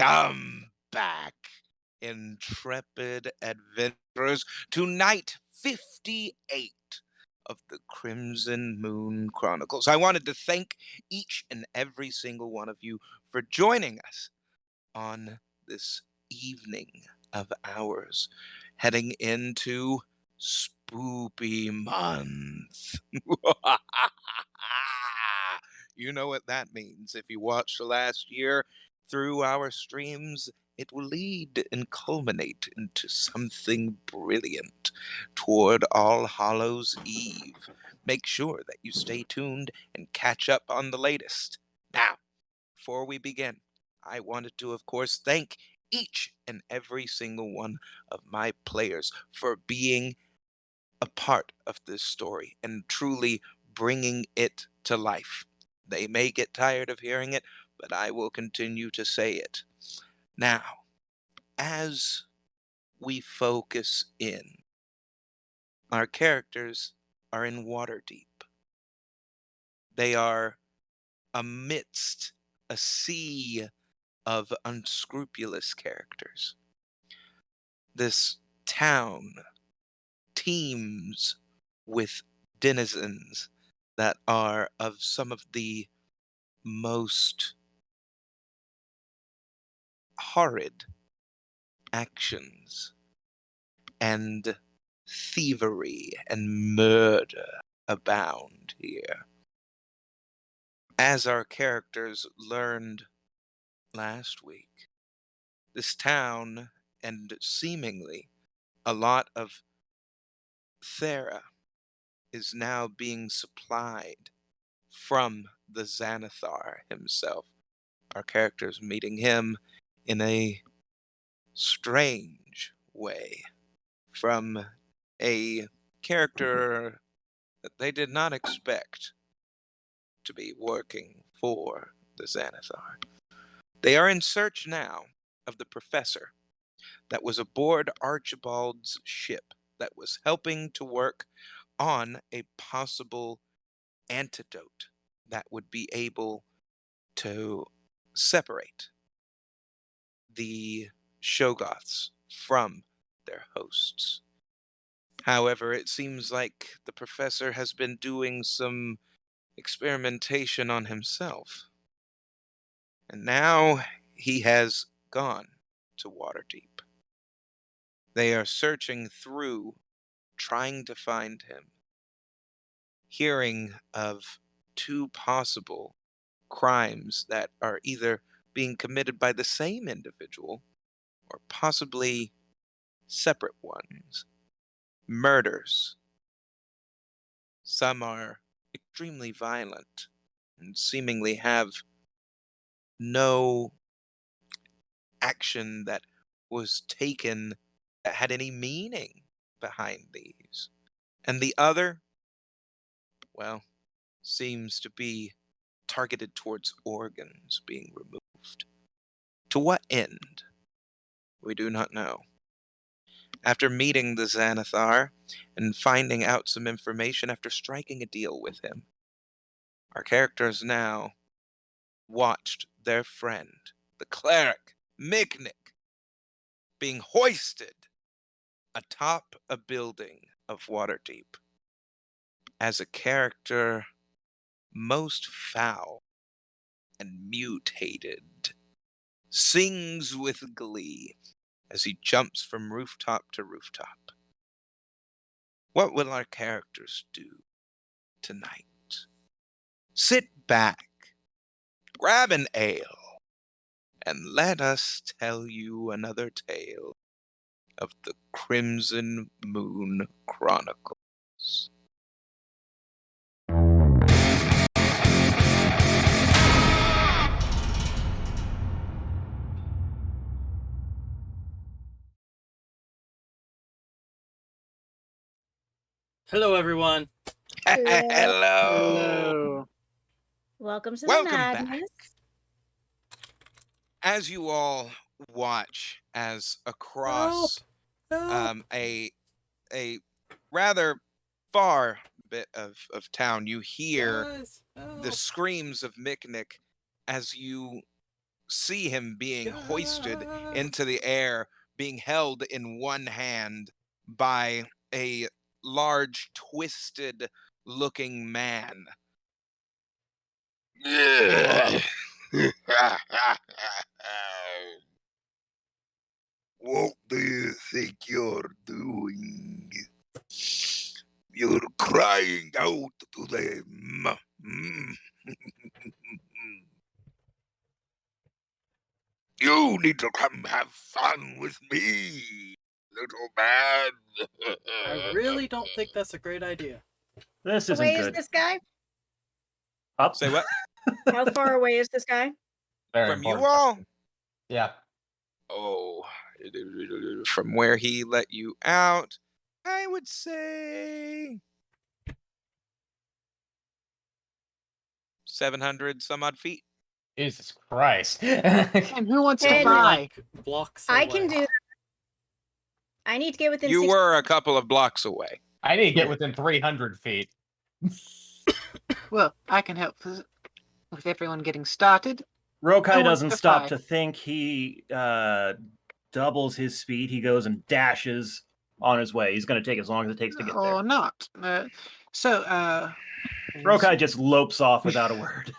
Come back, intrepid adventurers, to night 58 of the Crimson Moon Chronicles. I wanted to thank each and every single one of you for joining us on this evening of ours, heading into Spoopy Month. You know what that means. If you watched last year through our streams, it will lead and culminate into something brilliant toward All Hallows Eve. Make sure that you stay tuned and catch up on the latest. Now, before we begin, I wanted to, of course, thank each and every single one of my players for being a part of this story and truly bringing it to life. They may get tired of hearing it, but I will continue to say it. Now, as we focus in, our characters are in Waterdeep. They are amidst a sea of unscrupulous characters. This town teems with denizens that are of some of the most horrid actions and thievery and murder abound here. As our characters learned last week, this town and seemingly a lot of Thera is now being supplied from the Xanathar himself. Our characters meeting him in a strange way from a character that they did not expect to be working for the Xanathar. They are in search now of the professor that was aboard Archibald's ship that was helping to work on a possible antidote that would be able to separate the Shoggoths from their hosts. However, it seems like the professor has been doing some experimentation on himself, and now he has gone to Waterdeep. They are searching through, trying to find him, hearing of two possible crimes that are either being committed by the same individual or possibly separate ones. Murders. Some are extremely violent and seemingly have no action that was taken that had any meaning behind these. And the other, well, seems to be targeted towards organs being removed. To what end? We do not know. After meeting the Xanathar and finding out some information after striking a deal with him, our characters now watched their friend, the cleric, Miknik, being hoisted atop a building of Waterdeep as a character most foul and mutated, sings with glee as he jumps from rooftop to rooftop. What will our characters do tonight? Sit back, grab an ale, and let us tell you another tale of the Crimson Moon Chronicles. Hello, everyone. Hello. Hello. Welcome to the Welcome madness. back. As you all watch as across a rather far bit of town, you hear the screams of Miknik as you see him being hoisted into the air, being held in one hand by a large, twisted looking man. What do you think you're doing? You're crying out to them. You need to come have fun with me, little man. I really don't think that's a great idea. This How isn't away is good. this guy? Up. Say what? How far away is this guy? Very From you important all? question. Yeah. Oh, from where he let you out, I would say 700 some odd feet. Jesus Christ. And who wants to Hey, We're fly? like blocks I away. can do that. I need to get within You 60. were a couple of blocks away. I need to get within 300 feet. Well, I can help with everyone getting started. Rokai wants doesn't to stop fly? to think. He doubles his speed. He goes and dashes on his way. He's going to take as long as it takes to get there. Or not. Rokai just lopes off without a word.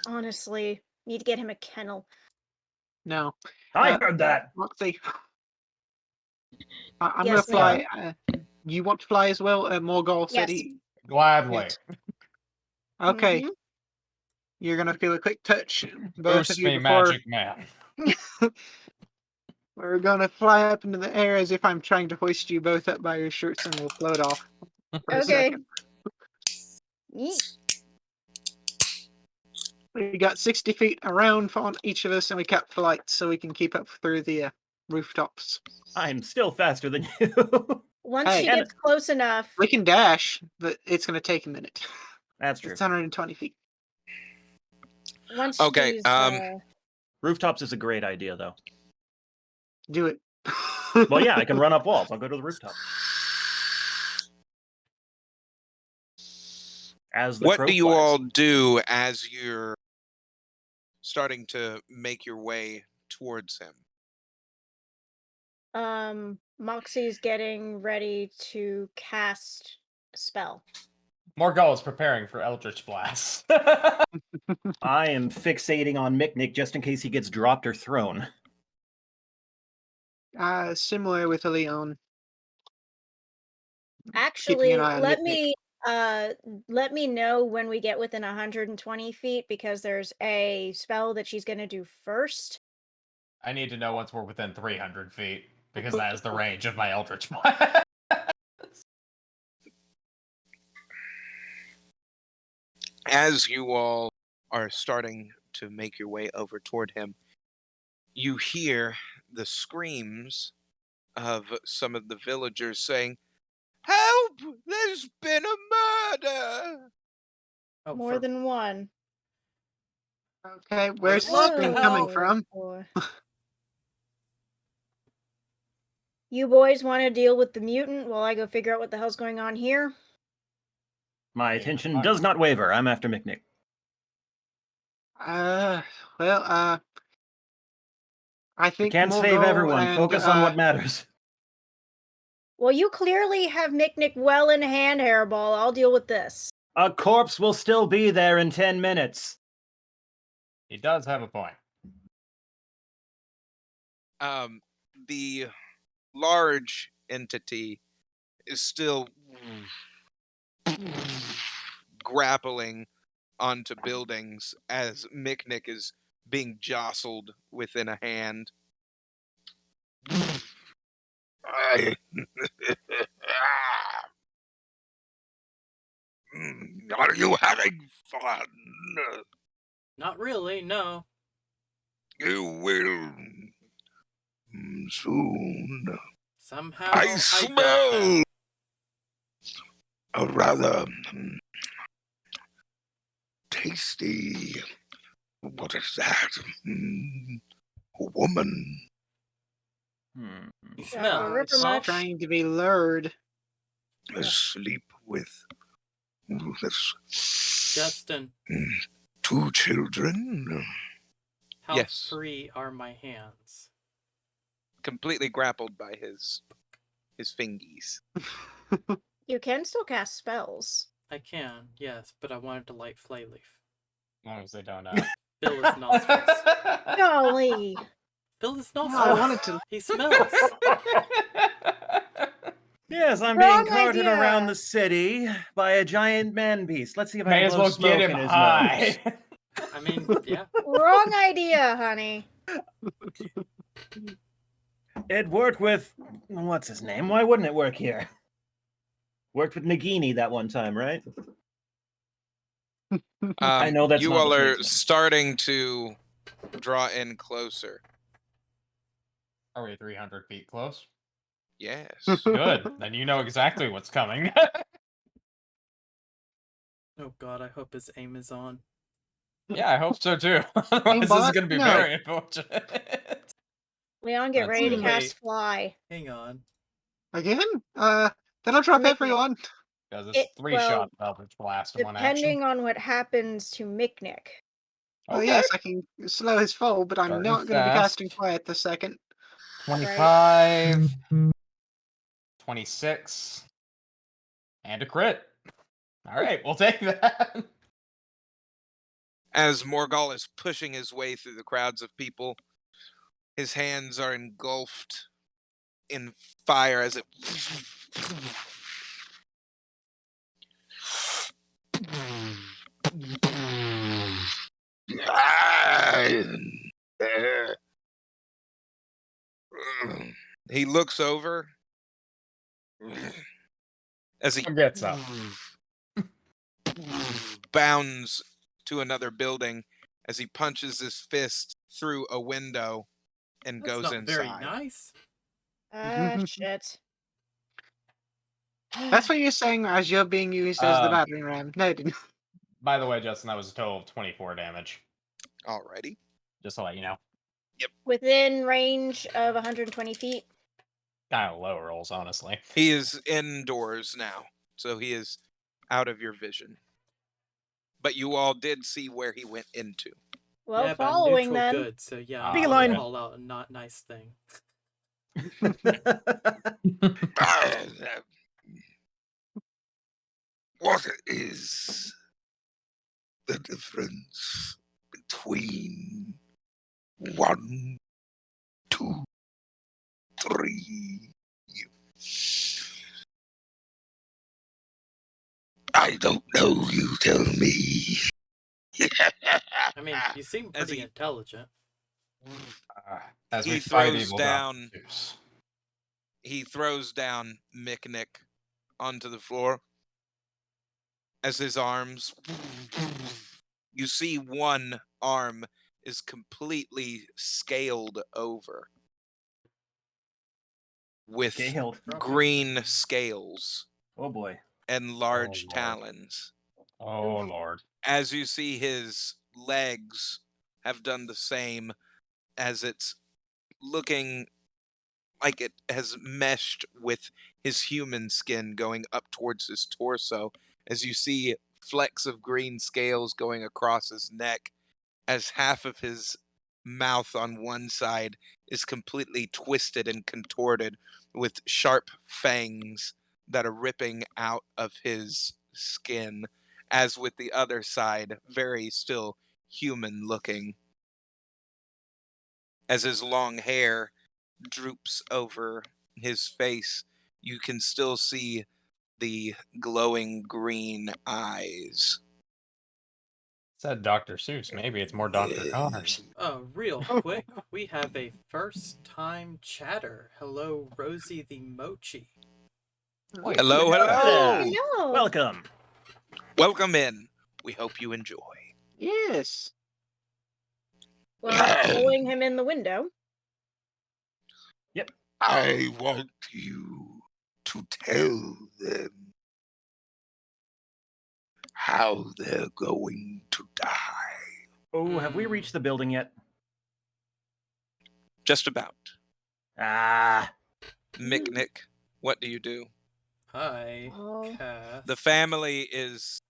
Honestly, need to get him a kennel. No. I heard that. Roxy. I'm Yes, gonna fly. You want to fly as well? Morgul said Yes. he. Gladly. Yes. Okay. Mhm. You're gonna feel a quick touch, both of Boost you, me, before magic man. we're gonna fly up into the air as if I'm trying to hoist you both up by your shirts, and we'll float off for a Okay. second. Yeet. We got 60 feet around on each of us, and we kept flight so we can keep up through the rooftops. I'm still faster than you. Once Hey. she gets close enough, We can dash, but it's gonna take a minute. That's true. It's 120 feet. once Okay, she's Rooftops is a great idea, though. Do it. Well, yeah, I can run up walls. I'll go to the rooftop. As the What crow do you flies. all do as you're starting to make your way towards him? Moxie's getting ready to cast a spell. Morgul is preparing for Eldritch Blast. I am fixating on Miknik just in case he gets dropped or thrown. Similar with a Leon. Actually, an eye on let Miknik. me know when we get within 120 feet because there's a spell that she's gonna do first. I need to know once we're within 300 feet, because that is the range of my Eldritch Blast. As you all are starting to make your way over toward him, you hear the screams of some of the villagers saying, "Help! There's been a murder!" Oh, More for- than one. Okay, where's the What the scream hell? coming from? Boy. You boys want to deal with the mutant while I go figure out what the hell's going on here? My Yeah, attention fine. does not waver. I'm after Miknik. I We think can't save Morgul everyone. and, Focus on what matters. Well, you clearly have Miknik well in hand, Hairball. I'll deal with this. A corpse will still be there in 10 minutes. He does have a point. The large entity is still grappling onto buildings as Miknik is being jostled within a hand. Are you having fun? Not really, no. You will soon. Somehow I doubt smell that. a rather tasty. What is that? A woman. You smell. Ripper It's much? trying to be lured. Asleep with this Justin. 2 children. How Yes. free are my hands? Completely grappled by his fingies. You can still cast spells. I can, yes, but I wanted to light Flayleaf. As long as they don't Fill his nostrils. Golly. Fill his No, nostrils. I wanted to. He smells. Yes, I'm Wrong being carted idea. around the city by a giant man beast. Let's see if I May can as blow well smoke get him in his high. nose. I mean, yeah. Wrong idea, honey. It worked with what's his name? Why wouldn't it work here? Worked with Nagini that one time, right? I know that's you not all the are phrasing. starting to draw in closer. Are we 300 feet close? Yes. Good. Then you know exactly what's coming. Oh god, I hope his aim is on. Yeah, I hope so too. Otherwise, this is Aimbot? going to be No. very unfortunate. Leon, get That's ready to it. cast fly. Hang on. Again? That'll drop Miknik. everyone. Because it's three shot Eldritch Blast in one action. Depending on what happens to Miknik. Oh Okay. yes, I can slow his fall, but I'm Starting not going to be fast. casting fire at the second. 25, 26, and a crit. All right, we'll take that. As Morgul is pushing his way through the crowds of people, his hands are engulfed in fire as it he looks over as he Gets up. bounds to another building as he punches his fist through a window and That's goes not inside. very nice. Shit. That's what you're saying as you're being used as the Um, battering ram. No, it didn't. By the way, Justin, that was a total of 24 damage. Alrighty. Just to let you know. Within range of 120 feet. Kind of low rolls, honestly. He is indoors now, so he is out of your vision. But you all did see where he went into. Well, yeah, but I'm following neutral then. good, so yeah, I'm Beeline. gonna call out a not nice thing. What is the difference between 1, 2, 3? I don't know, you tell me. I mean, you seem As pretty he- intelligent. As He we fight throws evil down- Dr. Seuss. He throws down Miknik onto the floor as his arms. You see one arm is completely scaled over with Scaled. green scales Oh boy. and large Lord. talons. Oh, Lord. As you see his legs have done the same, as it's looking like it has meshed with his human skin going up towards his torso, as you see flecks of green scales going across his neck, as half of his mouth on one side is completely twisted and contorted with sharp fangs that are ripping out of his skin, as with the other side, very still human looking. As his long hair droops over his face, you can still see the glowing green eyes. Said Dr. Seuss. Maybe it's more Dr. Connors. Real quick, we have a first time chatter. Hello, Rosie the Mochi. Wait, Hello, hello! Hey. No. Welcome. Welcome in. We hope you enjoy. Yes. Well, pulling him in the window. I want you to tell them how they're going to die. Oh, have we reached the building yet? Just about. Ah. Miknik, what do you do? Hi, Oh. Cass. The family is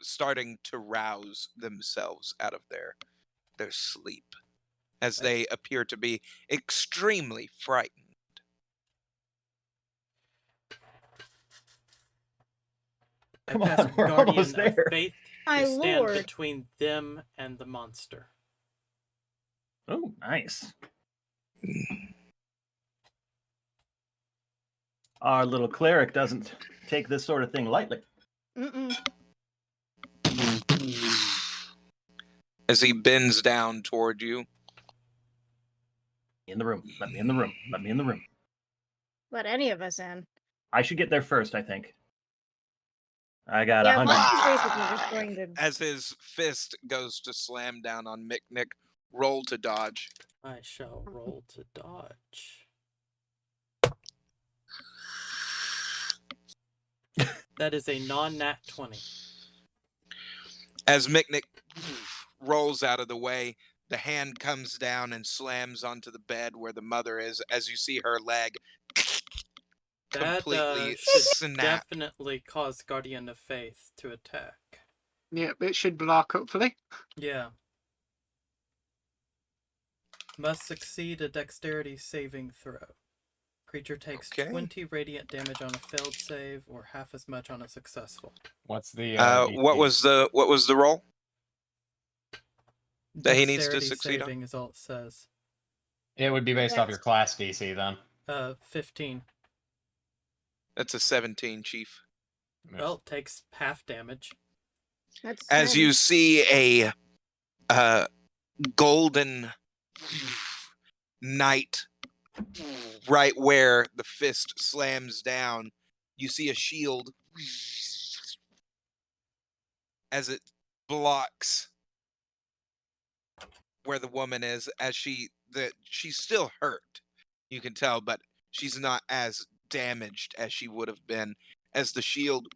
starting to rouse themselves out of their their sleep, as they appear to be extremely frightened. I Come cast on, we're Guardian almost of there. Faith My to stand lord. between them and the monster. Oh, nice. Our little cleric doesn't take this sort of thing lightly. Mm-mm. As he bends down toward you. In the room. Let me in the room. Let me in the room. Let any of us in. I should get there first, I think. I got Yeah, 100. Monty's basically just going to. As his fist goes to slam down on Miknik, roll to dodge. I shall roll to dodge. That is a non-nat 20. As Miknik rolls out of the way, the hand comes down and slams onto the bed where the mother is, as you see her leg That completely should snap. definitely cause Guardian of Faith to attack. Yeah, it should block, hopefully. Yeah. Must succeed a dexterity saving throw. Creature takes Okay. 20 radiant damage on a failed save, or half as much on a successful. What's the What was the roll that he needs to Dexterity succeed on? saving is all it says. It would be based off Yes. your class DC then. 15. That's a 17, Chief. Well, it takes half damage. That's As 10. you see a golden knight right where the fist slams down, you see a shield as it blocks where the woman is, as she's still hurt, you can tell, but she's not as damaged as she would have been, as the shield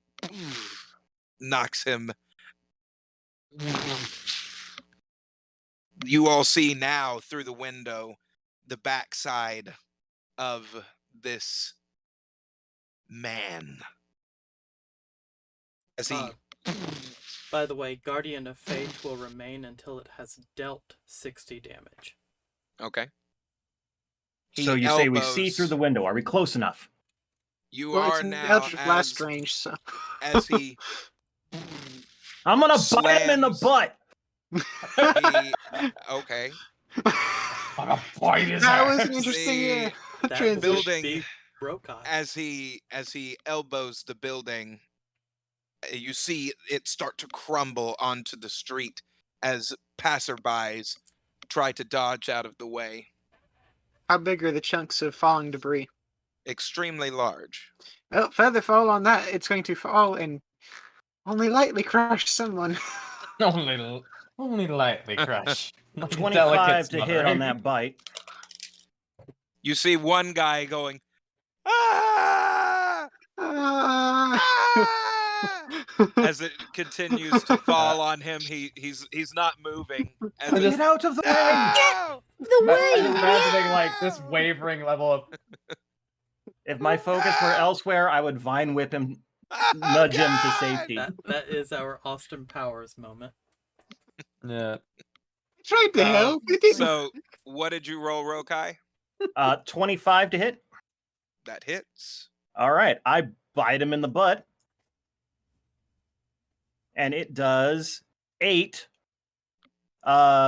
knocks him. You all see now through the window the backside of this man as he By the way, Guardian of Faith will remain until it has dealt 60 damage. okay. So He you say we see elbows- through the window. Are we close enough? You Well, it's are in now Eldritch Blast range, so. as he I'm going to bite him in the Slams. butt. he okay. I'm gonna bite his That was ass. an interesting The That transition. would building be Rokai. as he elbows the building, you see it start to crumble onto the street as passerbys try to dodge out of the way. How big are the chunks of falling debris? Extremely large. Well, further fall on that, it's going to fall and only lightly crush someone. Only lightly crush. Like a 25 delicate to hit on smothering. that bite. You see one guy going, ah! Ah! Ah! As it continues to fall on him, he's not moving. As I it, just- Get out of the way! no! The I'm way! imagining like this wavering level of If my focus were elsewhere, I would vine whip him, nudge him to God! safety. That is our Austin Powers moment. yeah. Tried to help. It didn't. So, what did you roll, Rokai? 25 to hit. That hits. All right, I bite him in the butt. And it does 8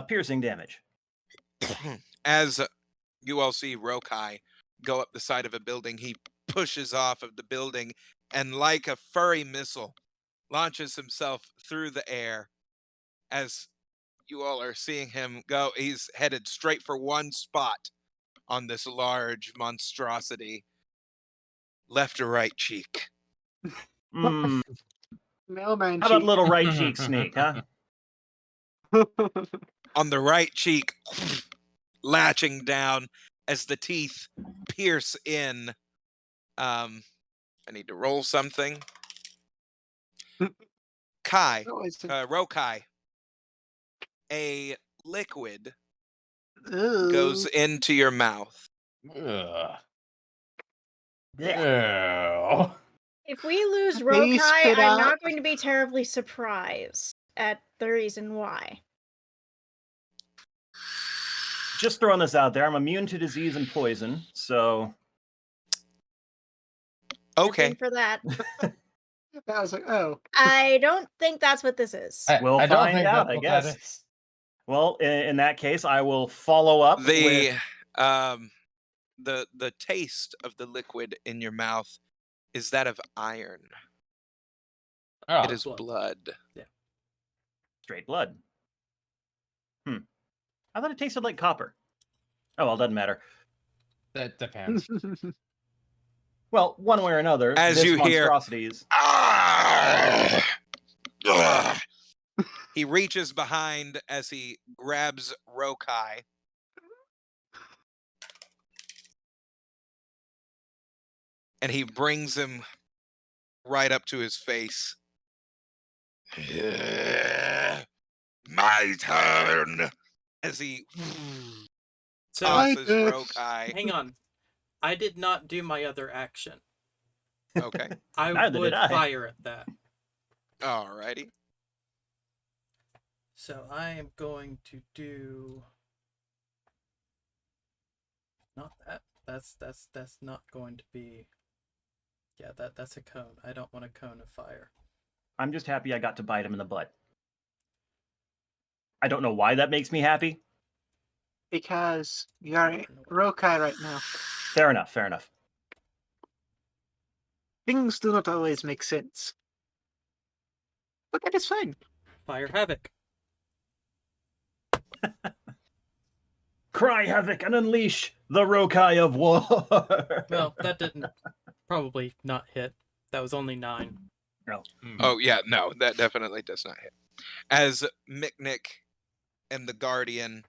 piercing damage. As you all see Rokai go up the side of a building, he pushes off of the building and, like a furry missile, launches himself through the air. As you all are seeing him go, he's headed straight for one spot on this large monstrosity. Left or right cheek. Mm, Mailman how about cheek. little right cheek sneak, huh? On the right cheek, latching down as the teeth pierce in. I need to roll something. Kai, Rokai, a liquid goes into your mouth. Ugh. Yeah. Ew. If we lose Please Rokai, spit I'm out. not going to be terribly surprised at the reason why. just throwing this out there. I'm immune to disease and poison, so Good Okay. thing for that. I was like, oh. I don't think that's what this is. We'll I don't find think out, that's I what guess. that is. well, in that case, I will follow up with. The taste of the liquid in your mouth is that of iron. Oh, It is blood. blood. Straight blood. I thought it tasted like copper. Oh, well, doesn't matter. that depends. Well, one way or another, As this you hear- monstrosity is... Ah! Ah! He reaches behind as he grabs Rokai. And he brings him right up to his face. My turn. As he So tosses I- Rokai. hang on. I did not do my other action. Okay. I Neither would did I. fire at that. Alrighty. So I am going to do not that. That's not going to be. Yeah, that's a cone. I don't want a cone of fire. I'm just happy I got to bite him in the butt. I don't know why that makes me happy. Because you're Rokai right now. Fair enough, fair enough. Things do not always make sense. But that is fine. Fire havoc. Cry havoc and unleash the Rokai of war. Well, that didn't probably not hit. That was only 9. Oh, yeah, no, that definitely does not hit. As Miknik and the Guardian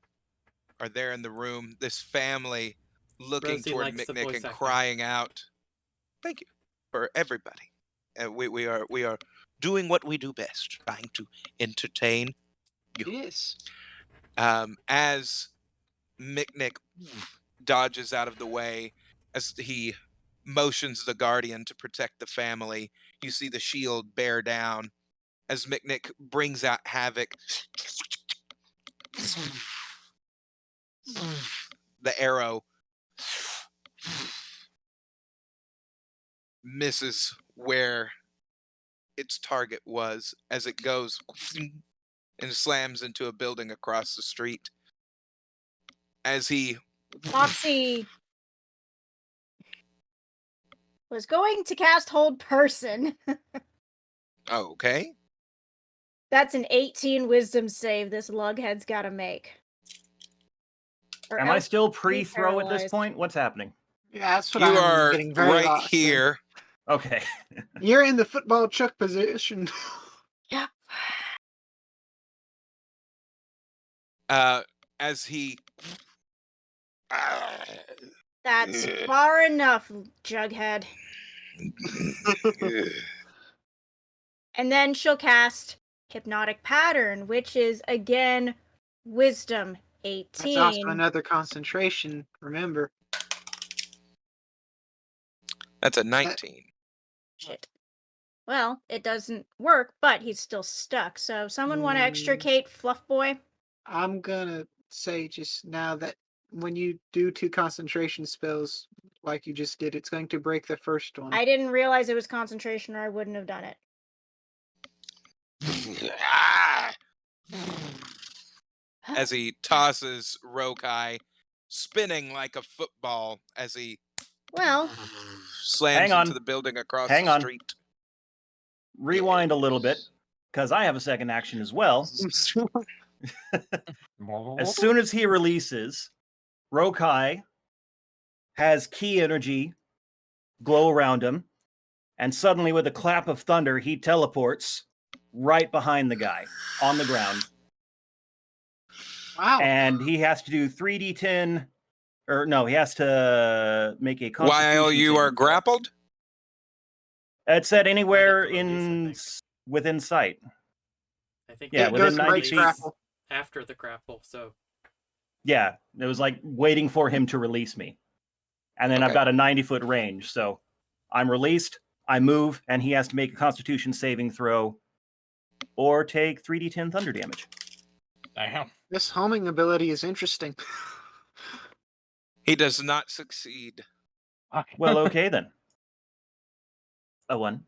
are there in the room, this family looking Rosie toward likes the Miknik voice and acting. crying out, "Thank you for everybody. We are doing what we do best, trying to entertain." Yes. As Miknik dodges out of the way, as he motions the Guardian to protect the family, you see the shield bear down as Miknik brings out Havoc. The arrow misses where its target was as it goes and slams into a building across the street. As he Foxy was going to cast Hold Person. okay, That's an 18 wisdom save this lughead's got to make. Or Am I else still he's pre-throw at this paralyzed. point? What's happening? Yeah, that's what you I'm are getting very right lost in. here. Okay. You're in the football chuck position. Yep. As he That's far enough, Jughead. And then she'll cast Hypnotic Pattern, which is, again, Wisdom 18. That's also another concentration, remember. That's a 19. Shit. Well, it doesn't work, but he's still stuck. So someone want to extricate Fluff Boy? I'm gonna say just now that when you do 2 concentration spells like you just did, it's going to break the first one. I didn't realize it was concentration or I wouldn't have done it. As he tosses Rokai, spinning like a football as he Well, slams Hang on. into the building across Hang the on. street. Rewind a little bit, because I have a second action as well. As soon as he releases, Rokai has key energy glow around him, and suddenly, with a clap of thunder, he teleports right behind the guy on the ground. Wow. And he has to do 3d10, or no, he has to make a constitution While you are saving throw. grappled? It said anywhere Right at the release, I in think. Within sight. I think Yeah, it within goes 90 right feet. grapple. after the grapple. So Yeah, it was like waiting for him to release me. And then I've Okay. got a 90-foot range, so I'm released, I move, and he has to make a constitution saving throw or take 3d10 thunder damage. Damn. This homing ability is interesting. He does not succeed. Well, okay then. A 1,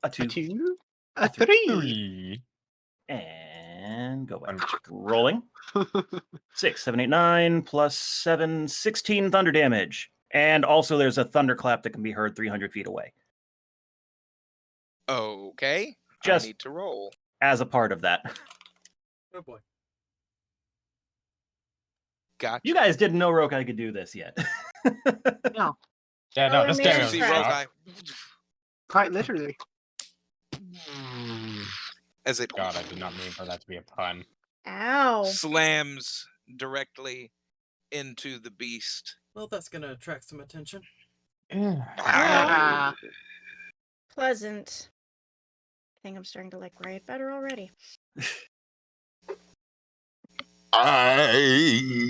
a 2, A 2, A a 3. and go away. Bunch. Rolling. 6, 7, 8, 9, plus 7, 16 thunder damage. And also there's a thunderclap that can be heard 300 feet away. Okay. Just- I need to roll. As a part of that. Oh boy. Gotcha. You guys didn't know Rokai could do this yet. No, Yeah, no, Oh, this I game made is it See right. Rokai quite literally. as it God, I did not mean for that to be a pun. Ow. slams directly into the beast. Well, that's gonna attract some attention. Ah, Pleasant. I think I'm starting to like Riot better already. I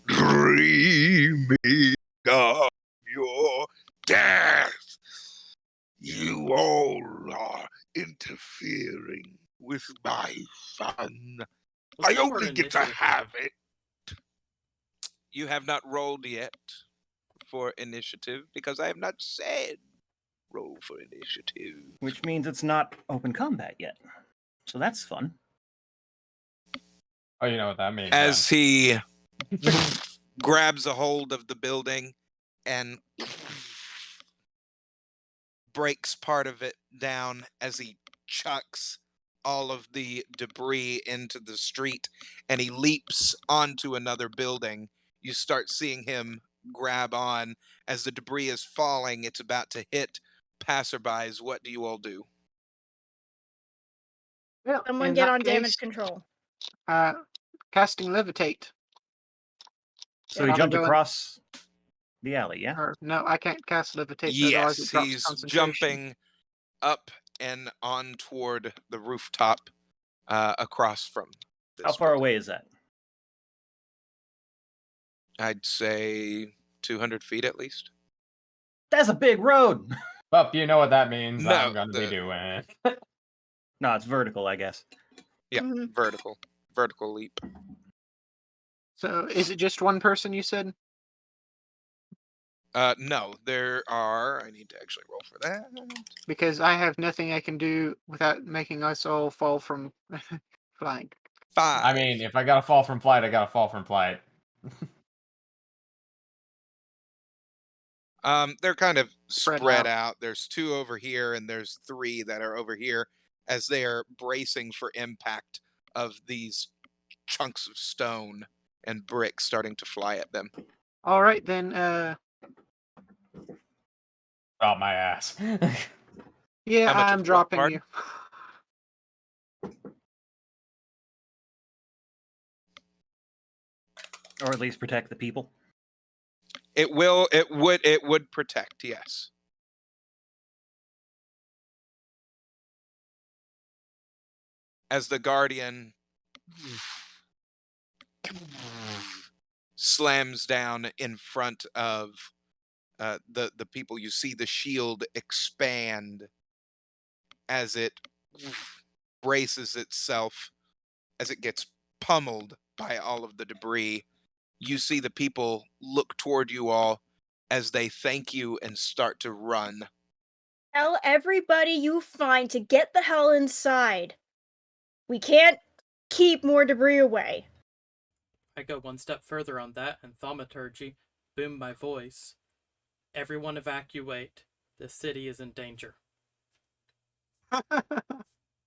dreaming of your death. You all are interfering with my fun. Let's I do our only get to initiative. have it. You have not rolled yet for initiative because I have not said roll for initiative. Which means it's not open combat yet. So that's fun. Oh, you know what that means. As he grabs a hold of the building and breaks part of it down as he chucks all of the debris into the street and he leaps onto another building. You start seeing him grab on as the debris is falling. It's about to hit passerbys. What do you all do? well, Someone in get that on damage case, control. casting levitate. So he I'll jumped go in- across the alley, yeah? Or no, I can't cast levitate. Otherwise, Yes, it drops he's concentration. jumping up and on toward the rooftop across from this How far building. away is that? I'd say 200 feet at least. That's a big road! Well, you know what that means. No, I'm gonna be the- doing. No, it's vertical, I guess. Yeah, Mhm. vertical leap. So, is it just one person? You said. No, there are. I need to actually roll for that. Because I have nothing I can do without making us all fall from flying. 5. I mean, if I gotta fall from flight, I gotta fall from flight. They're kind of Spread spread out. out. There's 2 over here, and there's 3 that are over here as they are bracing for impact of these chunks of stone and brick starting to fly at them. All right then. Drop my ass. Yeah, How much I'm of what, dropping pardon? you. Or at least protect the people. It would protect, yes. As the guardian slams down in front of the people, you see the shield expand as it braces itself as it gets pummeled by all of the debris. You see the people look toward you all as they thank you and start to run. Tell everybody you find to get the hell inside. We can't keep more debris away. I go one step further on that and thaumaturgy, boom my voice. Everyone evacuate. The city is in danger.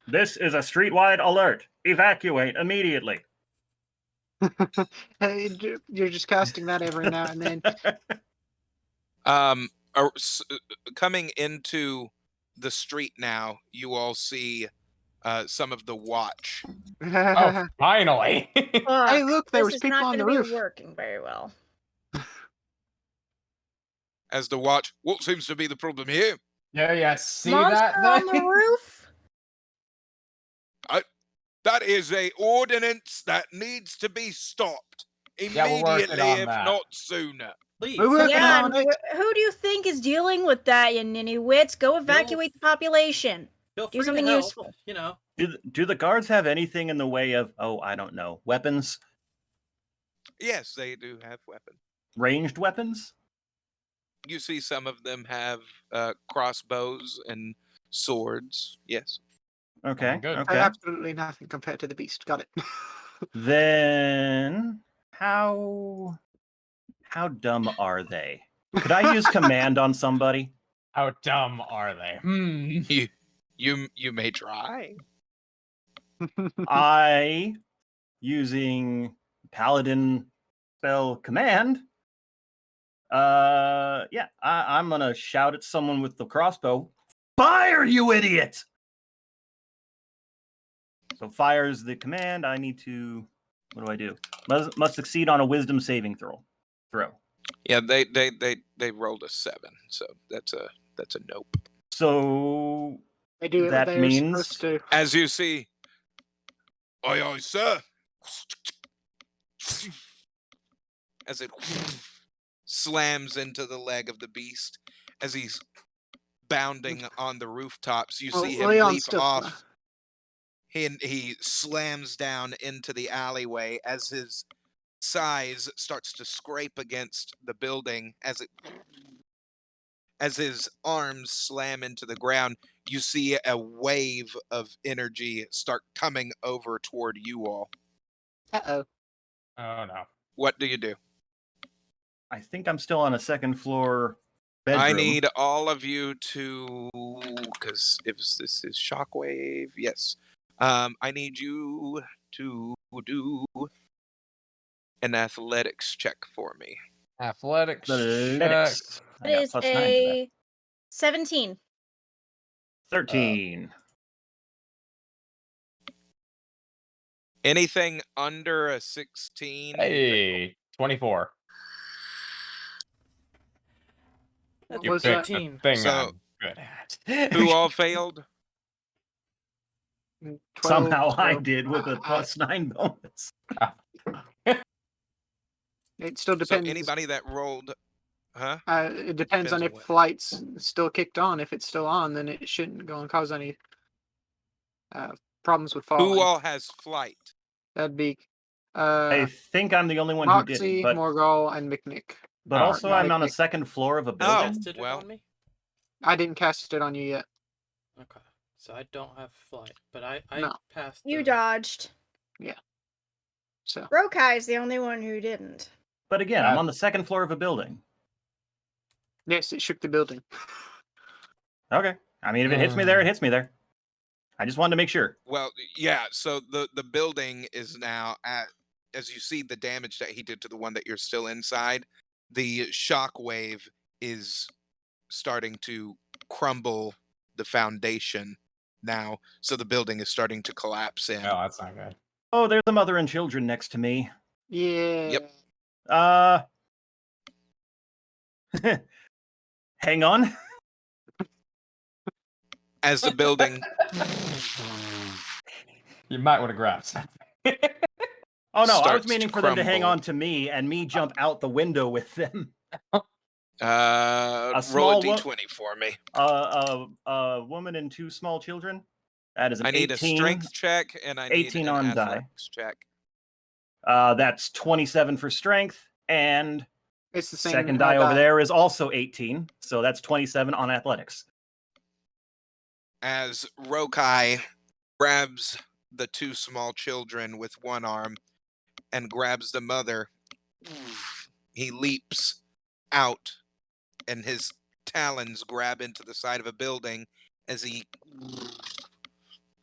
This is a street-wide alert. Evacuate immediately. Hey, you're just casting that every now and then. Coming into the street now, you all see some of the watch. Oh, finally! Hey, Fuck, look, there this was is people not on the gonna roof. be working very well. As the watch, what seems to be the problem here? yeah. See Monster that? on the roof? That is a ordinance that needs to be stopped Yeah, we're working immediately, on if that. not sooner. Please. We're working Yeah, on and it. who do you think is dealing with that, you ninny-wits? Go evacuate the population. Feel Do free something to help, useful. You know. Do the guards have anything in the way of, I don't know, weapons? Yes, they do have weapons. Ranged weapons? You see some of them have crossbows and swords. Yes. Okay. Good. So Okay. absolutely nothing compared to the beast. Got it. Then how dumb are they? Could I use command on somebody? How dumb are they? You may try. I, using paladin spell command, yeah, I'm gonna shout at someone with the crossbow. Fire, you idiot! So fires the command. I need to. What do I do? Must succeed on a wisdom saving throw. Yeah, they rolled a 7, so that's a nope. So They do what that they're means supposed to. As you see, Aye, aye, sir. as it slams into the leg of the beast, as he's bounding on the rooftops, you see him Leon leap still. off. He slams down into the alleyway as his size starts to scrape against the building as his arms slam into the ground. You see a wave of energy start coming over toward you all. Uh-oh. Oh no. What do you do? I think I'm still on a second floor bedroom. I need all of you to, because if this is shockwave, yes. I need you to do an athletics check for me. Athletics. check. Athletics. I It got is plus 9 to that. a 17. 13. Anything under a 16? Hey, 24. What You was picked that? the 13. thing So, I'm good at. Who all failed? 12, Somehow I so did with a plus 9 bonus. it still So depends. anybody that rolled, huh? It depends on Depends on if what. flight's still kicked on. If it's still on, then it shouldn't go and cause any problems with falling. Who all has flight? That'd be I think I'm the only one who didn't, Moxie, but Morgul, and Miknik. also Okay. I'm on a Miknik. second floor of a Oh, building. Casted it well. on me? I didn't cast it on you yet. Okay. So I don't have flight, but I No. passed. You the- dodged. So Rokai is the only one who didn't. But again, I'm on the second floor of a building. yes, it shook the building. Okay. I mean, if it hits me there, it hits me there. I just wanted to make sure. Well, yeah. So the building is now at, as you see the damage that he did to the one that you're still inside. The shock wave is starting to crumble the foundation now, so the building is starting to collapse in. Oh, that's not good. Oh, there's a mother and children next to me. Yeah. Yep. Hang on. As the building, You might want to grab something. Oh no, I was starts meaning to for them to hang crumble. on to me and me jump out the window with them. roll small a d20 for me. A woman and 2 small children. That is an I need 18. a strength check and I need 18 an on die. athletics check. That's 27 for strength, and It's the same. second die over there is also 18, so that's 27 on athletics. As Rokai grabs the 2 small children with one arm and grabs the mother, he leaps out and his talons grab into the side of a building as he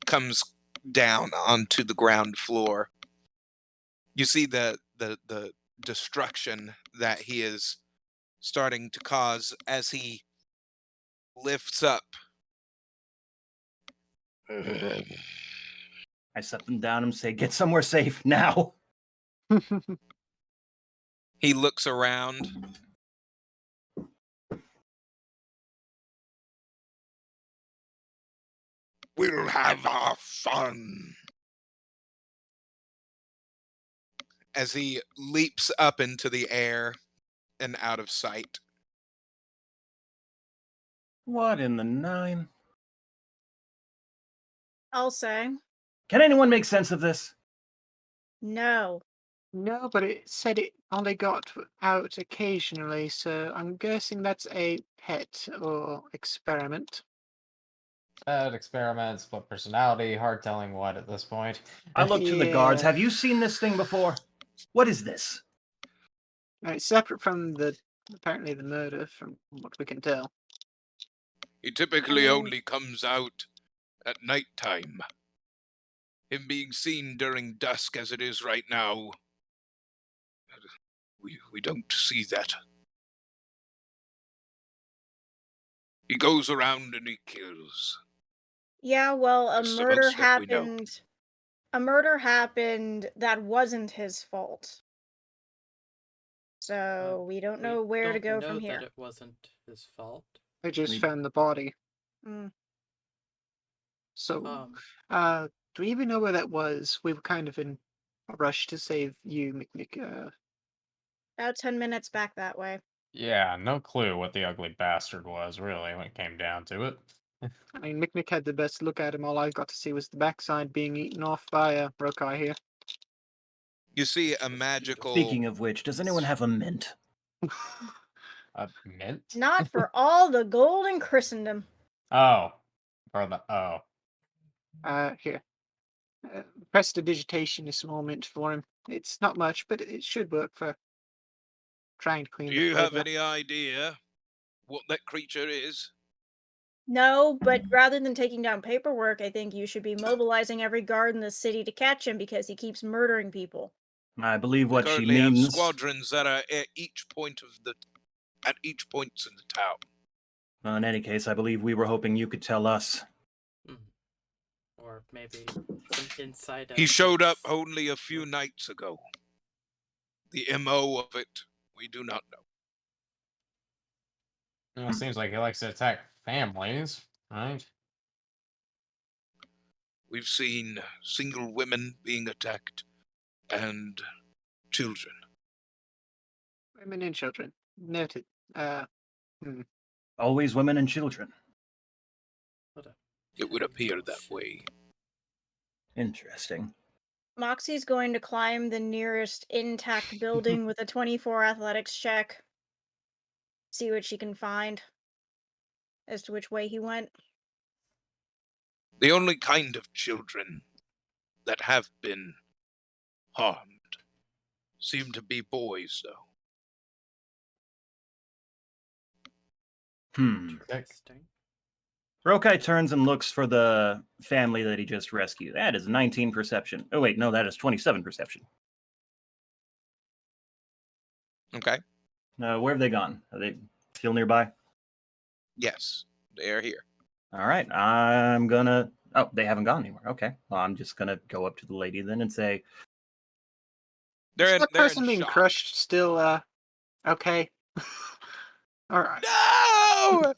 comes down onto the ground floor. You see the destruction that he is starting to cause as he lifts up. I set them down and say, "Get somewhere safe now." He looks around. We'll have our fun. As he leaps up into the air and out of sight. What in the 9? I'll say Can anyone make sense of this? no. No, but it said it only got out occasionally, so I'm guessing that's a pet or experiment. Bad experiment, split personality, hard telling what at this point. I look to the guards. Yeah. Have you seen this thing before? What is this? It's separate from apparently the murder, from what we can tell. He typically Um, only comes out at night time. Him being seen during dusk as it is right now, we don't see that. He goes around and he kills. Yeah, well, a That's the murder most that we know. happened. A murder happened that wasn't his fault. So we don't know where to go from Know that here. it wasn't his fault. They just We- found the body. Mm. So, Um, do we even know where that was? We were kind of in a rush to save you, Miknik. About 10 minutes back that way. Yeah, no clue what the ugly bastard was, really, when it came down to it. I mean, Miknik had the best look at him. All I got to see was the backside being eaten off by Rokai here. You see Which a was magical. Speaking of which, does anyone have a mint? A mint? Not for all the gold in Christendom. Oh. Oh. Here. Prestidigitation, a small mint for him. It's not much, but it should work for trying to clean Do the you have flavor. any idea what that creature is? No, but rather than taking down paperwork, I think you should be mobilizing every guard in the city to catch him because he keeps murdering people. I believe We what she currently have means. squadrons that are at each points in the town. Well, in any case, I believe we were hoping you could tell us. or maybe some insight. He as showed to up only a few nights ago. The MO of it, we do not know. Well, it seems like he likes to attack families, right? We've seen single women being attacked and children. Women and children. Noted. Always women and children. What a It would petty appear little that shit. way. Interesting. Moxie's going to climb the nearest intact building with a 24 athletics check. See what she can find as to which way he went. The only kind of children that have been harmed seem to be boys, though. Interesting. Rokai turns and looks for the family that he just rescued. That is 19 perception. Oh, wait, no, that is 27 perception. Okay. Where have they gone? Are they still nearby? Yes, they are here. All right, I'm gonna. Oh, they haven't gone anywhere. Okay, well, I'm just gonna go up to the lady then and say, Is They're that in person being shock. crushed still, okay? Alright. No!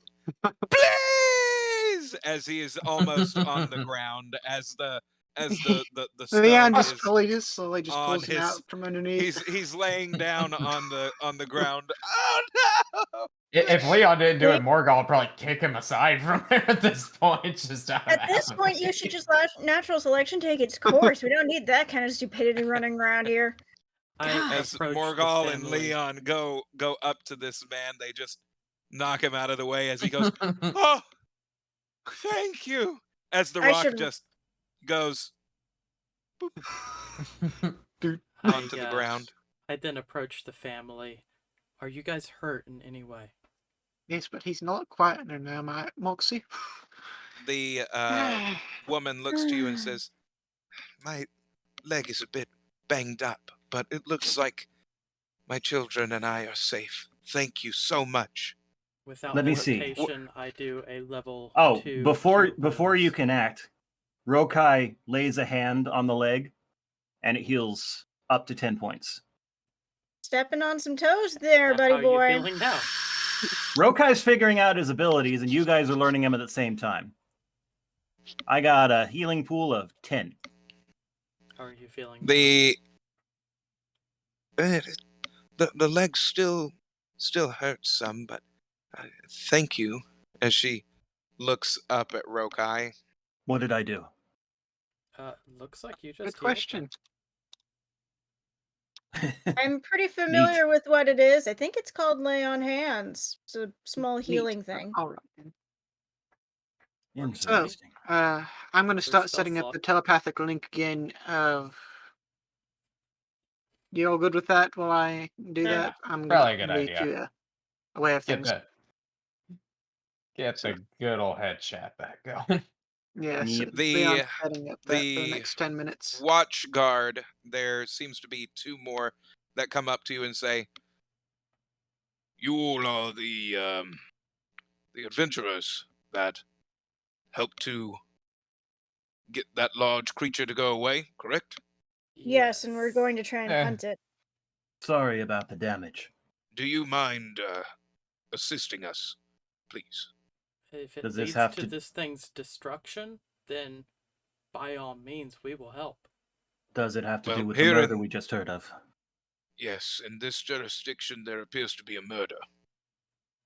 Please! As he is almost on the ground, as the Leon stone just is probably just slowly just on pulls him his. out from underneath. He's laying down on the ground. Oh no! If Leon didn't do it, Wait. Morgal would probably kick him aside from there at this point, just out of At this point, you should just let natural selection take its course. We don't need that kind of stupidity running around here. I As approach the Morgal and family. Leon go up to this man, they just knock him out of the way as he goes, "Oh, thank you." As the I rock should- just goes I, onto the ground. I then approach the family. Are you guys hurt in any way? Yes, but he's not quieter now, my Moxie. The woman looks to you and says, "My leg is a bit banged up, but it looks like my children and I are safe. Thank you so much." Without Let me see. hesitation, I do a level "Oh, 2 before cure you wounds. can act, Rokai lays a hand on the leg, and it heals up to 10 points." Stepping on some toes there, buddy How boy. are you feeling now? Rokai's figuring out his abilities, and you guys are learning them at the same time. I got a healing pool of 10. How are you feeling? The leg still hurts some, but thank you. As she looks up at Rokai, What did I do? Looks like you just Good healed question. them. I'm pretty familiar with what it is. I think it's called lay on hands. It's a small Neat. healing thing. All right. Then. So, Interesting. I'm going to Their start spell setting up slot. the telepathic link again. You all good with that? While I do Yeah. that, I'm Probably a going good to idea. away of Get things. Get So- the good old head chat back going. Yeah, so Yep. Leon's The setting up that for the the next 10 minutes. watch guard, there seems to be two more that come up to you and say, "You all are the adventurers that helped to get that large creature to go away, correct? Yes, and we're going to try and Eh. hunt it. Sorry about the damage. Do you mind assisting us, please?" If it Does this leads have to to- this thing's destruction, then by all means we will help. Does it have to Well, do with the here murder in- we just heard of? Yes, in this jurisdiction there appears to be a murder.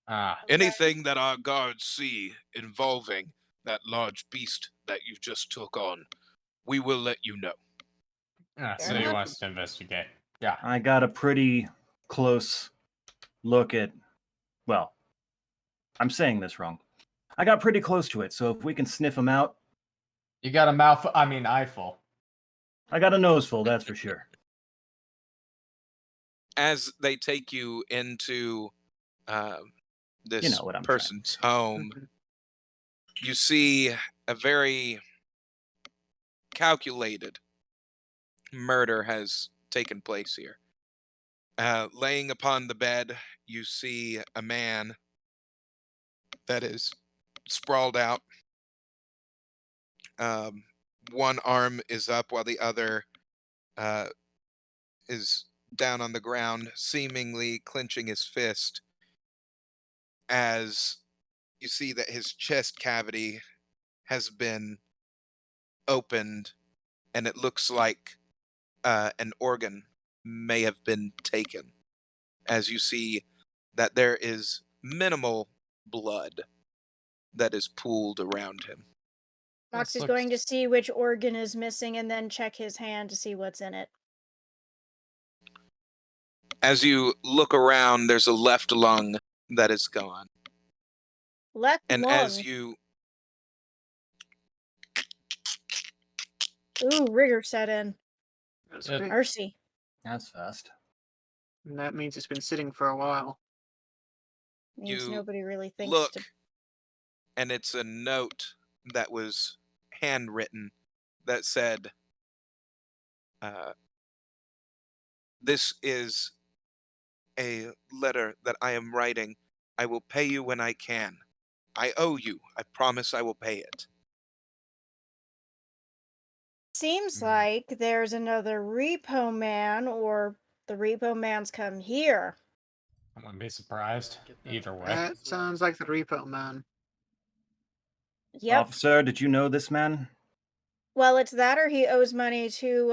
Ah, Okay. Anything that our guards see involving that large beast that you just took on, we will let you know. so Fair he enough. wants to investigate. Yeah. I got a pretty close look at. Well, I'm saying this wrong. I got pretty close to it, so if we can sniff him out, You got a mouthful, I mean, eyeful. I got a nose full, that's for sure. As they take you into this You know what I'm person's home, Mhm. you see a very calculated murder has taken place here. Laying upon the bed, you see a man that is sprawled out. One arm is up while the other uh, is down on the ground, seemingly clenching his fist, as you see that his chest cavity has been opened, and it looks like an organ may have been taken. As you see that there is minimal blood that is pooled around him. Mox This is going to looks- see which organ is missing and then check his hand to see what's in it. As you look around, there's a left lung that is gone. Left And lung. as you Ooh, rigor set in. That's Yeah. great. Mercy. That's fast. And that means it's been sitting for a while. Means You nobody really thinks look, to. and it's a note that was handwritten that said, "This is a letter that I am writing. I will pay you when I can. I owe you. I promise I will pay it." Seems Hmm. like there's another repo man, or the repo man's come here. I wouldn't be surprised. Get that Either way. as That well. sounds like the repo man. Yep. Officer, did you know this man? Well, it's that or he owes money to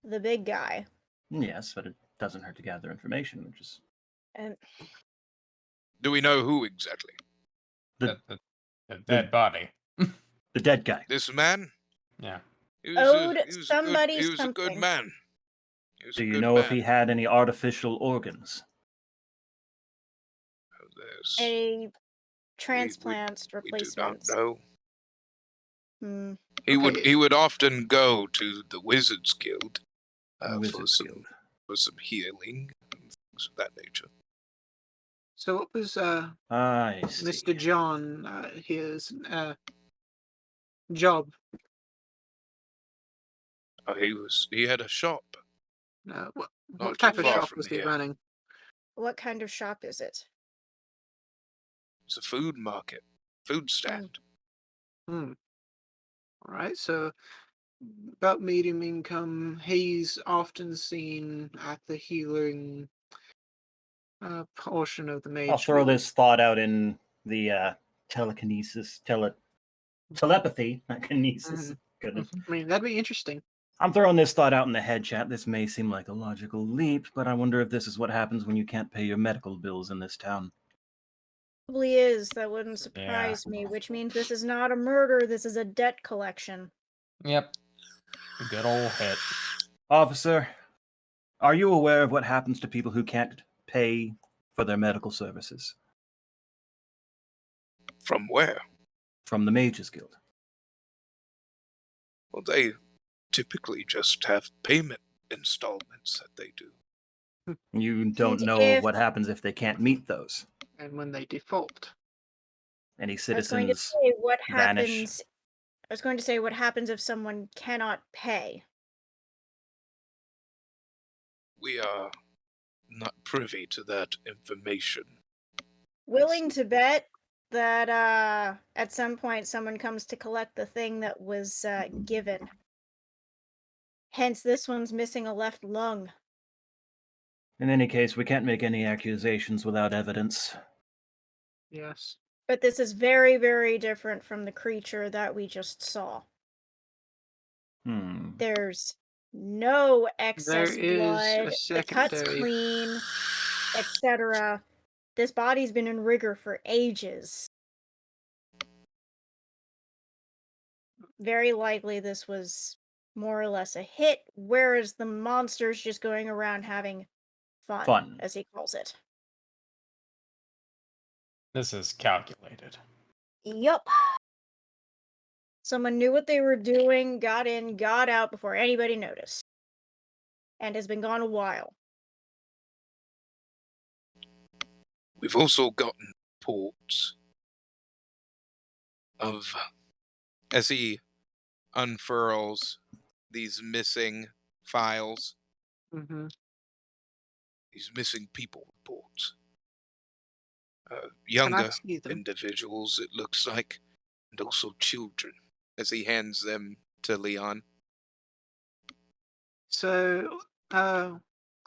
the big guy. Yes, but it doesn't hurt to gather information, which is And Do we know who exactly? the, The dead body. the dead guy. This man? Yeah. He owed he was somebody he was a good something. man. He was Do a you good know if man. he had any artificial organs? There's- A transplant we do not replacements. know. Hmm. He would often go to the Wizards Guild for Wizards some Guild. for some healing and things of that nature. So what was I see. Mr. John his job? He had a shop. What Not type too of far shop from was he here. running? What kind of shop is it? It's a food market, food stand. Hmm. All right. So about medium income, he's often seen at the healing portion of the mage. I'll throw Guild. this thought out in the telekinesis, telepathy, not kinesis. Mhm. Goodness. I mean, that'd be interesting. I'm throwing this thought out in the head chat. This may seem like a logical leap, but I wonder if this is what happens when you can't pay your medical bills in this town. Probably is. That wouldn't surprise me, which means this is not a murder, this is a debt collection. Yep. Good old hit. Officer, Are you aware of what happens to people who can't pay for their medical services? From where? From the Mages Guild. Well, they typically just have payment installments that they do. You don't And know if what happens if they can't meet those. And when they default. Any I was going to citizens say what vanish. happens I was going to say what happens if someone cannot pay. We are not privy to that information. Willing to bet that at some point someone comes to collect the thing that was given. Hence this one's missing a left lung. In any case, we can't make any accusations without evidence. Yes. But this is very, very different from the creature that we just saw. Hmm. There's no There excess is blood, a the cut's secondary. clean, etc. This body's been in rigor for ages. Very likely this was more or less a hit, whereas the monster's just going around having fun, as he calls it. This is calculated. Yup. Someone knew what they were doing, got in, got out before anybody noticed. And has been gone a while. We've also gotten reports of, as he unfurls these missing files, Mm-hmm. these missing people reports. Can I Younger see them? individuals, it looks like, and also children, as he hands them to Leon. So,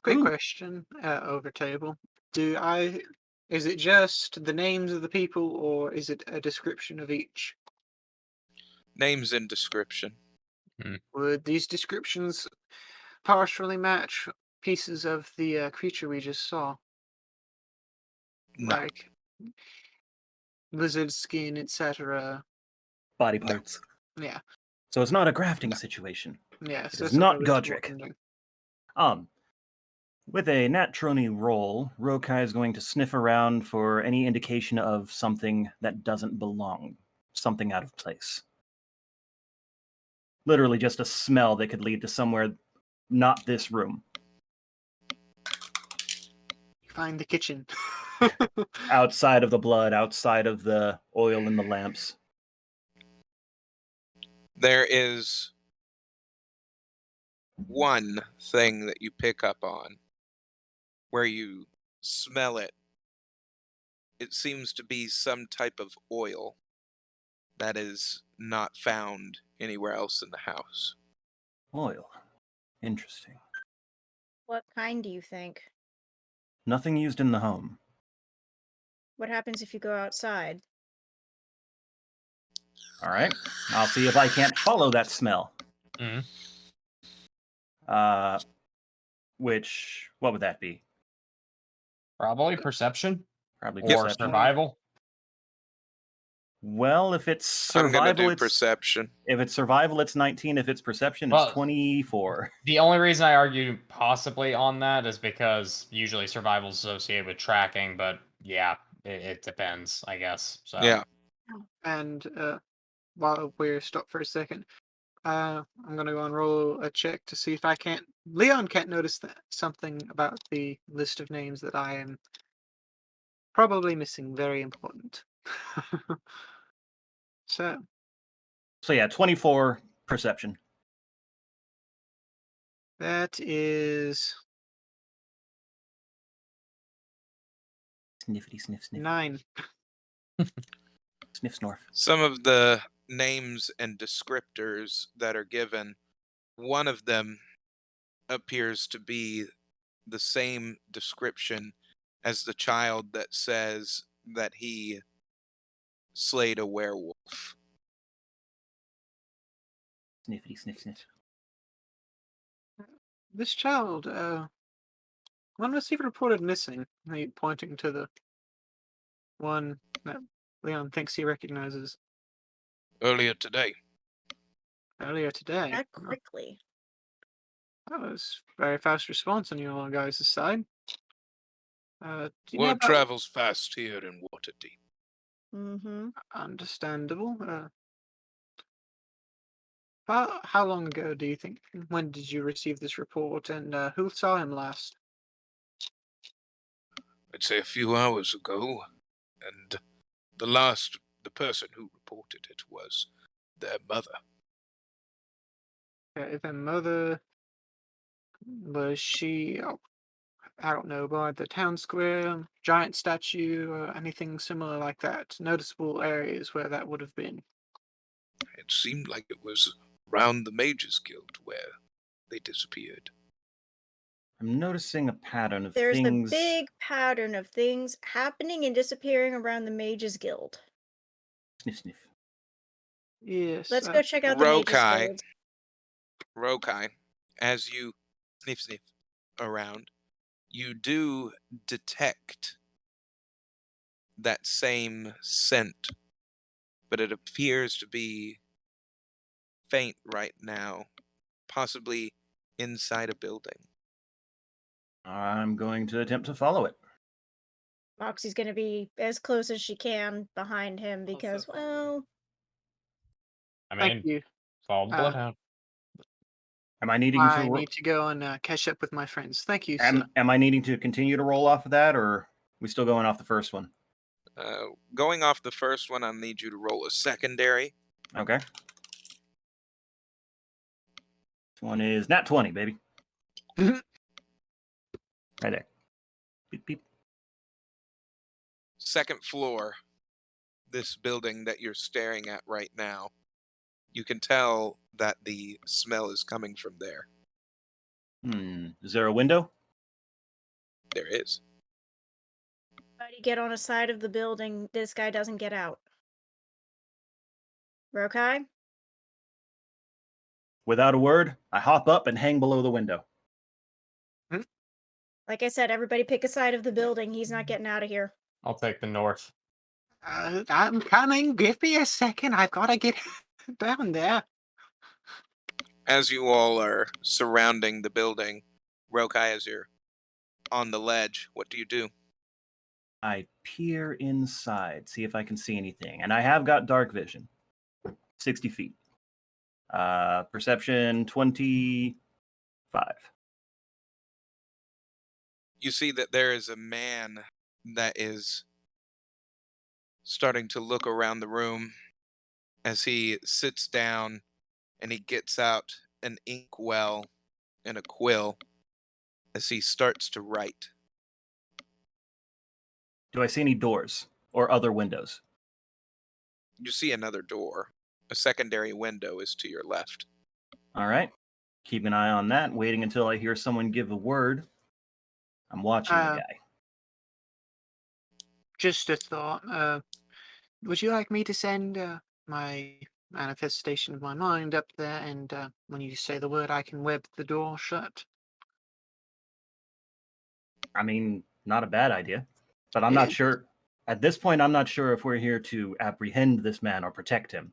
quick question over table. Is it just the names of the people, or is it a description of each? Names and description. Would these descriptions partially match pieces of the creature we just saw? No. Like lizard skin, etc. Body No. parts. Yeah, So it's not a grafting No. situation. yeah. It So is that's what not I was Godric. wondering. With a nat 20 roll, Rokai is going to sniff around for any indication of something that doesn't belong, something out of place. Literally just a smell that could lead to somewhere not this room. Find the kitchen. Outside of the blood, outside of the oil in the lamps. There is one thing that you pick up on where you smell it. It seems to be some type of oil that is not found anywhere else in the house. Oil. Interesting. What kind do you think? Nothing used in the home. What happens if you go outside? All right. I'll see if I can't follow that smell. Mhm. What would that be? Probably perception Probably or perception. survival. Well, if it's I'm gonna survival, do it's perception. if it's survival, it's 19. If it's perception, it's Well, 24. The only reason I argue possibly on that is because usually survival is associated with tracking, but yeah, it depends, I guess. So Yeah. And while we're stopped for a second, I'm gonna go and roll a check to see if I can't. Leon can't notice something about the list of names that I am probably missing. Very important. So So yeah, 24 perception. that is Sniffity sniff sniff. 9. Sniff snorf. Some of the names and descriptors that are given, one of them appears to be the same description as the child that says that he slayed a werewolf. Sniffity sniff sniff. This child, one receiver reported missing. Pointing to the one that Leon thinks he recognizes Earlier today. earlier today. That quickly. That was very fast response on your guys' side. Do you know Word about travels fast here in Waterdeep. Mm-hmm. understandable? How long ago do you think? When did you receive this report, and who saw him last? I'd say a few hours ago, and the person who reported it was their mother. Their mother, was she? Oh, I don't know, by the town square, giant statue, or anything similar like that. Noticeable areas where that would have been. It seemed like it was around the Mages Guild where they disappeared. I'm noticing a pattern of There's a things. big pattern of things happening and disappearing around the Mages Guild. Sniff, sniff. Yes. Let's go check out the Mages Rokai, Guild. Rokai, as you sniff around, you do detect that same scent, but it appears to be faint right now, possibly inside a building. I'm going to attempt to follow it. Moxie's gonna be as close as she can behind him because, following. well, I Thank mean, you. follow the bloodhound. Am I needing I to? need to go and catch up with my friends. Thank you, sir. Am I needing to continue to roll off of that, or are we still going off the first one? Going off the first one, I'll need you to roll a secondary. Okay. This one is nat 20, baby. Right there. Beep, beep. Second floor, this building that you're staring at right now. You can tell that the smell is coming from there. Is there a window? There is. everybody get on a side of the building. This guy doesn't get out. Rokai? Without a word, I hop up and hang below the window. Like I said, everybody pick a side of the building. He's not getting out of here. I'll take the north. I'm coming. Give me a second. I've got to get down there. As you all are surrounding the building, Rokai, as you're on the ledge, what do you do? I peer inside, see if I can see anything. And I have got dark vision. 60 feet. Perception 25. You see that there is a man that is starting to look around the room as he sits down and he gets out an inkwell and a quill as he starts to write. Do I see any doors or other windows? You see another door. A secondary window is to your left. All right. Keep an eye on that, waiting until I hear someone give a word. I'm watching the guy. Just a thought. Would you like me to send my manifestation of my mind up there, and when you say the word, I can web the door shut? I mean, not a bad idea. But I'm not sure. At this point, I'm not sure if we're here to apprehend this man or protect him.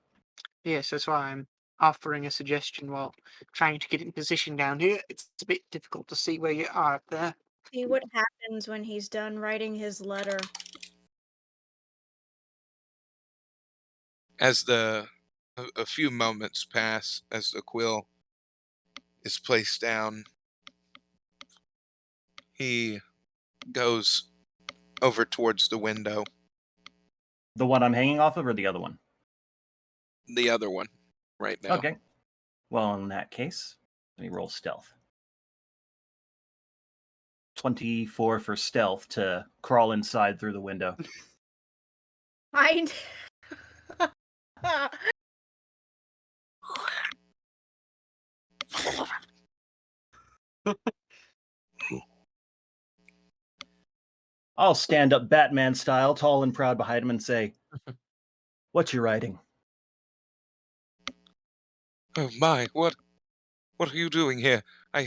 Yes, that's why I'm offering a suggestion while trying to get in position down here. It's a bit difficult to see where you are up there. See what happens when he's done writing his letter. As a few moments pass, as the quill is placed down, he goes over towards the window, The one I'm hanging off of or the other one? the other one, right now. Okay. Well, in that case, let me roll stealth. 24 for stealth to crawl inside through the window. I. I'll stand up Batman style, tall and proud behind him, and say, "What you writing?" Oh my, what are you doing here? I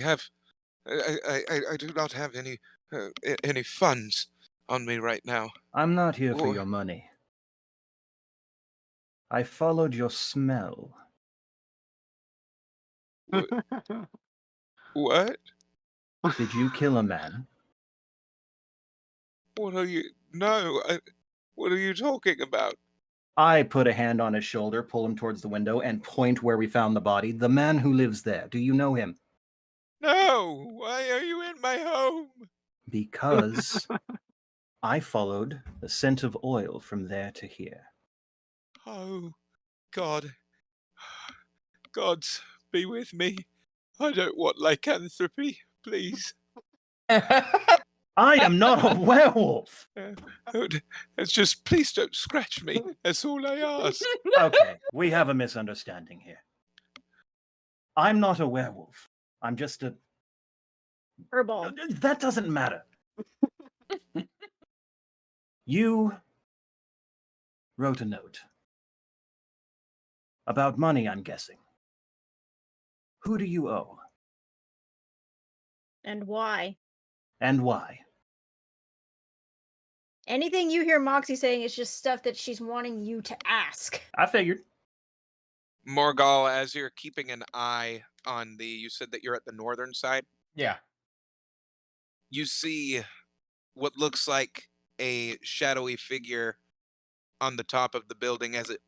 do not have any funds on me right now. I'm not here for Or- your money. I followed your smell. What? Did you kill a man? What are you? No. What are you talking about? I put a hand on his shoulder, pull him towards the window, and point where we found the body. The man who lives there. Do you know him? No. Why are you in my home? Because I followed the scent of oil from there to here. Oh, God. Gods, be with me. I don't want lycanthropy, please. I am not a werewolf! It's just, please don't scratch me. That's all I ask. Okay, we have a misunderstanding here. I'm not a werewolf. I'm just a... Furball. That doesn't matter. You wrote a note. About money, I'm guessing. Who do you owe? And why? And why? Anything you hear Moxie saying is just stuff that she's wanting you to ask. I figured. Morgal, as you're keeping an eye on you said that you're at the northern side. Yeah. You see what looks like a shadowy figure on the top of the building as it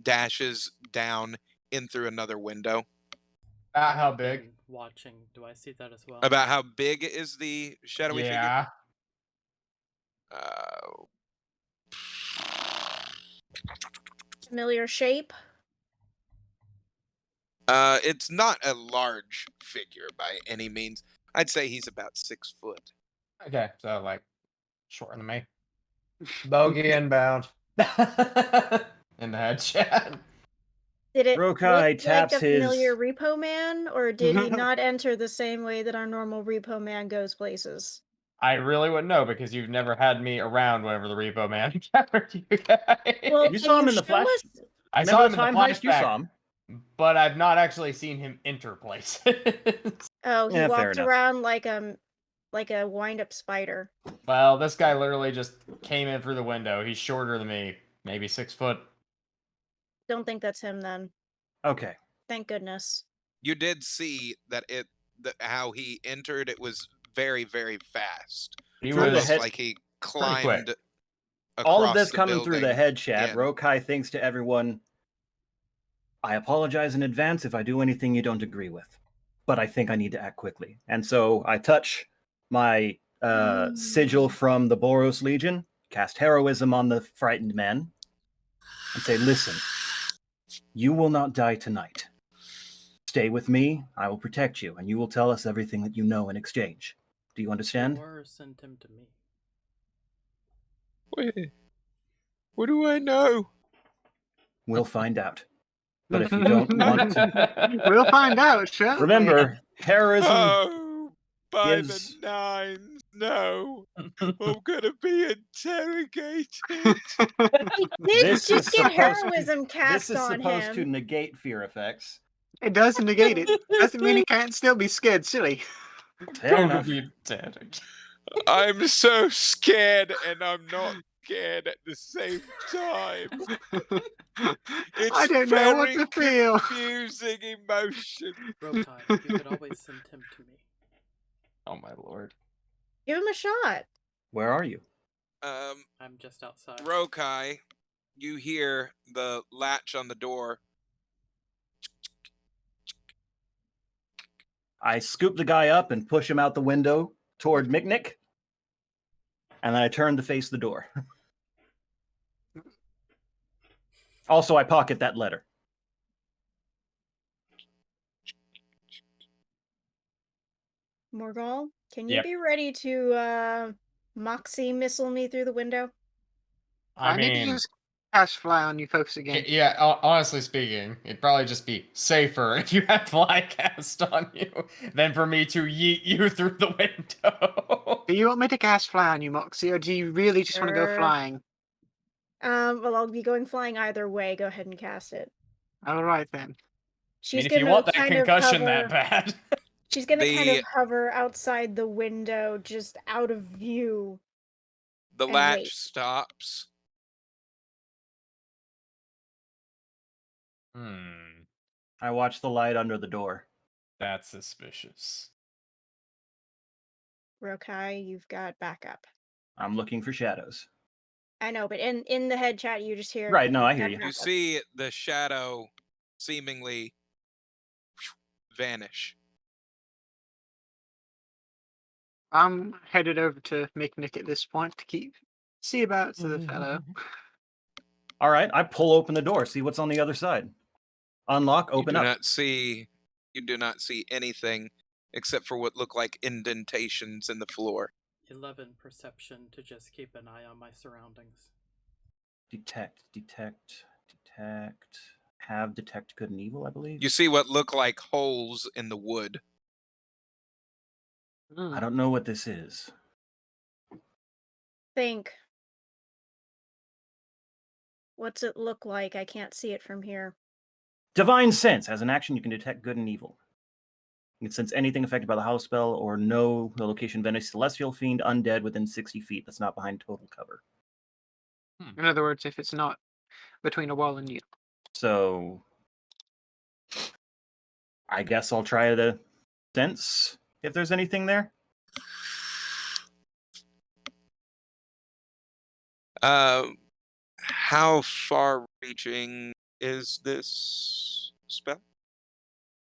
dashes down in through another window. About how big? Been watching. Do I see that as well? About how big is the shadowy figure? Yeah. Familiar shape. It's not a large figure by any means. I'd say he's about 6 foot. Okay, so like shorter than me. Bogey inbound. In the head chat. Did it Rokai look taps like a familiar his- repo man, or did he not enter the same way that our normal repo man goes places? I really wouldn't know because you've never had me around whenever the Repo Man encountered you guys. Well, You can saw him in the show flash. us- I saw him in the Remember the time heist? You flashback, saw him. but I've not actually seen him enter places. Oh, he Yeah, fair walked enough. around like a wind-up spider. Well, this guy literally just came in through the window. He's shorter than me, maybe 6 foot. Don't think that's him then. Okay. Thank goodness. You did see that how he entered. It was very, very fast. He Through the was head- Like he quick. climbed across All of this the coming through the building. head chat, in. Rokai thinks to everyone, I apologize in advance if I do anything you don't agree with, but I think I need to act quickly. And so I touch my sigil from the Boros Legion, cast heroism on the frightened man, and say, listen, you will not die tonight. Stay with me, I will protect you, and you will tell us everything that you know in exchange. Do you understand? Or send him to me. Wait. What do I know? We'll find out. But if you don't want to... We'll find out, shall we? Remember, heroism Oh, by is... the nines, no. I'm gonna be interrogated. He did This just is get supposed to- heroism cast This is on supposed him. to negate fear effects. It does negate it. Doesn't mean he can't still be scared silly. Fair Go enough. be dead. I'm so scared, and I'm not scared at the same time. It's I don't know what very to feel. confusing emotion. Rokai, you could always send him to me. Oh my lord. Give him a shot. Where are you? I'm just outside. Rokai, you hear the latch on the door. I scoop the guy up and push him out the window toward Miknik, and then I turn to face the door. Also, I pocket that letter. Morgal, can you Yep. be ready to Moxie missile me through the window? I need to mean, just cast fly on you folks again. yeah, honestly speaking, it'd probably just be safer if you had fly cast on you than for me to yeet you through the window. Do you want me to cast fly on you, Moxie, or do you really just want to go Sure. flying? Well, I'll be going flying either way. Go ahead and cast it. All right then. I mean, She's if you gonna want that kind of concussion hover. that bad. She's gonna kind of The- hover outside the window, just out of view. The And latch wait. stops. Hmm. I watch the light under the door. That's suspicious. Rokai, you've got backup. I'm looking for shadows. I know, but in the head chat, you just hear. Right, no, I "You've hear got you. You backup." see the shadow seemingly vanish. I'm headed over to Miknik at this point to see about the fellow. All right, I pull open the door, see what's on the other side. Unlock, You open do up. not see anything except for what look like indentations in the floor. 11 perception to just keep an eye on my surroundings. Detect. Have detect good and evil, I believe. You see what look like holes in the wood. I don't know what this is. Think. What's it look like? I can't see it from here. Divine Sense. As an action, you can detect good and evil. You can sense anything affected by the house spell or know the location of any celestial fiend, undead within 60 feet that's not behind total cover. In other words, if it's not between a wall and you. So I guess I'll try to sense if there's anything there. How far-reaching is this spell?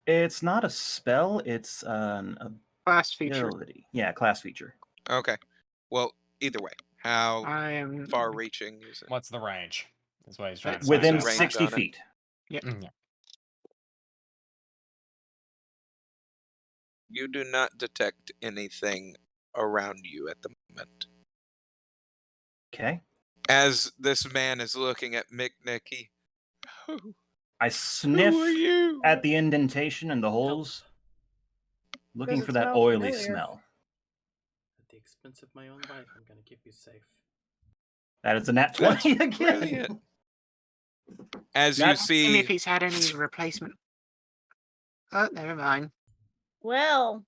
It's not a spell, it's an Class feature. ability. Yeah, class feature. Okay. Well, either way, how I am far-reaching is it? What's the range? That's what he's trying to Within find out. range 60 on it? feet. Yeah. Yeah. You do not detect anything around you at the moment. Okay. As this man is looking at Miknik, he, I who sniff are you? at the indentation and the holes, looking Does it for that smell oily familiar? smell. At the expense of my own life, I'm going to keep you safe. That is a nat That's 20 again. brilliant. As you Nat- asking if see, he's had any replacement. Oh, never mind. Well,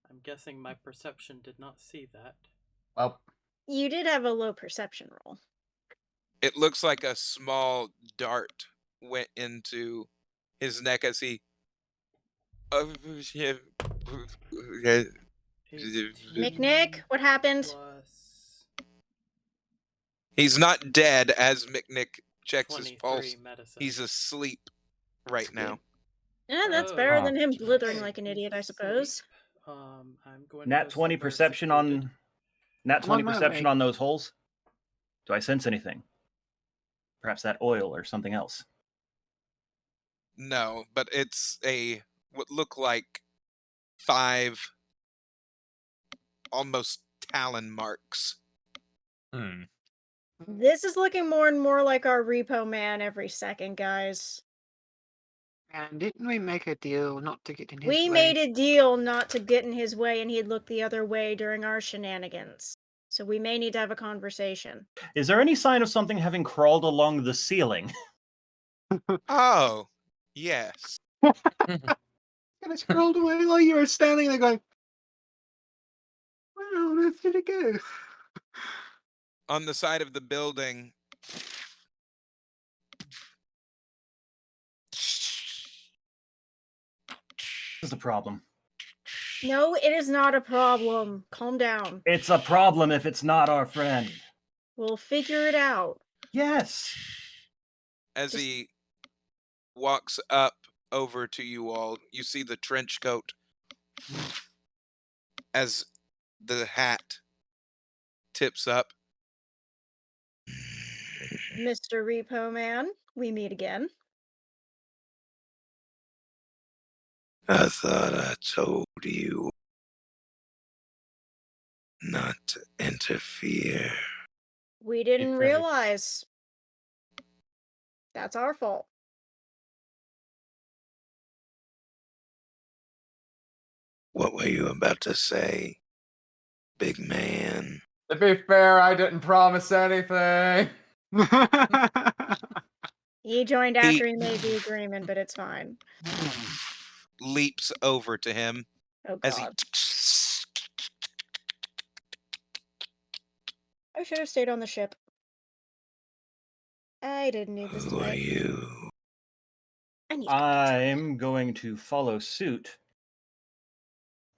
I'm guessing my perception did not see that. Well, you did have a low perception roll. it looks like a small dart went into his neck as he. Miknik, what happened? Plus He's not dead as Miknik checks his 23 pulse. medicine. He's asleep right now. Yeah, that's Oh, better than him just blithering okay, like an he's idiot, I asleep. suppose. I'm going to Nat go 20 somewhere perception secluded. on Nat I'm 20 on my perception way. on those holes. Do I sense anything? Perhaps that oil or something else. No, but it's what look like 5 almost talon marks. This is looking more and more like our repo man every second, guys. And didn't we make a deal not to get in his We way? made a deal not to get in his way, and he'd look the other way during our shenanigans. So we may need to have a conversation. Is there any sign of something having crawled along the ceiling? Oh, yes. And I scrolled away while you were standing there going, where on earth did it go? On the side of the building. This is a problem. No, it is not a problem. Calm down. It's a problem if it's not our friend. We'll figure it out. Yes. As Just- he walks up over to you all, you see the trench coat as the hat tips up. Mr. Repo Man, we meet again. I thought I told you not to interfere. We didn't really- realize. That's our fault. What were you about to say, big man? To be fair, I didn't promise anything. He joined after He- he made the agreement, but it's fine. Leaps over to him Oh as he. god. I should have stayed on the ship. I didn't need this Who are fight. you? I need context. I'm going to follow suit.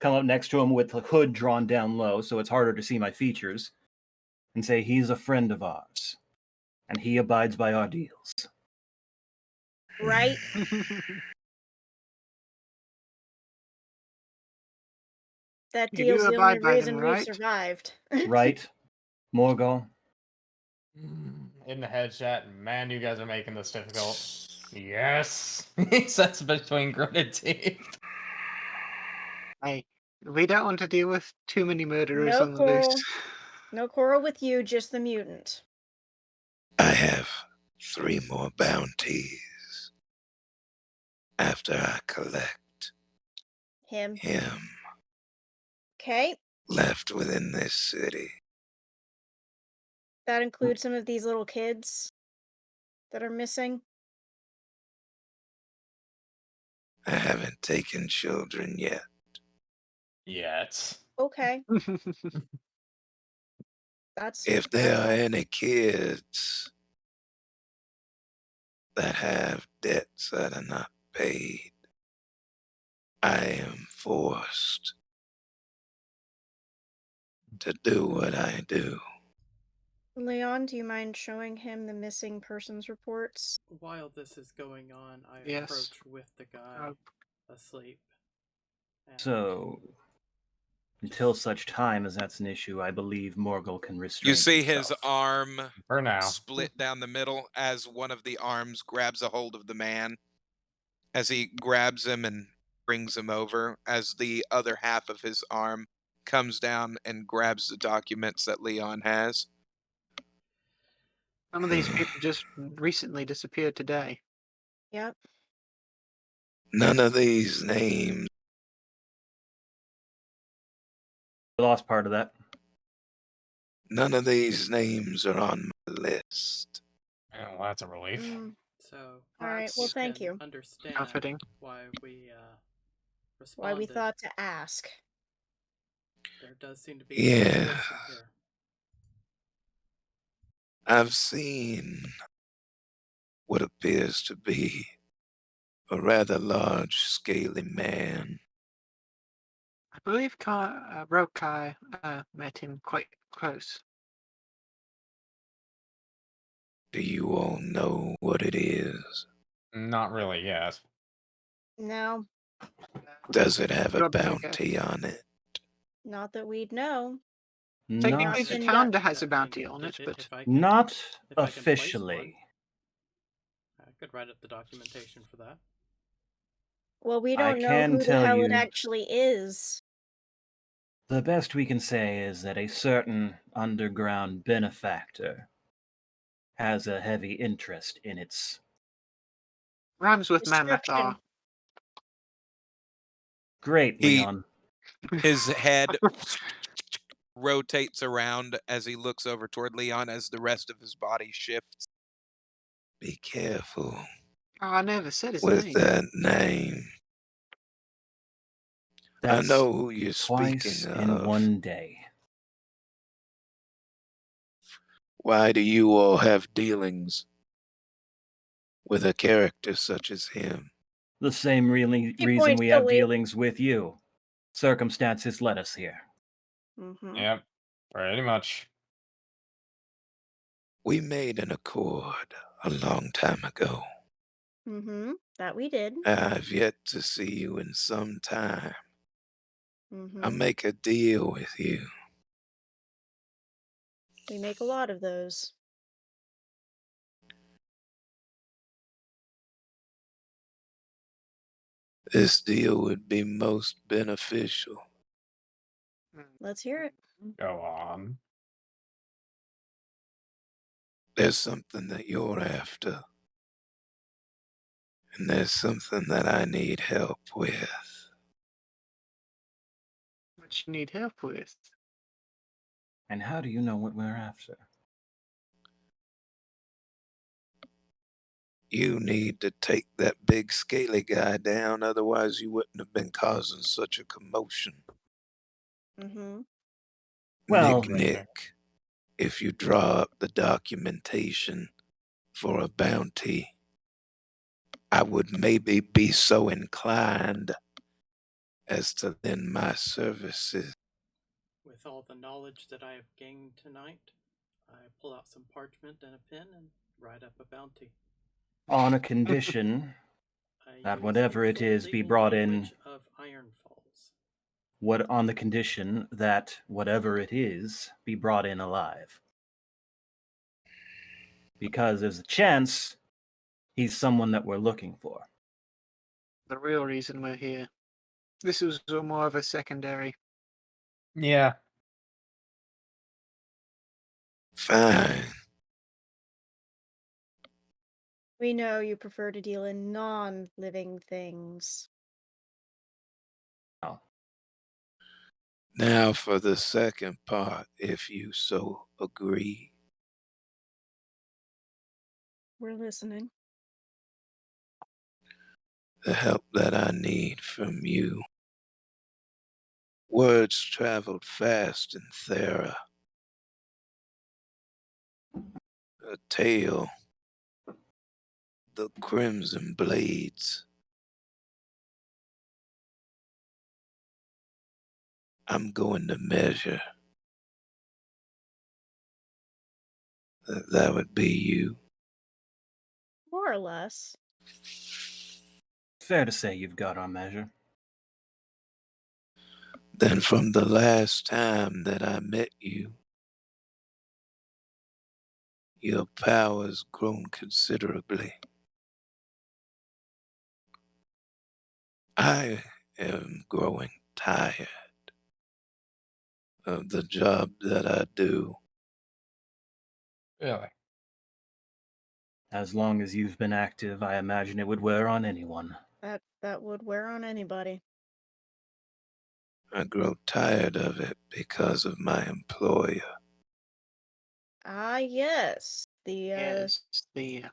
Come up next to him with the hood drawn down low so it's harder to see my features, and say he's a friend of ours, and he abides by our deals. Right? That You deal's do the only abide by them, reason we've right? survived. Right, Morgul? In the head chat, man, you guys are making this difficult. Yes, he says between gritted teeth. Hey, we don't want to deal with too many murderers No on the loose. quarrel. No quarrel with you, just the mutant. I have 3 more bounties after I collect Him. him Okay. left within this city. That includes some of these little kids that are missing. I haven't taken children yet. Yet. Okay. That's If there are any kids that have debts that are not paid, I am forced to do what I do. Leon, do you mind showing him the missing persons reports? While this is going on, I Yes. approach with the guy asleep. And So, until just- such time as that's an issue, I believe Morgul can restrain You see himself. his arm For now. split down the middle as one of the arms grabs a hold of the man. As he grabs him and brings him over, as the other half of his arm comes down and grabs the documents that Leon has. Some of these people just recently disappeared today. Yep. None of these names, I lost part of that. none of these names are on my list. Oh, well, that's a relief. So, All right. Well, That's thank can you. understand Comforting. why we Why we responded. thought to ask. There does seem to be Yeah. suspicion here. I've seen what appears to be a rather large, scaly man. I believe Rokai met him quite close. Do you all know what it is? Not really yet. No, Does it have a Drop me a guess. bounty on it? not that we'd know. Technically, Not, the Not town in has a I mean, bounty on it, if but I can, not if I can place officially. one, I could write up the documentation for that. Well, we I don't know can who the tell hell it you- actually is. The best we can say is that a certain underground benefactor has a heavy interest in its. rhymes with Mammoth. Description. Great, He- Leon. His head rotates around as he looks over toward Leon as the rest of his body shifts. Be careful I never said his with name. that name. That's I know who you're twice speaking in of. one day. Why do you all have dealings with a character such as him? The same reason points we to have Lee. dealings with you. Circumstances led us here. Mm-hmm. Yep, pretty much. We made an accord a long time ago. Mm-hmm. That we did. I've yet to see you in some time. Mm-hmm. I'll make a deal with you. We make a lot of those. This deal would be most beneficial. Let's hear it. Go on. There's something that you're after. And there's something that I need help with. What you need help with? And how do you know what we're after? You need to take that big scaly guy down, otherwise you wouldn't have been causing such a commotion. Mm-hmm. Well- Miknik, if you draw up the documentation for a bounty, I would maybe be so inclined as to lend my services. With all the knowledge that I have gained tonight, I pull out some parchment and a pen and write up a bounty. On a condition I that use whatever the it full is be legal brought in, language of Iron Falls. on the condition that whatever it is be brought in alive. Because there's a chance he's someone that we're looking for. The real reason we're here. This was more of a secondary. Yeah. Fine. We know you prefer to deal in non-living things. Oh. Now for the second part, if you so agree. We're listening. The help that I need from you. Words traveled fast in Thera. A tale. The crimson blades. I'm going to measure. That would be you. More or less. Fair to say you've got our measure. Then from the last time that I met you, your power's grown considerably. I am growing tired of the job that I do. Really. As long as you've been active, I imagine it would wear on anyone. That would wear on anybody. I grow tired of it because of my employer. Ah, yes. Yes, the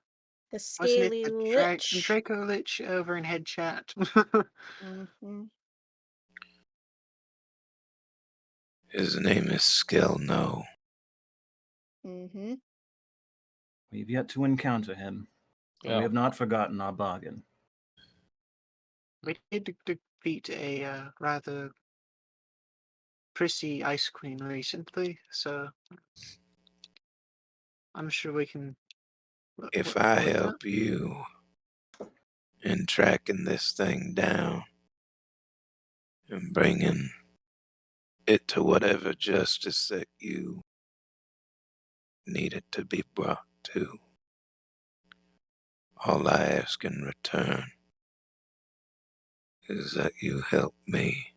The wasn't it scaly the lich. Draco Lich over in Head Chat? Mm-hmm. His name is Skelno. Mm-hmm. We've yet to encounter him, but we Yeah. have not forgotten our bargain. We did defeat a rather prissy ice queen recently, so I'm sure we can look If I forward to that. help you in tracking this thing down and bringing it to whatever justice that you need it to be brought to, all I ask in return is that you help me.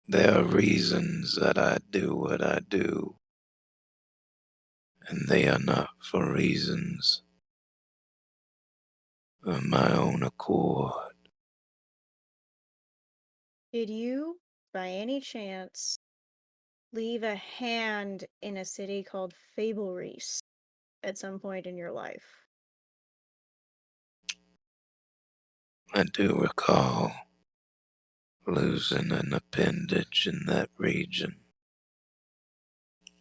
There are reasons that I do what I do, and they are not for reasons of my own accord. Did you, by any chance, leave a hand in a city called Fablereese at some point in your life? I do recall losing an appendage in that region.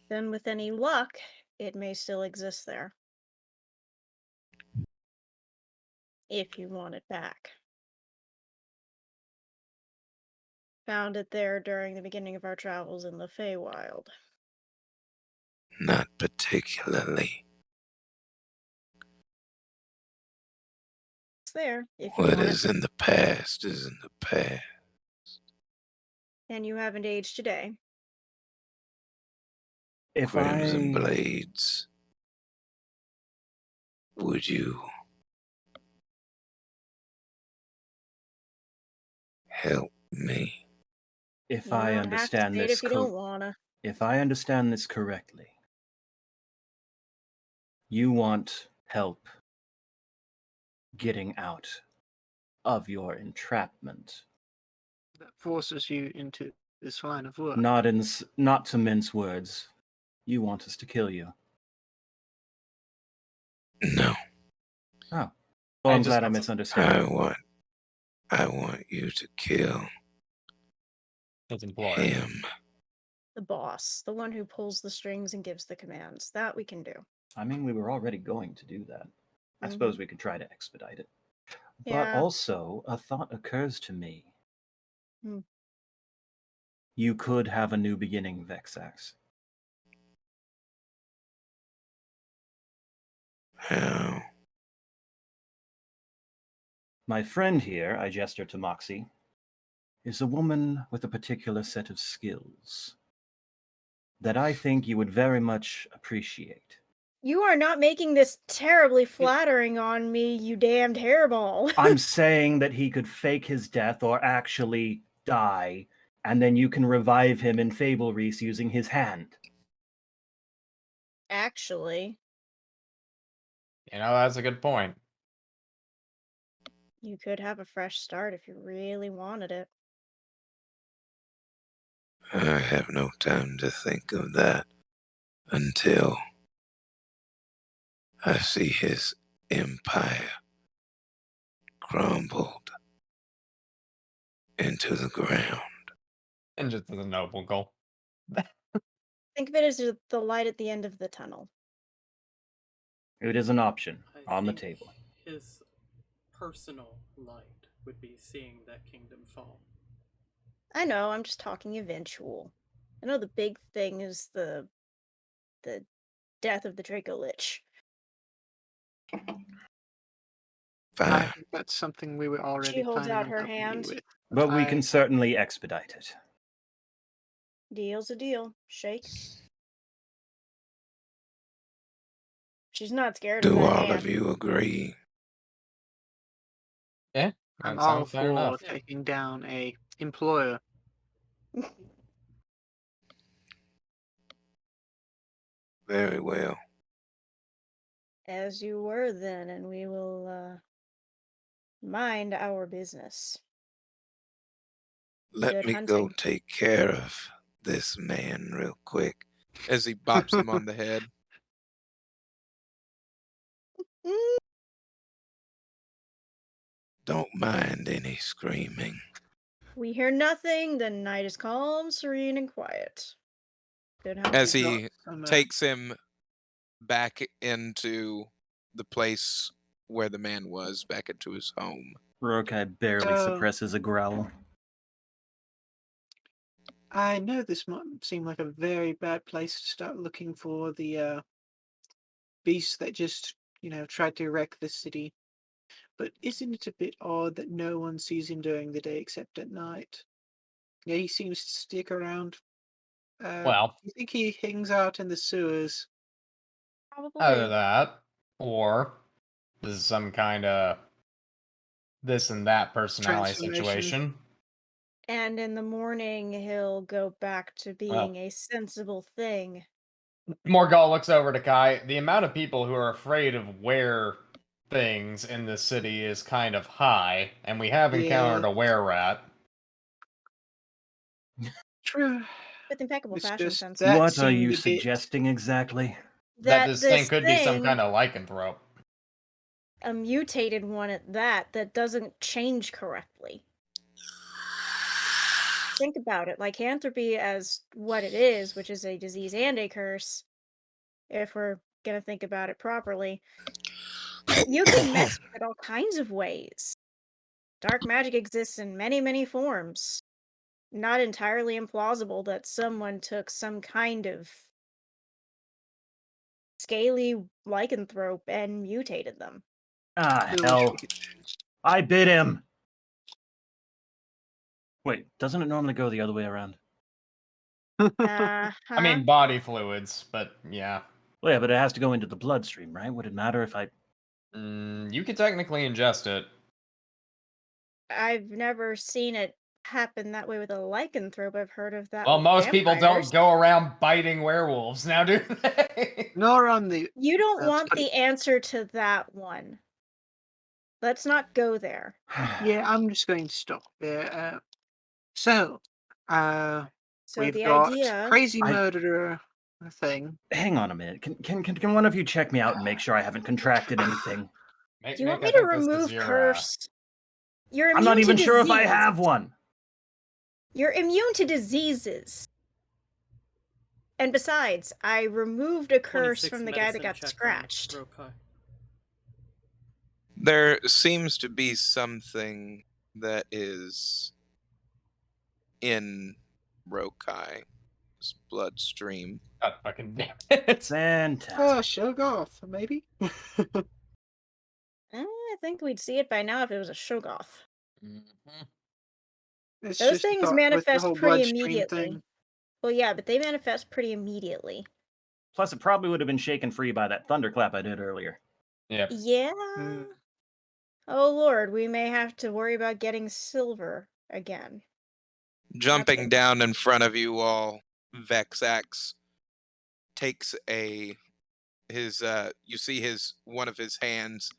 Then with any luck, it may still exist there. If you want it back. Found it there during the beginning of our travels in the Feywild. Not particularly. It's there, if you What want is it. in the past is in the past. And you haven't aged today. If Crimson I Blades, would you help me? if You I don't have to understand say it this if you don't wanna. if I understand this correctly, you want help getting out of your entrapment. That forces you into this line of work. Not to mince words. You want us to kill you. No, Oh. Well, I'm just glad I want some- misunderstood. I want you to kill His employer. him. The boss, the one who pulls the strings and gives the commands. That we can do. I mean, we were already going to do that. I Mhm. suppose we could try to expedite it. But Yeah. also, a thought occurs to me. Hmm. You could have a new beginning, Vexax. How? My friend here, I gesture to Moxie, is a woman with a particular set of skills that I think you would very much appreciate. You are not making this terribly flattering on me, you damned hairball. I'm saying that he could fake his death or actually die, and then you can revive him in Fable Reese using his hand. Actually, That's a good point. you could have a fresh start if you really wanted it. I have no time to think of that until I see his empire crumbled into the ground. And just as a noble goal. Think of it as the light at the end of the tunnel. It is an option I on the think table. his personal light would be seeing that kingdom fall. I know, I'm just talking eventual. I know the big thing is the death of the Draco Lich. I Fine. think that's something we were already She holds planning out on her helping you hand. with. But we I- can certainly expedite it. Deal's a deal. Shake. She's not scared of Do that all of hand. you agree? Yeah, I'm that all sounds fair for enough. Yeah. taking down a employer. Very well. As you were then, and we will mind our business. Let Good me go hunting. take care of this man real quick. As he bops him on the head. Mm, Don't mind any screaming. we hear nothing, the night is calm, serene, and quiet. Good hunting. As Not he so much. takes him back into the place where the man was, back into his home. Rokai barely So- suppresses a growl. I know this might seem like a very bad place to start looking for the beast that just, tried to wreck the city. But isn't it a bit odd that no one sees him during the day except at night? Yeah, he seems to stick around. Well, You think he hangs out in the sewers? Probably. either that, or this is some kind of this and that personality Transformation. situation. And in the morning, he'll go back to being a sensible thing. Morgal looks over to Kai. The amount of people who are afraid of were things in this city is kind of high, and we have encountered Yeah. a were rat. True. With impeccable It's fashion just sense. that What are you seemed a bit. suggesting exactly? That this thing could be some kind of lycanthrope. A mutated one at that doesn't change correctly. Think about it. Lycanthropy as what it is, which is a disease and a curse, if we're gonna think about it properly, you can mess with it all kinds of ways. Dark magic exists in many, many forms. Not entirely implausible that someone took some kind of scaly lycanthrope and mutated them. Ah, Still wish hell. we could. I bit him! Wait, doesn't it normally go the other way around? I mean, body fluids, but yeah. Well, yeah, but it has to go into the bloodstream, right? Would it matter if I... You could technically ingest it. I've never seen it happen that way with a lycanthrope. I've heard of that Well, with most people vampires. don't go around biting werewolves now, do they? Nor on the. You don't want but- the answer to that one. Let's not go there. Yeah, I'm just going to stop there. So, So we've the got idea. crazy I- murderer thing. Hang on a minute. Can one of you check me out and make sure I haven't contracted anything? Miknik, Do you want I me to think this is remove your, curse? You're I'm immune not even to sure if I disease. have one. You're immune to diseases. And besides, I removed a curse 26 from the guy that medicine got check scratched. from Rokai. There seems to be something that is in Rokai's bloodstream. God fucking damn it. Fantastic. Oh, Shogoth, maybe? I think we'd see it by now if it was a Shoggoth. Mhm. It's Those just a things thought with the manifest whole pretty bloodstream immediately. thing. Well, yeah, but they manifest pretty immediately. Plus, it probably would have been shaken free by that thunderclap I did earlier. Yep. Yeah. Mm. Oh lord, we may have to worry about getting silver again. Jumping good. down in front of you all, Vexax takes you see one of his hands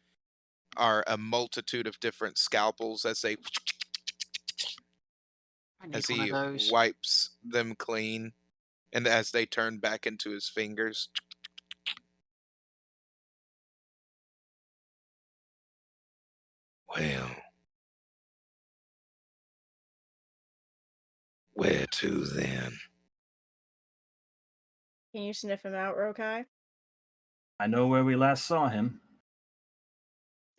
are a multitude of different scalpels as I need one he of those. wipes them clean and as they turn back into his fingers. Well, where to then? Can you sniff him out, Rokai? I know where we last saw him.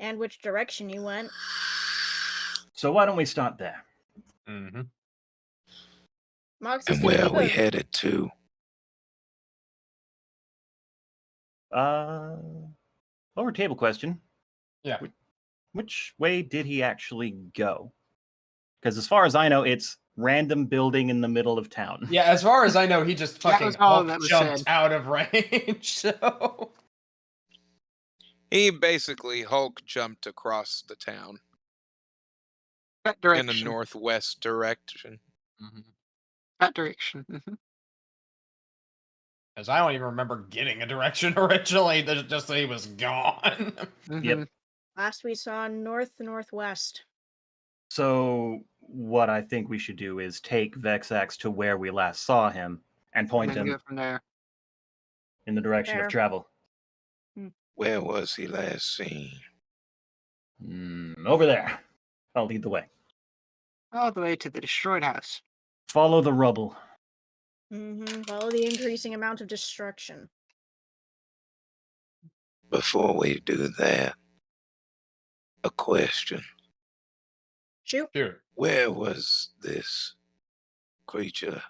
And which direction you went? So why don't we start there? Mm-hmm. Moxie's And gonna where are keep we a headed to? Over table question. Yeah. Which way did he actually go? Because as far as I know, it's random building in the middle of town. Yeah, as far as I know, he just That fucking was all Hulk that was jumped said. out of range. So He basically Hulk jumped across the town That in a direction. northwest direction. That direction. because I don't even remember getting a direction originally. Just that he was gone. Yep. last we saw northwest. So what I think we should do is take Vexax to where we last saw him and And point then him go from there. in the direction Fair. of travel. Where was he last seen? Over there. I'll lead the way. All the way to the destroyed house. Follow the rubble. Follow the increasing amount of destruction. Before we do that, a question. Shoot. Dude. Where was this creature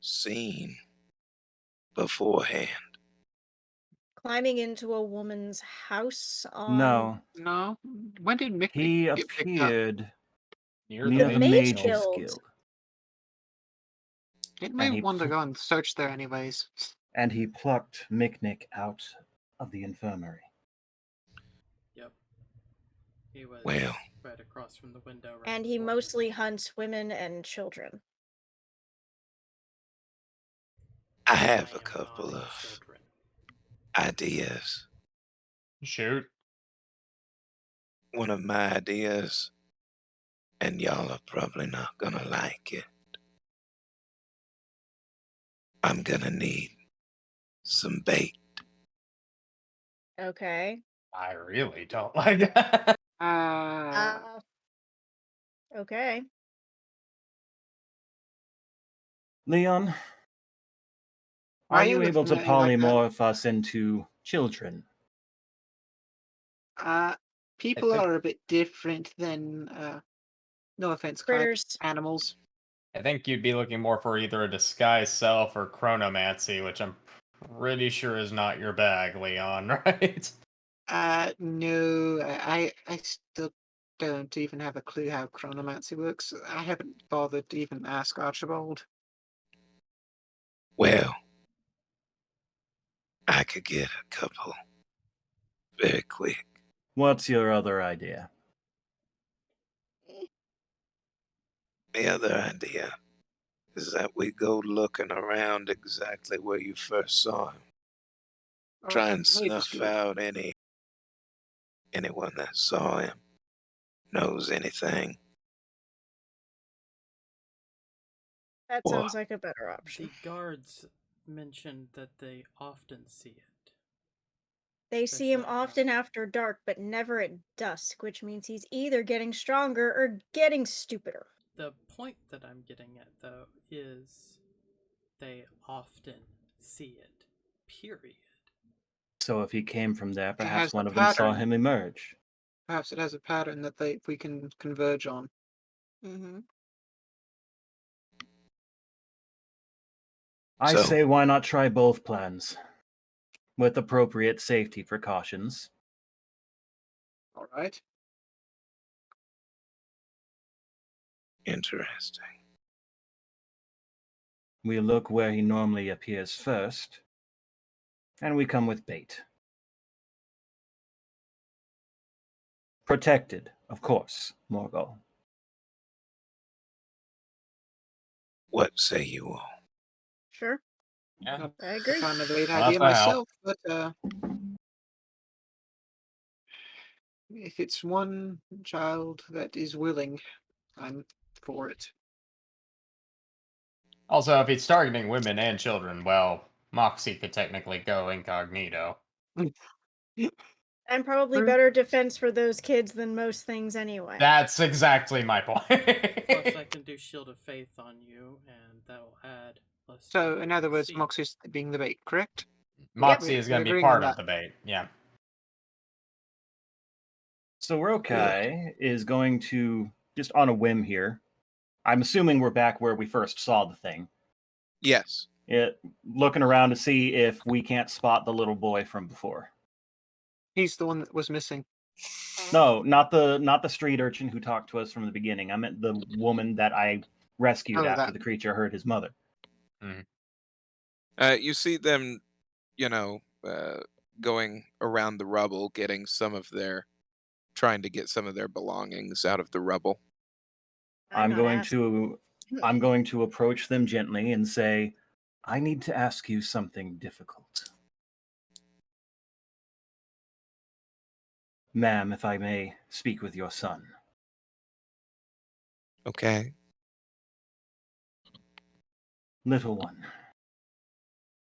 seen beforehand? Climbing into a woman's house on No, No. When did Miknik he get picked up? appeared Near near the the Mage Mages Guild. Guild. Didn't And we he want to pl- go and search there anyways? And he plucked Miknik out of the infirmary. Yep. He was Well. right across from the window. Right and he before mostly hunts women and children. I I have am a couple not a of children. ideas. Shoot. One of my ideas, and y'all are probably not gonna like it. I'm gonna need some bait. Okay. I really don't like that. Okay. Leon, Why are are you you able to looking at me like that? polymorph us into children? People think- are a bit different than, no offense, Clyde, Critters. animals. I think you'd be looking more for either a disguise self or chronomancy, which I'm pretty sure is not your bag, Leon, right? No, I still don't even have a clue how chronomancy works. I haven't bothered to even ask Archibald. Well, I could get a couple very quick. What's your other idea? The other idea is that we go looking around exactly where you first saw him. Try and Mage's snuff Guild. out anyone that saw him, knows anything. That Or sounds like a better option. The guards mentioned that they often see it. They see him Especially at often night. after dark, but never at dusk, which means he's either getting stronger or getting stupider. The point that I'm getting at, though, is they often see it. Period. So if he came from there, It perhaps has a one of them saw pattern. him emerge. Perhaps it has a pattern that we can converge on. Mm-hmm. I So- say why not try both plans? With appropriate safety precautions. All right. Interesting. We look where he normally appears first, and we come with bait. Protected, of course, Morgul. What say you all? Sure. Yeah. Not I agree. kind of great Well, idea that's a help. myself, but if it's one child that is willing, I'm for it. Also, if he's targeting women and children, well, Moxie could technically go incognito. And probably True. better defense for those kids than most things anyway. That's exactly my Plus, point. I can do Shield of Faith on you, and that'll add plus. So, to in your other words, AC. Moxie's being the bait, correct? Moxie We're- is going we're to be agreeing on part of that. the bait. Yeah. So Rokai is going to, just on a whim here, I'm assuming we're back where we first saw the thing. Yes. Looking around to see if we can't spot the little boy from before. He's the one that was missing. No, not the street urchin who talked to us from the beginning. I meant the woman that I rescued Oh, after that. the creature hurt his mother. You see them, going around the rubble, trying to get some of their belongings out of the rubble. I'm not going asking. I'm going to approach them gently and say, I need to ask you something difficult. Ma'am, if I may speak with your son. Okay. Little one,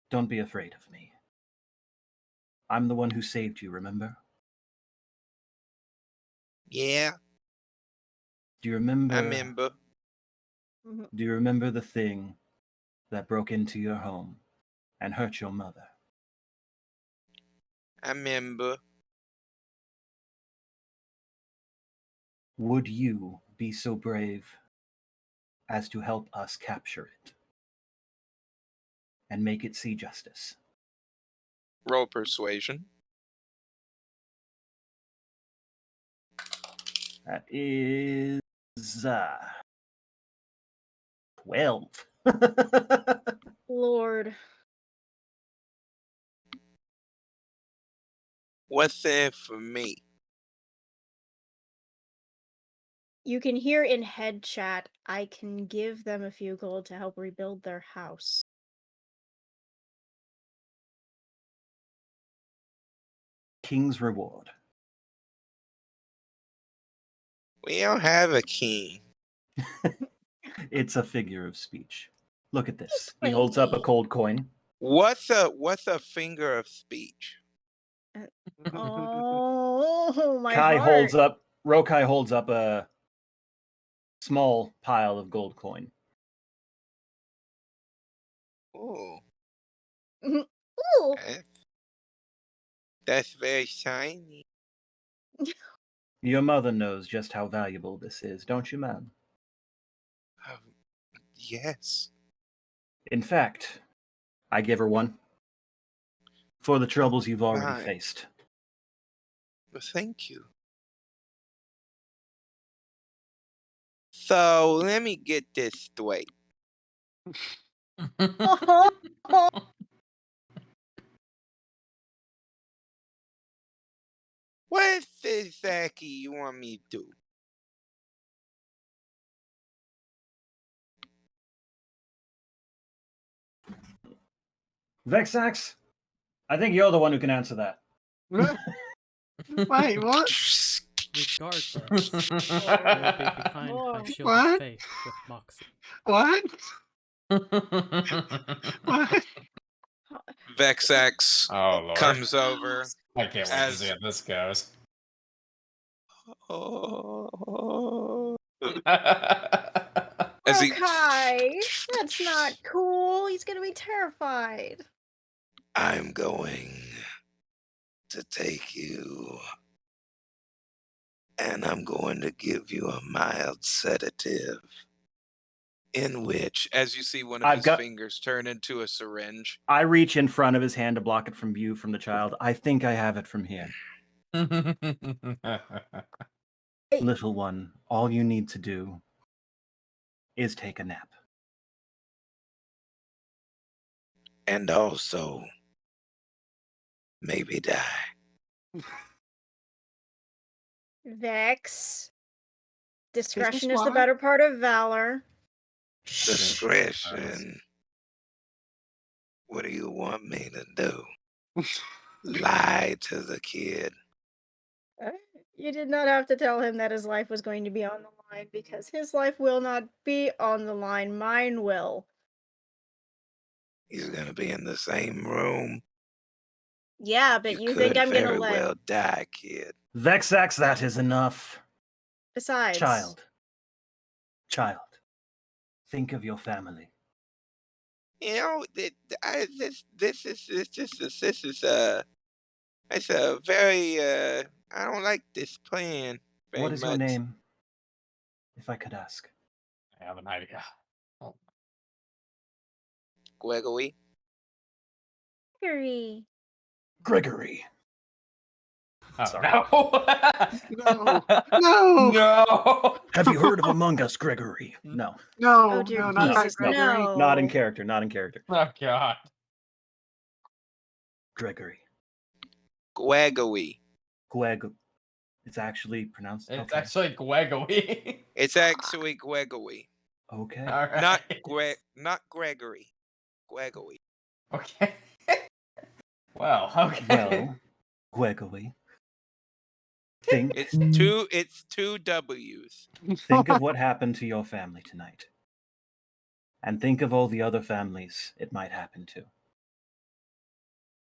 don't be afraid of me. I'm the one who saved you, remember? Yeah, Do you remember? I remember. Do you remember the thing that broke into your home and hurt your mother? I remember. Would you be so brave as to help us capture it and make it see justice? Roll persuasion. That is 12. Lord. What's there for me? You can hear in head chat, I can give them a few gold to help rebuild their house. King's reward. We don't have a king. It's a figure of speech. Look at this. He holds up a cold coin. What's a finger of speech? Oh, my Kai heart. holds up. Rokai holds up a small pile of gold coin. Ooh, Ooh. that's very shiny. Your mother knows just how valuable this is, don't you, ma'am? Yes. In fact, I give her one for the troubles you've already Fine. faced. Well, thank you. So let me get this straight. What exactly you want me to do? Vexax, I think you're the one who can answer that. Wait, what? Regardless, I will be behind my Whoa. Shield What? of Faith with Moxie. What? What? Vexax Oh Lord. comes over. I can't wait to as- see how this goes. As he Okay, that's not cool. He's gonna be terrified. I'm going to take you and I'm going to give you a mild sedative in which As you see one of I've his got- fingers turn into a syringe. I reach in front of his hand to block it from view from the child. I think I have it from here. Little one, all you need to do is take a nap. and also maybe die. Vex. Discretion is the wise. better part of valor. Shh. Discretion. What do you want me to do? Lie to the kid? You did not have to tell him that his life was going to be on the line because his life will not be on the line. Mine will. He's gonna be in the same room. Yeah, but you think could I'm gonna very let. well die, kid. Vexax, that is enough. Besides, Child, think of your family. You know, this is it's a very I don't like this plan very What is your much. name, if I could ask? I have an idea. Oh, Gregory? Gregory. Gregory. sorry. No. No. No. No. Have you heard of Among Us, Gregory? No. No, Oh dear no, not that Jesus, Gregory. no. Not in character, not in character. Oh god. Gregory. Gregory. Gweg. It's actually pronounced. It's Okay. actually Gwegory. It's actually Gregory. Okay. All right. Not Gregory. Gregory. Okay. Well, okay. Well, Gregory. Think It's two W's. think of what happened to your family tonight. And think of all the other families it might happen to.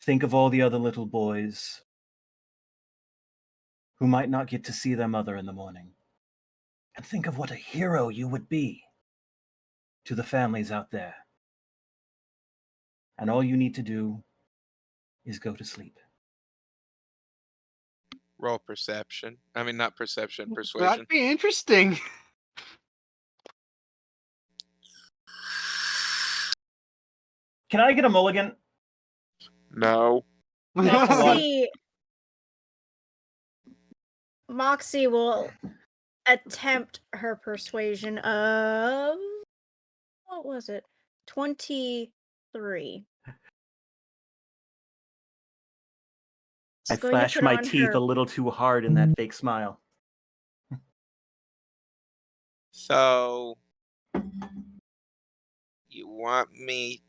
Think of all the other little boys who might not get to see their mother in the morning. And think of what a hero you would be to the families out there. And all you need to do is go to sleep. Roll perception. I mean, not perception, persuasion. That'd be interesting. Can I get a mulligan? No. Moxie. Moxie will attempt her persuasion of. What was it? 23. I She's going to flash put my on teeth her- a little too hard in that fake smile. So you want me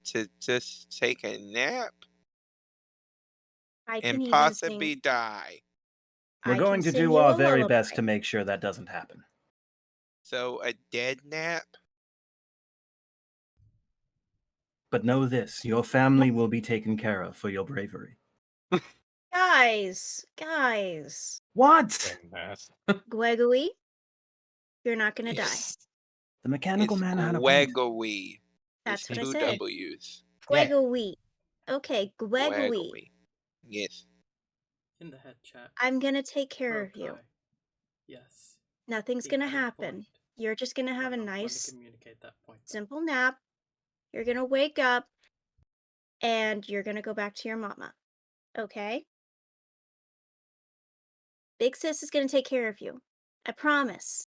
to just take a nap I can and even possibly sing- die? We're I going can to sing do you our a very lullaby. best to make sure that doesn't happen. So a dead nap? But know this, your family will be taken care of for your bravery. Guys. What? Goodness. Gregory, you're not going to die. Yes. The mechanical It's man had a point. Gregory. That's It's what I two said. W's. Yeah. Gregory. Okay, Gregory. Gregory. Yes. In the head chat. I'm going to take care of you. Rokai. Yes. Nothing's He going to had a happen. point. You're just going to have a I'm not going to nice, communicate that point. simple nap. You're going to wake up and you're going to go back to your mama. Okay? Big sis is going to take care of you. I promise.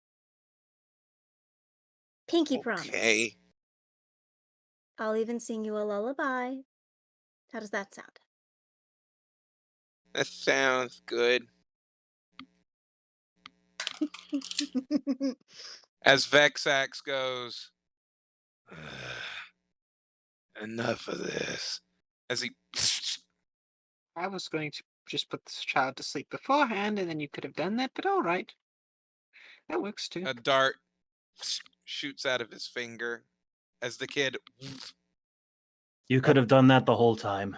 Pinky promise. Okay. I'll even sing you a lullaby. How does that sound? That sounds good. As Vexax goes, Enough of this. as he I was going to just put this child to sleep beforehand, and then you could have done that, but all right. That works too. a dart shoots out of his finger as the kid You could have done that the whole time.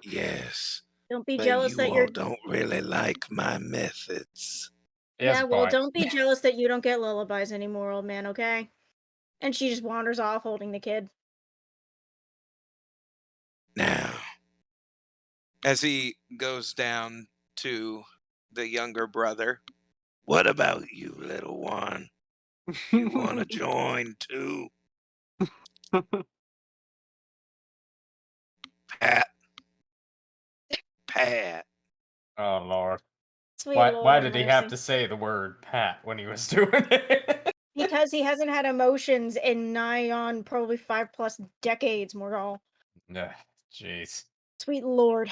Yes. Don't be But jealous you that all you're. don't really like my methods. Yes, Yeah, well, but don't be jealous that you don't get lullabies anymore, old man, okay? And she just wanders off holding the kid. now. As he goes down to the younger brother. What about you, little one? You want to join too? Pat, Pat. Oh Lord. Sweet Why Lord did he have mercy. to say the word pat when he was doing it? Because he hasn't had emotions in nigh on probably 5+ decades, Morgal. Ugh, jeez. Sweet Lord.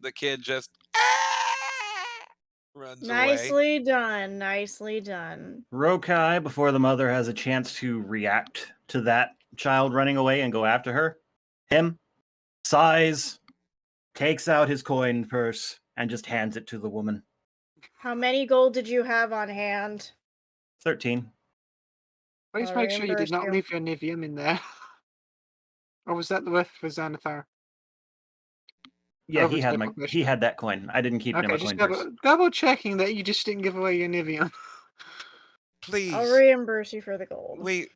The kid just runs away. Nicely done. Nicely done. Rokai, before the mother has a chance to react to that child running away and go after her, sighs, takes out his coin purse, and just hands it to the woman. How many gold did you have on hand? 13. Please I'll make sure you did reimburse not you. leave your Nivium in there. Or was that with Xanathar? Yeah, he had Overstep question. that coin. I didn't keep it in my Okay, just coin purse. double checking that you just didn't give away your Nivium. Please. I'll reimburse you for the gold. Wait.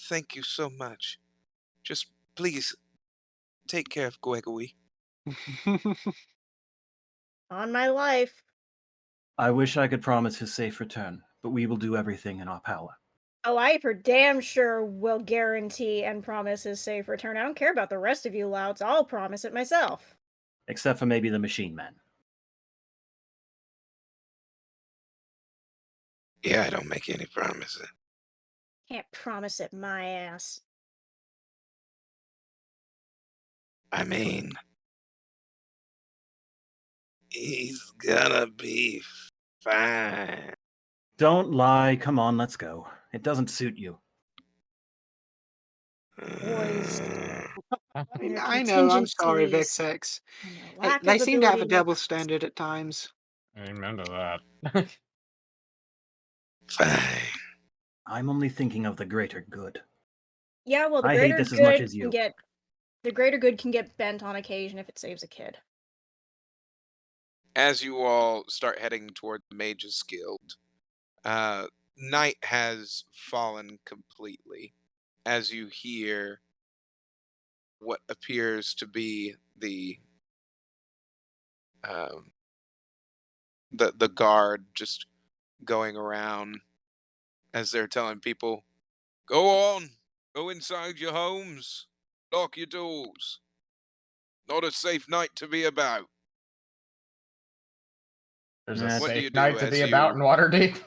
Thank you so much. Just please take care of Gregory. On my life. I wish I could promise his safe return, but we will do everything in our power. Oh, I for damn sure will guarantee and promise his safe return. I don't care about the rest of you louts. I'll promise it myself. Except for maybe the machine man. Yeah, I don't make any promises. Can't promise it my ass. I mean, he's gonna be fine. Don't lie. Come on, let's go. It doesn't suit you. Boys. Their I know, I'm sorry, contingencies Vexex. and their Hey, lack they of seem to have a ability to double trust. standard at times. Amen to that. Fine. I'm only thinking of the greater good. Yeah, well, the I hate greater this as much good as can you. get bent on occasion if it saves a kid. As you all start heading toward the Mage's Guild, night has fallen completely as you hear what appears to be um, the guard just going around as they're telling people, "Go on, go inside your homes, lock your doors. Not a safe night to be about." There's a That's- What do you safe do night to as be about in Waterdeep.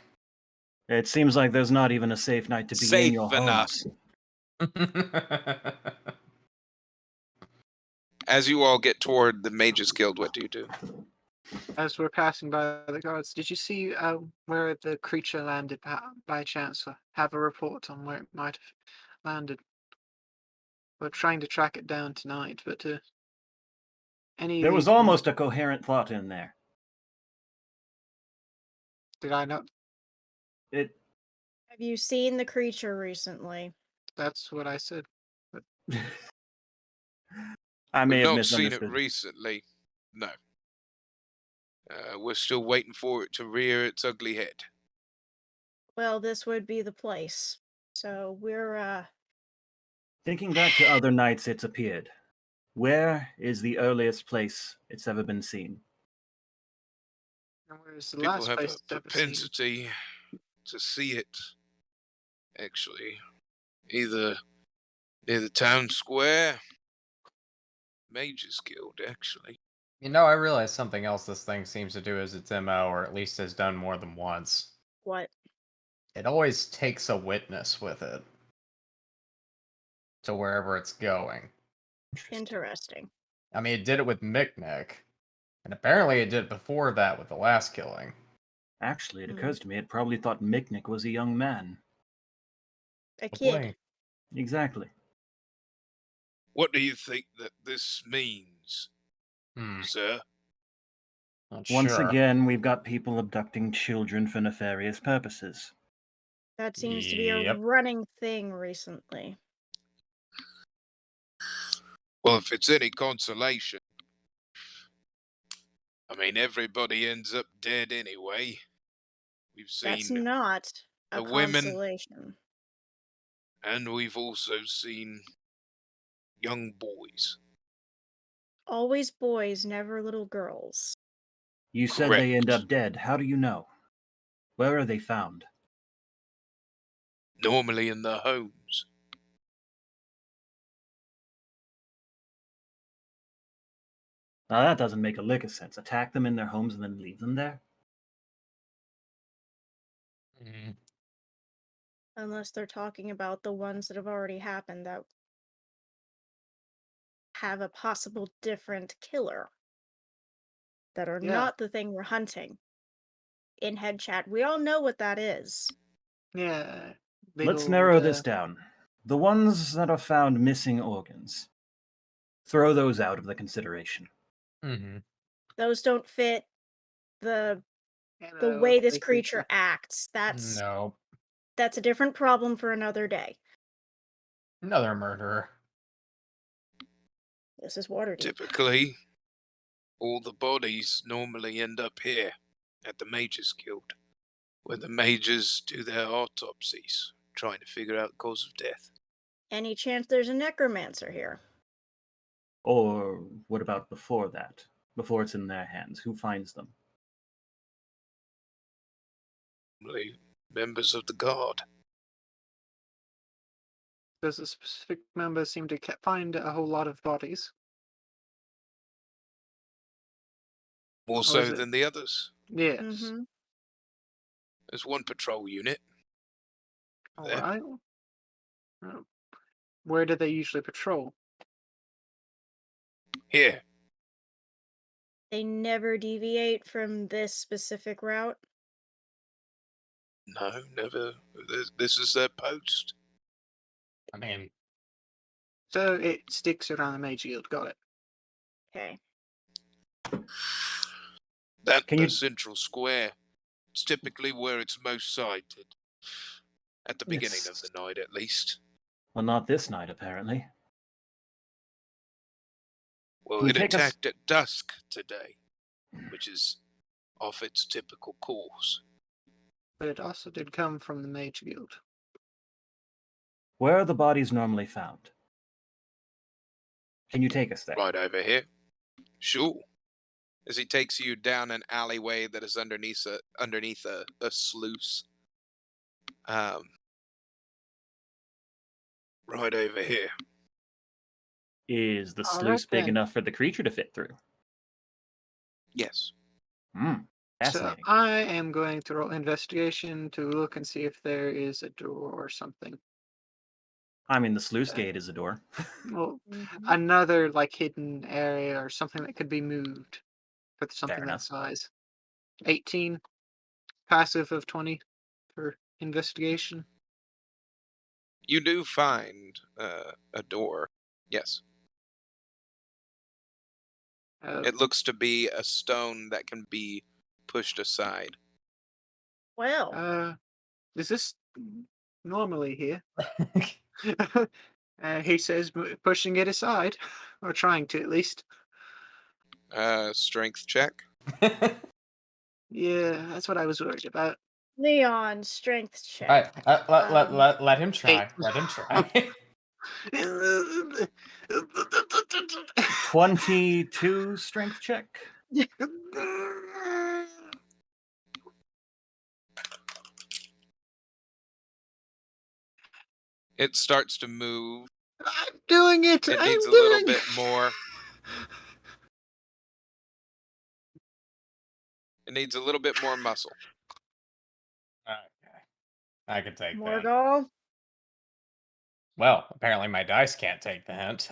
It seems like there's not even a safe night to be in Safe your enough. homes. As you all get toward the Mage's Guild, what do you do? As we're passing by the guards, did you see where the creature landed by chance? Or have a report on where it might have landed? We're trying to track it down tonight, but any There was leads on almost a coherent thought in there. did I not? It. Have you seen the creature recently? That's what I said. I may We've have not seen it misunderstood. recently. No. We're still waiting for it to rear its ugly head. Well, this would be the place. So we're Thinking back to other nights it's appeared, where is the earliest place it's ever been seen? And where's the People last have place a it's ever seen? propensity to see it, actually. Either near the town square, Mage's Guild, actually. You know, I realized something else this thing seems to do as its MO, or at least has done more than once. what? It always takes a witness with it to wherever it's going. Interesting. I mean, it did it with Miknik, and apparently it did it before that with the last killing. Actually, it Hmm. occurs to me it probably thought Miknik was a young man. A Probably. kid. Exactly. What do you think that this means, sir? Not Once sure. again, we've got people abducting children for nefarious purposes. That seems to be a Yep. running thing recently. Well, if it's any consolation, I mean, everybody ends up dead anyway. We've That's seen not a the women. consolation. And we've also seen young boys. Always boys, never little girls. You said they end Correct. up dead. How do you know? Where are they found? Normally in their homes. Now that doesn't make a lick of sense. Attack them in their homes and then leave them there? Mhm. Unless they're talking about the ones that have already happened that have a possible different killer. That are Yeah. not the thing we're hunting. In head chat, we all know what that is. Yeah. Big Let's old, narrow this down. The ones that are found missing organs. Throw those out of the consideration. Mhm. Those don't fit the MO way of this the creature acts. No. That's a different problem for another day. Another murderer. This is Waterdeep. Typically, all the bodies normally end up here, at the Mages Guild, where the mages do their autopsies, trying to figure out the cause of death. Any chance there's a necromancer here? Or what about before that? Before it's in their hands? Who finds them? Normally, members of the guard. Does a specific member seem to find a whole lot of bodies? More Or so is it? than the others. Yes. Mm-hmm. There's one patrol unit. All There. right. Where do they usually patrol? Here. They never deviate from this specific route. No, never. This is their post. I mean, So it sticks around the Mage Guild. Got it. Okay. That Can the you- central square. It's typically where it's most sighted. At the beginning of the night, at least. Well, not this night, apparently. Well, Can you it take us- attacked at dusk today, which is off its typical course. But it also did come from the Mage Guild. Where are the bodies normally found? Can you take us there? Right over here. Sure. As he takes you down an alleyway that is underneath a sluice. Right over here. Is the All sluice right, big then. enough for the creature to fit through? Yes. Hmm. So Fascinating. I am going to roll investigation to look and see if there is a door or something. I mean, the sluice gate is a door. Well, Mhm. another like hidden area or something that could be moved for something that enough. size. 18, passive of 20 for investigation. You do find a door. Yes. It looks to be a stone that can be pushed aside. Well, Is this normally here? He says pushing it aside, or trying to at least. Strength check. Yeah, that's what I was worried about. Leon, strength check. let him try. 8. Let him try. 22 strength check. It starts to move. I'm doing it. It I'm needs a doing little bit more. It needs a little bit more muscle. Okay. I can take that. Morgul. Well, apparently my dice can't take the hint.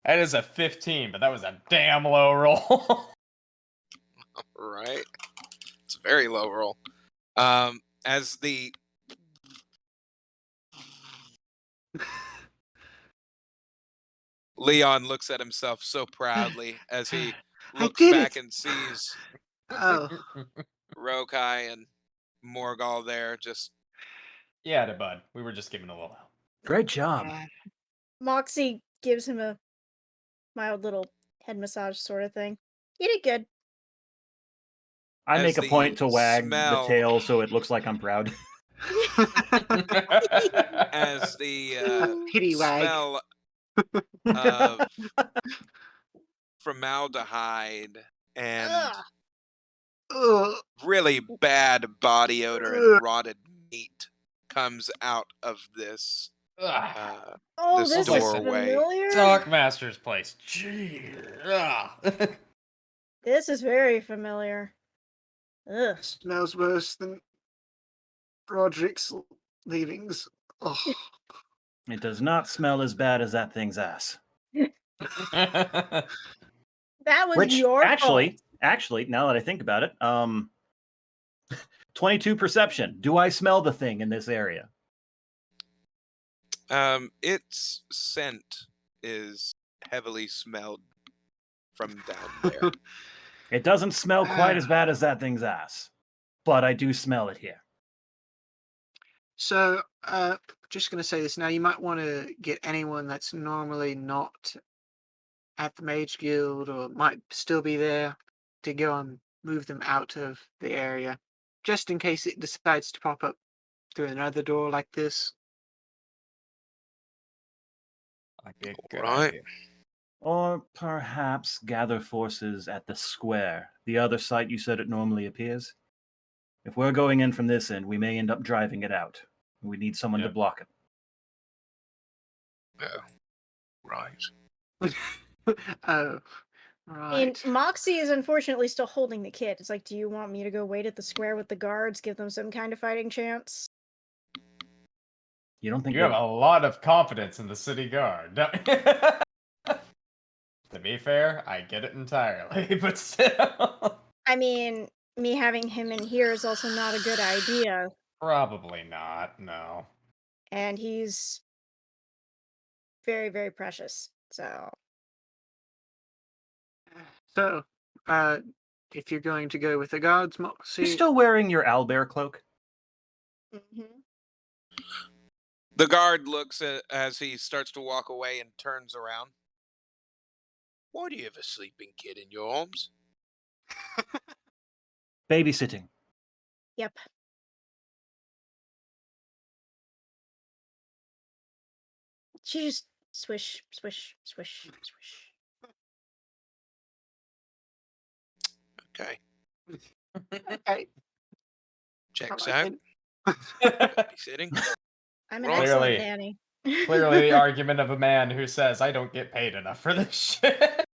That is a 15, but that was a damn low roll. Right? It's a very low roll. As the Leon looks at himself so proudly as he I looks did back it. and sees Oh, Rokai and Morgal there just Yeah, bud. We were just giving a little help. Great job. yeah. Moxie gives him a mild little head massage sort of thing. You did good. I as make a the point to wag the smell- tail so it looks like I'm proud. as the Pity wag. smell of formaldehyde and Ugh. Ugh. really bad body odor and Ugh. rotted meat comes out of this Ugh. Oh, this this is doorway. familiar. Talkmaster's place. Gee. Ugh. This is very familiar. Ugh. Smells worse than Roderick's leavings. Oh. It does not smell as bad as that thing's ass. That was Which your fault. actually, now that I think about it, 22 perception. Do I smell the thing in this area? Its scent is heavily smelled from down there. It doesn't smell quite as bad as that thing's ass, but I do smell it here. So, just going to say this now. You might want to get anyone that's normally not at the Mage Guild or might still be there to go and move them out of the area, just in case it decides to pop up through another door like this. Might be a good Right. idea. Or perhaps gather forces at the square, the other site you said it normally appears. If we're going in from this end, we may end up driving it out. We need someone to Yeah. block it. Right. Oh, I mean, right. Moxie is unfortunately still holding the kid. It's like, do you want me to go wait at the square with the guards, give them some kind of fighting chance? You don't think You have a lot of confidence in the city guard. To be fair, I get it entirely, but still. I mean, me having him in here is also not a good idea, Probably not, no. and he's very, very precious. So, So, if you're going to go with the guards, you Moxie, still wearing your owlbear cloak? The guard looks as he starts to walk away and turns around. Why do you have a sleeping kid in your arms? Babysitting. yep. She just swish, swish, swish, swish. Okay. okay, Checks alright out. then. Babysitting. I'm an Right. excellent Clearly- nanny. Clearly the argument of a man who says, I don't get paid enough for this shit.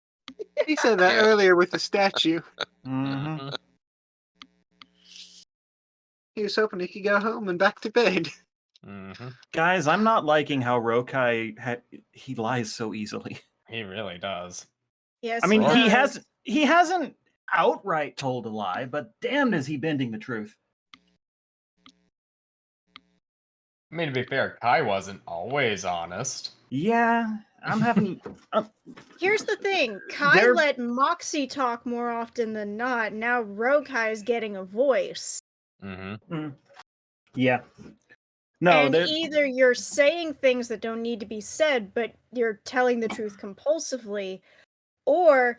He said that Yeah. earlier with the statue. Mm-hmm. He was hoping he could go home and back to bed. Mm-hmm. Guys, I'm not liking how Rokai he lies so easily. He really does. Yes, I mean, Well- he hasn't outright told a lie, but damned is he bending the truth. I mean, to be fair, Kai wasn't always honest. Yeah, I'm having. Here's the thing. Kai They're- let Moxie talk more often than not. Now Rokai is getting a voice. Mm-hmm. Yeah. No, and they're- either you're saying things that don't need to be said, but you're telling the truth compulsively, or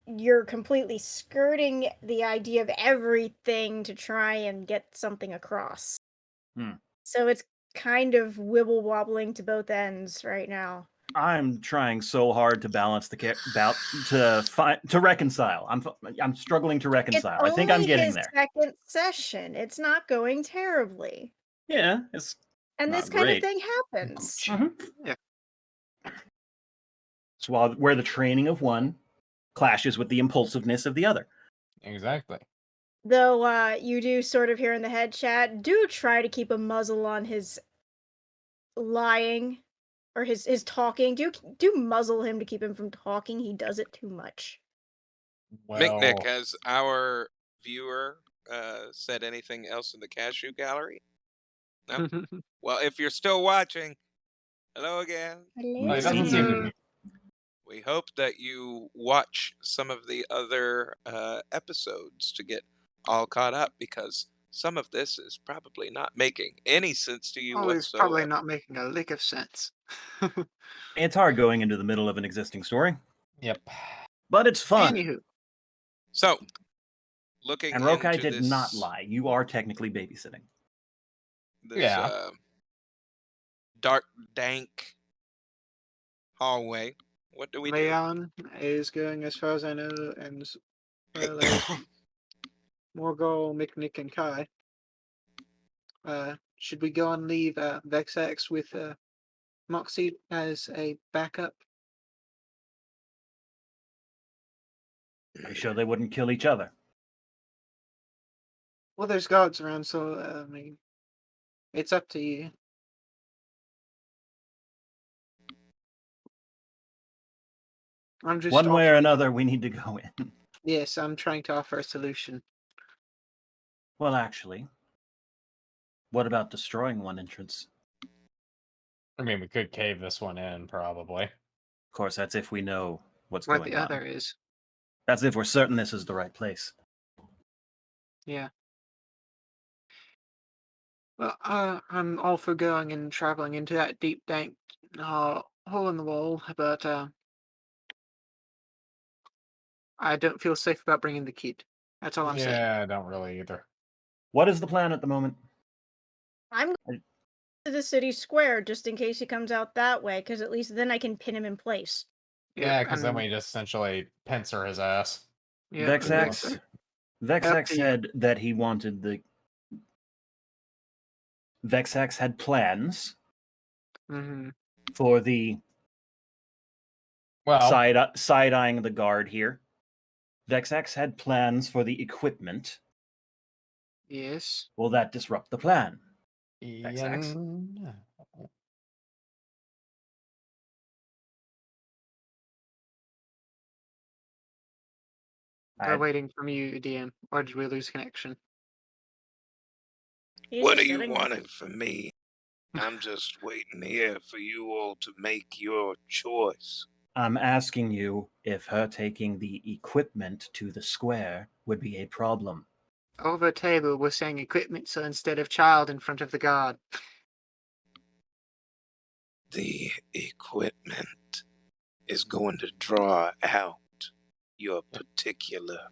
you're completely skirting the idea of everything to try and get something across. Hmm. So it's kind of wibble wobbling to both ends right now. I'm trying so hard to balance to reconcile. I'm struggling to reconcile. I think I'm getting his there. second session. It's not going terribly. Yeah, it's And Not this kind great. of thing happens. Yeah. it's where the training of one clashes with the impulsiveness of the other. Exactly. Though you do sort of hear in the head chat, do try to keep a muzzle on his lying or his talking. Do muzzle him to keep him from talking. He does it too much. Well, Miknik, has our viewer said anything else in the cashew gallery? No? Well, if you're still watching, hello again. well, he doesn't seem to be. We hope that you watch some of the other episodes to get all caught up, because some of this is probably not making any sense to you Oh, it's whatsoever. probably not making a lick of sense. It's hard going into the middle of an existing story, Yep. but it's fun. Anywho, So, looking And Rokai into did not this- lie. You are technically babysitting. this Yeah. dark, dank hallway. What do we do? Leon is going, as far as I know, and well as Morgul, Miknik, and Kai. Should we go and leave Vexax with Moxie as a backup? Are you sure they wouldn't kill each other? Well, there's guards around, so I mean, it's up to you. I'm just One way or offering- another, we need to go in. Yes, I'm trying to offer a solution. Well, actually, what about destroying one entrance? I mean, we could cave this one in, probably. Of course, that's if we know what's What going the on. other is. That's if we're certain this is the right place. Yeah. Well, I'm all for going and traveling into that deep, dank hole in the wall, but I don't feel safe about bringing the kid. That's all I'm saying. Yeah, I don't really either. What is the plan at the moment? I'm going to the city square just in case he comes out that way, because at least then I can pin him in place. Yeah, because then and- we just essentially pincer his ass. yeah, and Vexax. Vexax to you. said that he wanted the. Vexax had plans Mhm. for the Well, side-eyeing the guard here. Vexax had plans for the equipment. Yes. Will that disrupt the plan? Vexax? Ian... We're I- waiting from you, DM, or did we lose connection? He's What are just you sitting there. wanting from me? I'm just waiting here for you all to make your choice. I'm asking you if her taking the equipment to the square would be a problem. Over table, we're saying equipment, so instead of child in front of the guard. The equipment is going to draw out your particular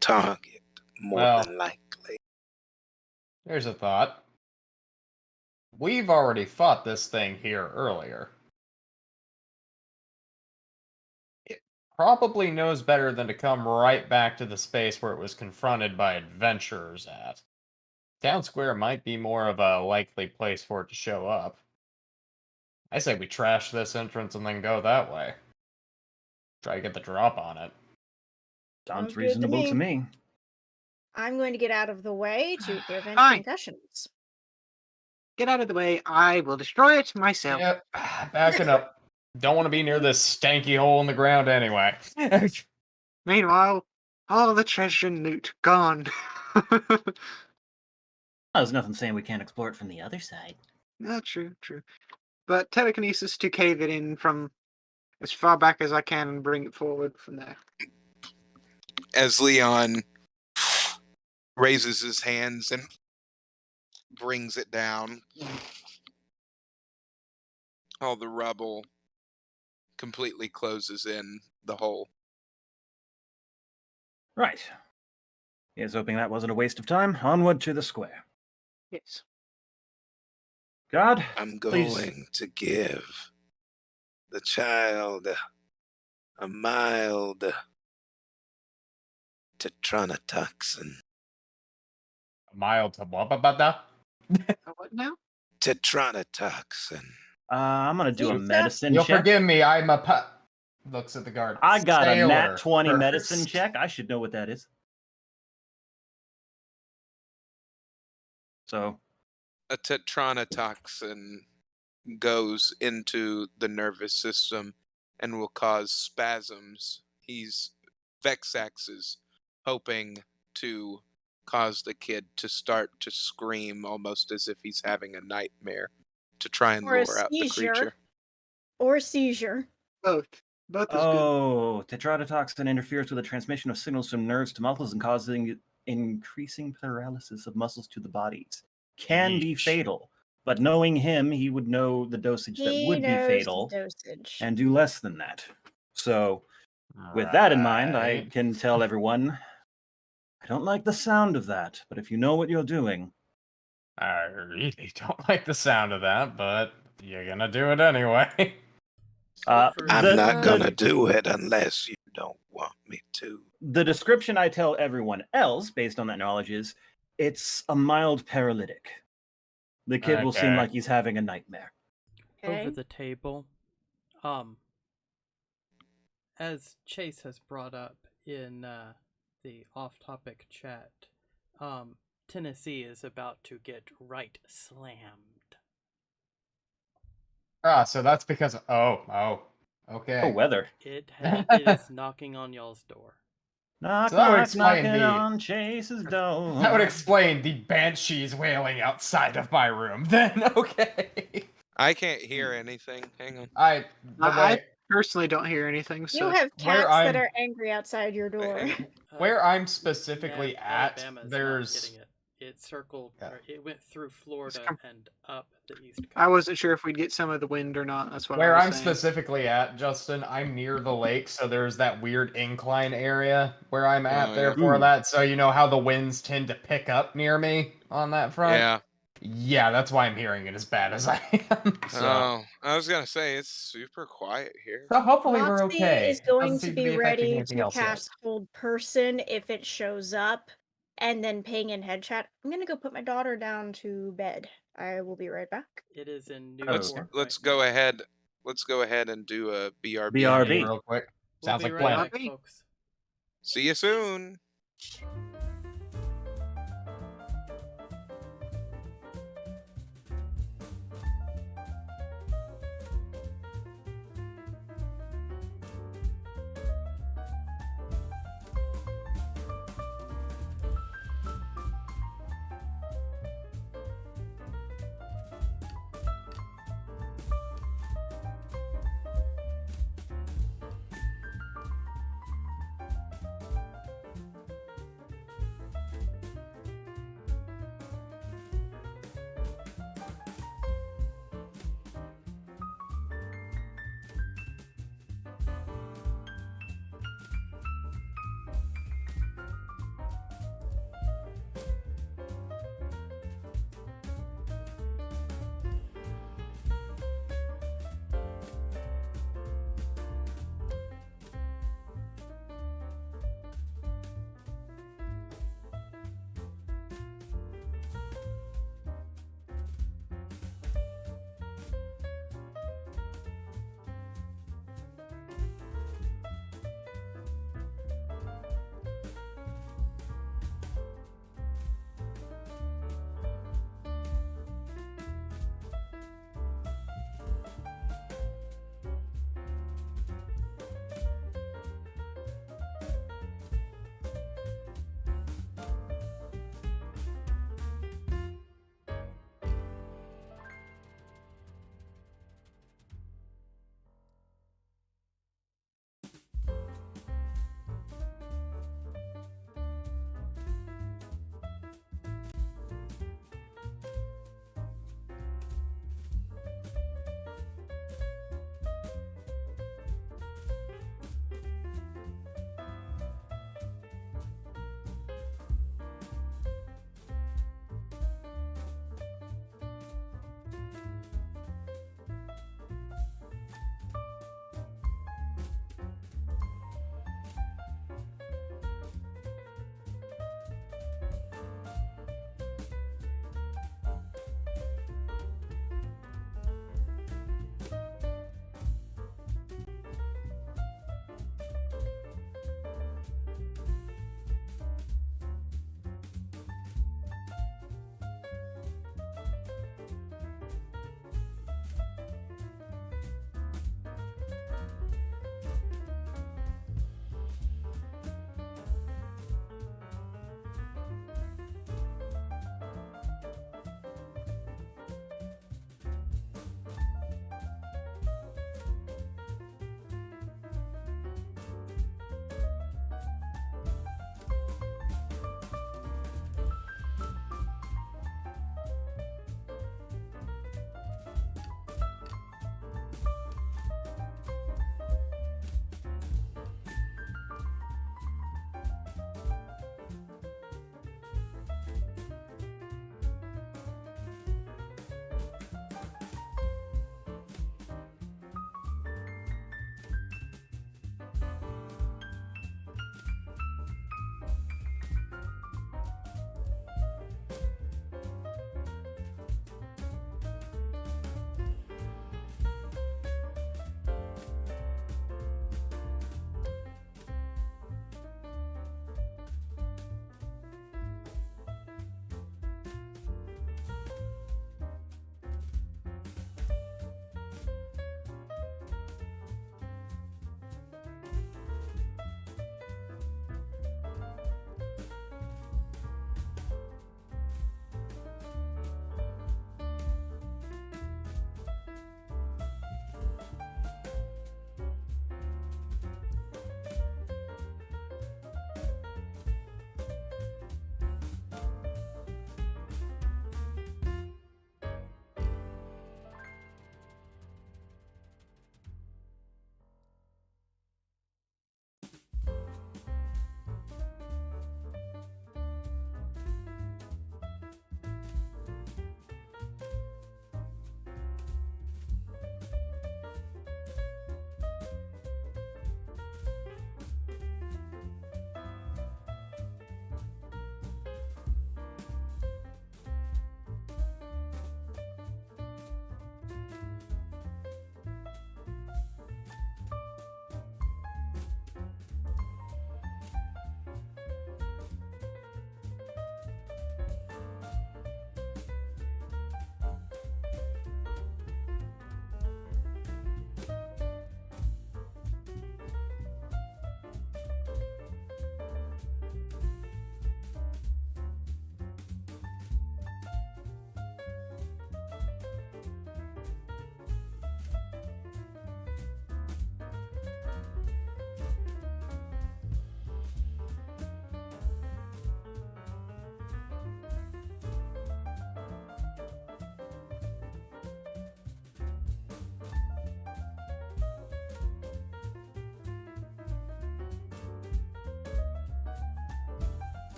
target more Well. than likely. Here's a thought. We've already fought this thing here earlier. It probably knows better than to come right back to the space where it was confronted by adventurers at. Town Square might be more of a likely place for it to show up. I say we trash this entrance and then go that way. Try to get the drop on it. Sounds Sounds good to reasonable to me. I'm going to get out of the way to prevent Fine. concussions. Get out of the way, I will destroy it myself. Yep, backing up. Don't want to be near this stanky hole in the ground anyway. Meanwhile, all the treasure and loot gone. There's nothing saying we can't explore it from the other side. Yeah, true. But telekinesis to cave it in from as far back as I can and bring it forward from there. As Leon raises his hands and brings it down, all the rubble completely closes in the hole. Right. Here's hoping that wasn't a waste of time. Onward to the square. Yes. God, I'm please. going to give the child a mild tetrodotoxin. Mild to what about that? What now? Tetrodotoxin. I'm gonna do a Seems medicine You'll check. forgive me, I'm a looks at the guard. I got a Sailor nat 20 first. medicine check. I should know what that is. So, A tetrodotoxin goes into the nervous system and will cause spasms. Vexax is hoping to cause the kid to start to scream almost as if he's having a nightmare to try and Or a lure out the seizure. creature. Or seizure. Both. Both is good. oh, tetrodotoxin interferes with the transmission of signals from nerves to muscles and causing increasing paralysis of muscles to the bodies. Can be Yeesh. fatal, but knowing him, he would know the dosage that He would be knows fatal the dosage. and do less than that. So, with that in mind, I Right. can tell everyone I don't like the sound of that, but if you know what you're doing, I really don't like the sound of that, but you're gonna do it anyway. Over I'm The- not the- gonna do it unless you don't want me to. The description I tell everyone else, based on that knowledge, is it's a mild paralytic. The kid will seem Okay. like he's having a nightmare. over Okay. the table, as Chase has brought up in the off-topic chat, Tennessee is about to get right slammed. So that's because Oh, okay. weather. It is knocking on y'all's door. Knock, So that would knock, explain knocking the- on Chase's door. That would explain the banshees wailing outside of my room. Then okay. I can't hear anything. Hang on. The I way personally don't hear anything. You So have where cats that I'm- are angry outside your door. where I'm specifically Nav at, Alabama's there's not getting it. It circled, Yeah. or it went through Florida com- and up the east coast. I wasn't sure if we'd get some of the wind or not. That's what where I was I'm saying. specifically at, Justin. I'm near the lake, so there's that weird incline area where I'm at. Oh, Therefore, yeah. that so you know how the winds tend to pick up near me on that front. Yeah. Yeah, that's why I'm hearing it as bad as I am. So, Oh, I was gonna say it's super quiet here. so hopefully we're Moxie okay. is going Doesn't to seem be affecting ready anything to else yet. cast Hold Person if it shows up, and then ping in head chat. I'm gonna go put my daughter down to bed. I will be right back. It is in Let's Newport. let's right go now. ahead. Let's go ahead and do a BRB. BRB. Real quick. We'll Sounds be like right plan. back, folks. See you soon.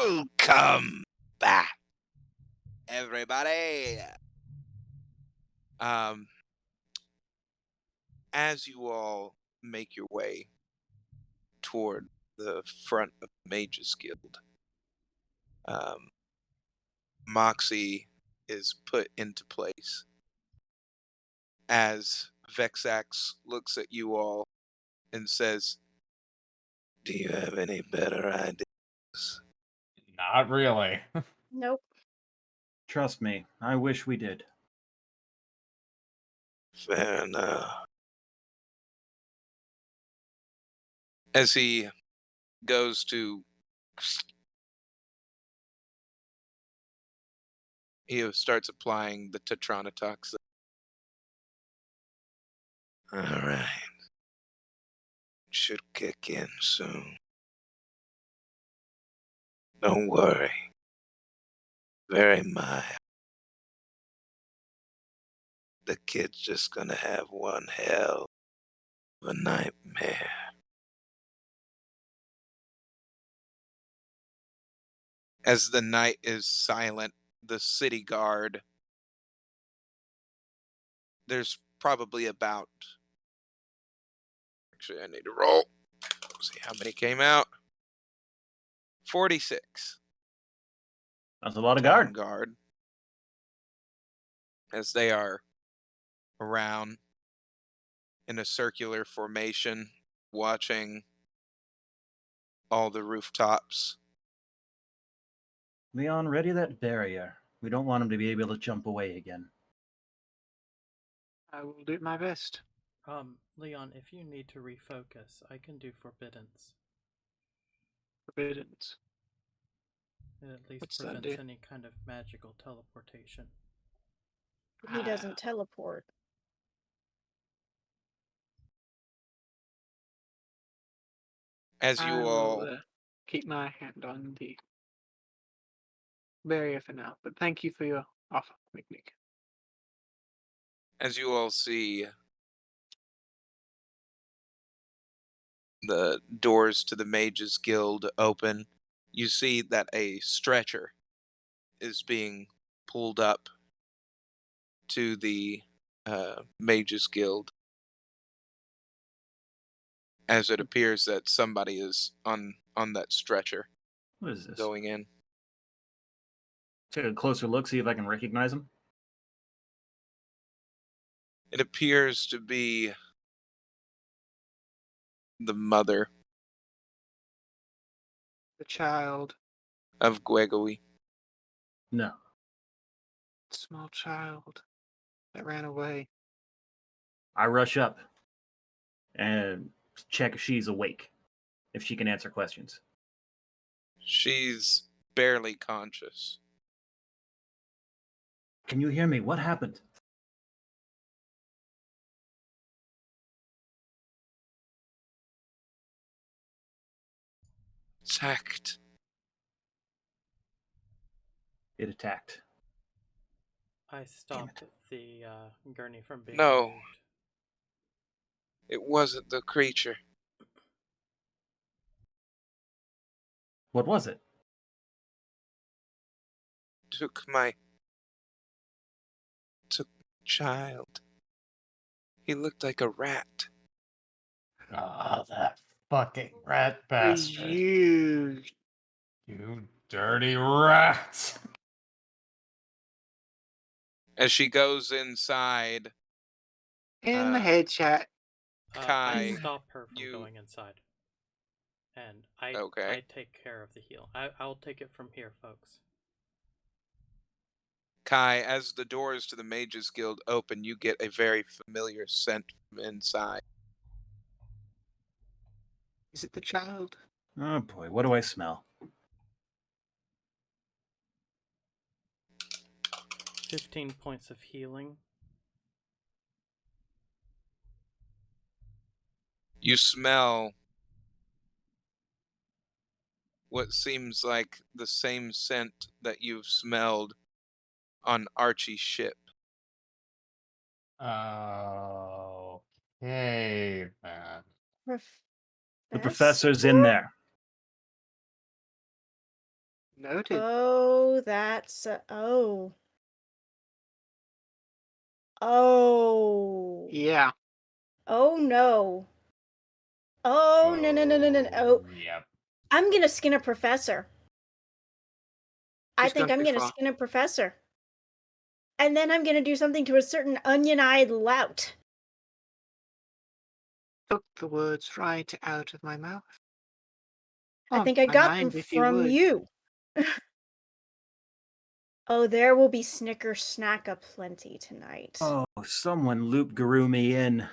Welcome back. Everybody. As you all make your way toward the front of the Mages Guild, um, Moxie is put into place as Vexax looks at you all and says, Do you have any better ideas? Not really. Nope. Trust me, I wish we did. Fair enough. as he goes to, he starts applying the Tetranatox. All right. Should kick in soon. Don't worry. Very mild. The kid's just gonna have one hell of a nightmare. As the night is silent, the city guard, there's probably about, actually, I need to roll. See how many came out. 46. That's a lot of Town guard. guard. As they are around in a circular formation, watching all the rooftops. Leon, ready that barrier. We don't want him to be able to jump away again. I will do my best. Leon, if you need to refocus, I can do forbiddance. Forbiddance. It at least What's that prevents do? any kind of magical teleportation. He doesn't teleport. As I you will all, keep my hand on the barrier for now, but thank you for your offer, Miknik. see the doors to the Mages Guild open, you see that a stretcher is being pulled up to the Mages Guild, as it appears that somebody is on that stretcher What is this? going in. Take a closer look, see if I can recognize him. It appears to be the mother The child, of Gwegoi. No. small child that ran away. I rush up and check if she's awake, if she can answer questions. She's barely conscious. Can you hear me? What happened? Attacked. It attacked. I stopped the gurney from being No. moved. It wasn't the creature. What was it? Took child. He looked like a rat. Ah, that fucking rat Are bastard. you You dirty rat. As she goes inside, in the Uh, head chat? Kai, I stop her from you- going inside. And I Okay. take care of the heal. I'll take it from here, folks. Kai, as the doors to the Mages Guild open, you get a very familiar scent from inside. Is it the child? Oh boy, what do I smell? 15 points of healing. You smell what seems like the same scent that you've smelled on Archie's ship. Okay, man. The professor's in there. Noted. Oh, that's oh. Oh. Yeah. Oh no. Oh no no no no no. Oh, Yep. I'm gonna skin a professor. I He's think gone I'm too gonna far. skin a professor. And then I'm gonna do something to a certain onion-eyed lout. Took the words right out of my mouth. I Oh, think I my got them mind, if you from would. you. Oh, there will be Snicker snack aplenty tonight. Oh, someone loop guru me in.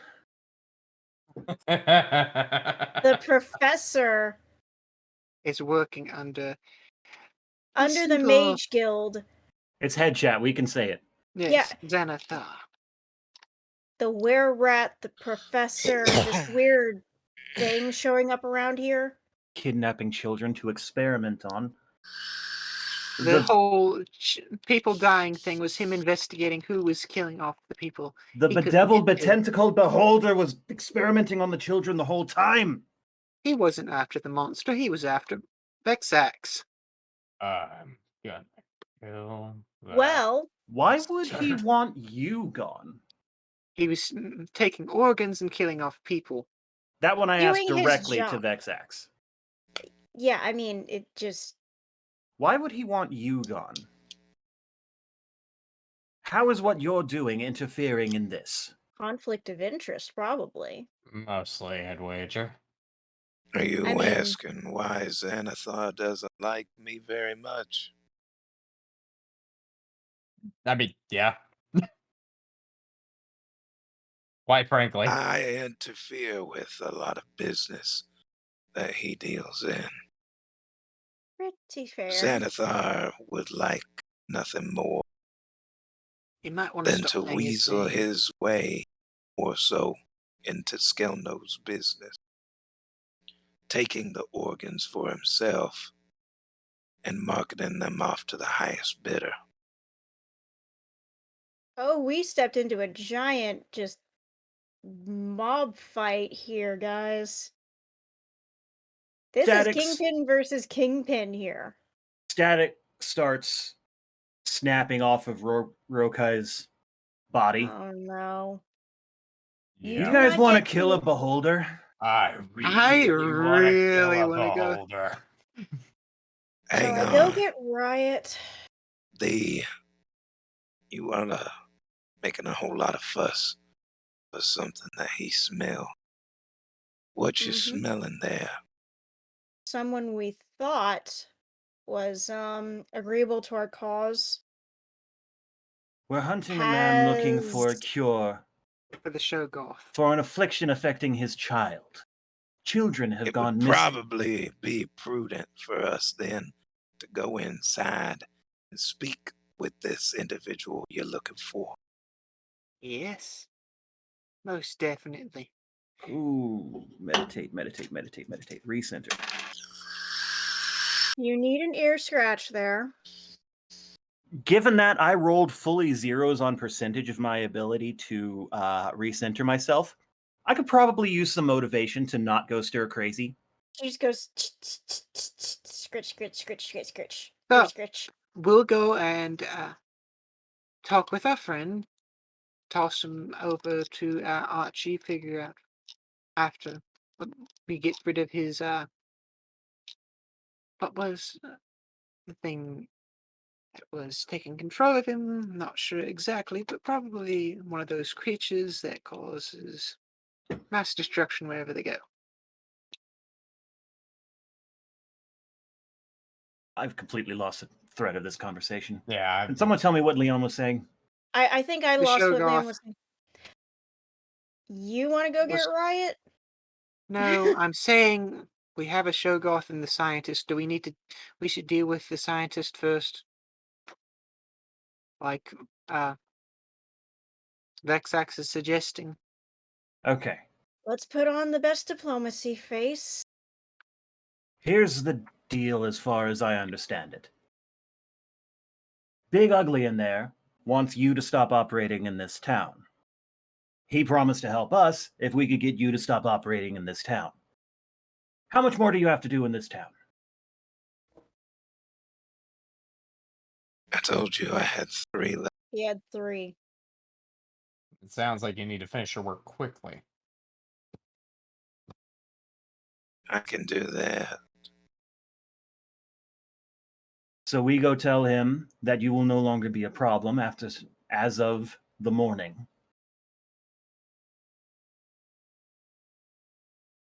The professor Is working under under the little, Mage Guild. It's head chat. We can say it. Yeah, yes, Xanathar. the were-rat, the professor, this weird thing showing up around here. Kidnapping children to experiment on. The whole people dying thing was him investigating who was killing off the people. The he couldn't bedeviled, get to. betentacled beholder was experimenting on the children the whole time. He wasn't after the monster, he was after Vexax. I'm gonna kill that. Well, Why would he want you gone? He was taking organs and killing off people. That one I asked doing his directly to job. Vexax. Yeah, I mean, it just Why would he want you gone? How is what you're doing interfering in this? conflict of interest, probably. Mostly, I'd wager. Are you I mean- asking why Xanathar doesn't like me very much? I mean, yeah. Quite frankly. I interfere with a lot of business that he deals in. Pretty fair. Xanathar would like nothing more He might want to than stop to saying his weasel name. his way more so into Skelno's business, taking the organs for himself and marketing them off to the highest bidder. Oh, we stepped into a giant just mob fight here, guys. This is Static's- Kingpin versus Kingpin here. Static starts snapping off of Rokai's body. Oh no. You Yeah. guys not want to get kill a to- beholder? I I really want to kill really a wanna go. beholder. Hang Shall I go on. get Riot? You are making a whole lot of fuss for something that he smell. What you Mhm. smelling there? Someone we thought was agreeable to our cause. We're hunting a man looking for a Has- cure For the show Goth. for an affliction affecting his child. Children have It gone would missing. probably be prudent for us then to go inside and speak with this individual you're looking for. Yes. Most definitely. Ooh, meditate, meditate, meditate, meditate. Recenter. You need an ear scratch there. Given that I rolled fully zeros on percentage of my ability to recenter myself, I could probably use some motivation to not go stir crazy. She just goes scritch, scritch, scritch, scritch, scritch, So- ear scritch. We'll go and talk with our friend. Toss him over to Archie. Figure out after we get rid of his what was the thing that was taking control of him? Not sure exactly, but probably one of those creatures that causes mass destruction wherever they go. I've completely lost the thread of this conversation. Yeah. Can someone tell me what Leon was saying? I think I The lost what Liam Shoggoth was saying. You want to go get was- Riot? No, I'm saying we have a Shoggoth and the scientist. Do we need to? We should deal with the scientist first. Like Vexax is suggesting. Okay. Let's put on the best diplomacy face. Here's the deal as far as I understand it. Big Ugly in there wants you to stop operating in this town. He promised to help us if we could get you to stop operating in this town. How much more do you have to do in this town? told you I had 3 left. He had 3. It sounds like you need to finish your work quickly. I can do that. So we go tell him that you will no longer be a problem as of the morning.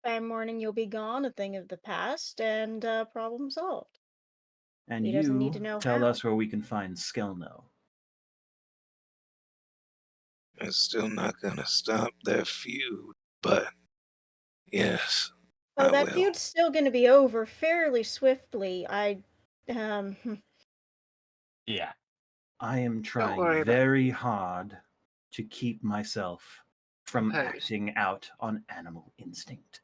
By morning, you'll be gone, a thing of the past, and problem solved. And He doesn't need to you know tell how. us where we can find Skelno. It's still not gonna stop their feud, but yes, Oh, I that will. feud's still going to be over fairly swiftly. Yeah. I am Don't trying worry about it. very hard to keep myself from Composed. acting out on animal instinct.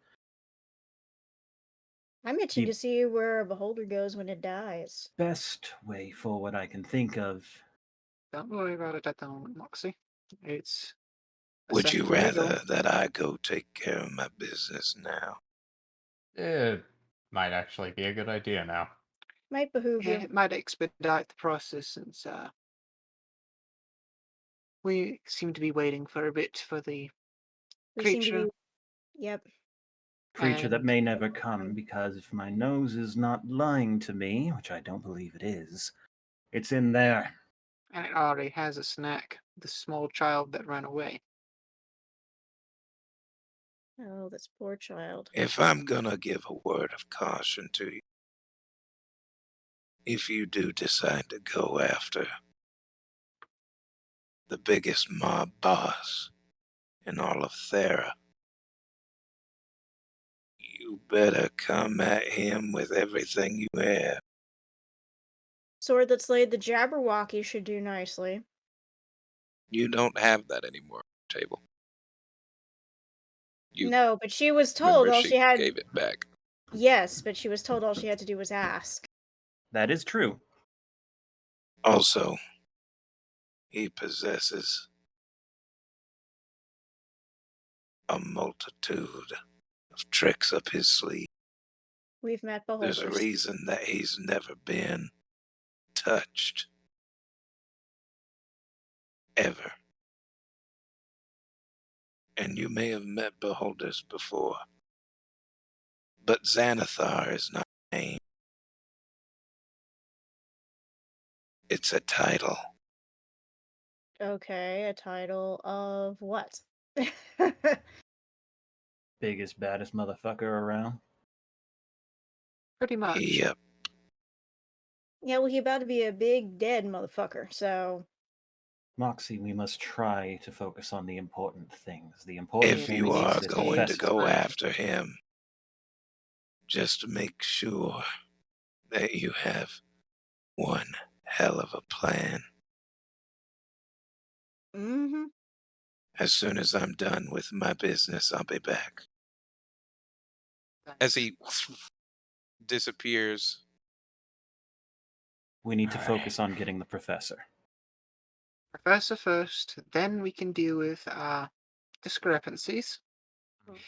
I'm itching The to see where a beholder goes when it dies. best way forward I can think of. Don't worry about it at the moment, Moxie. It's a Would you sacred ritual. rather that I go take care of my business now? It might actually be a good idea now. Might behoove Yeah, you. it might expedite the process since we seem to be waiting for a bit for the We seem to creature, be. Yep. Creature that and may never come, because if my nose is not lying to me, which I don't believe it is, it's in there. it already has a snack, the small child that ran away. Oh, this poor child. If I'm gonna give a word of caution to you, if you do decide to go after the biggest mob boss in all of Thera, you better come at him with everything you have. Sword that slayed the Jabberwocky should do nicely. You don't have that anymore, table. You No, but she was told remember all she she had. gave it back. Yes, but she was told all she had to do was ask. That is true. Also, he possesses a multitude of tricks up his sleeve. We've met There's a beholders. reason that he's never been touched. Ever. And you may have met beholders before, but Xanathar is not a name. It's a title. Okay, a title of what? Biggest, baddest motherfucker around. Pretty much. Yep. Yeah, well, he about to be a big dead motherfucker, so Moxie, we must try to focus on the important things. The important If It you things needs is are to this be going to professor. go fine. after him, just make sure that you have one hell of a plan. mm-hmm. As soon as I'm done with my business, I'll be back. As Thanks. he disappears. We need to All focus on getting the professor. Professor first, then we can deal with discrepancies. right.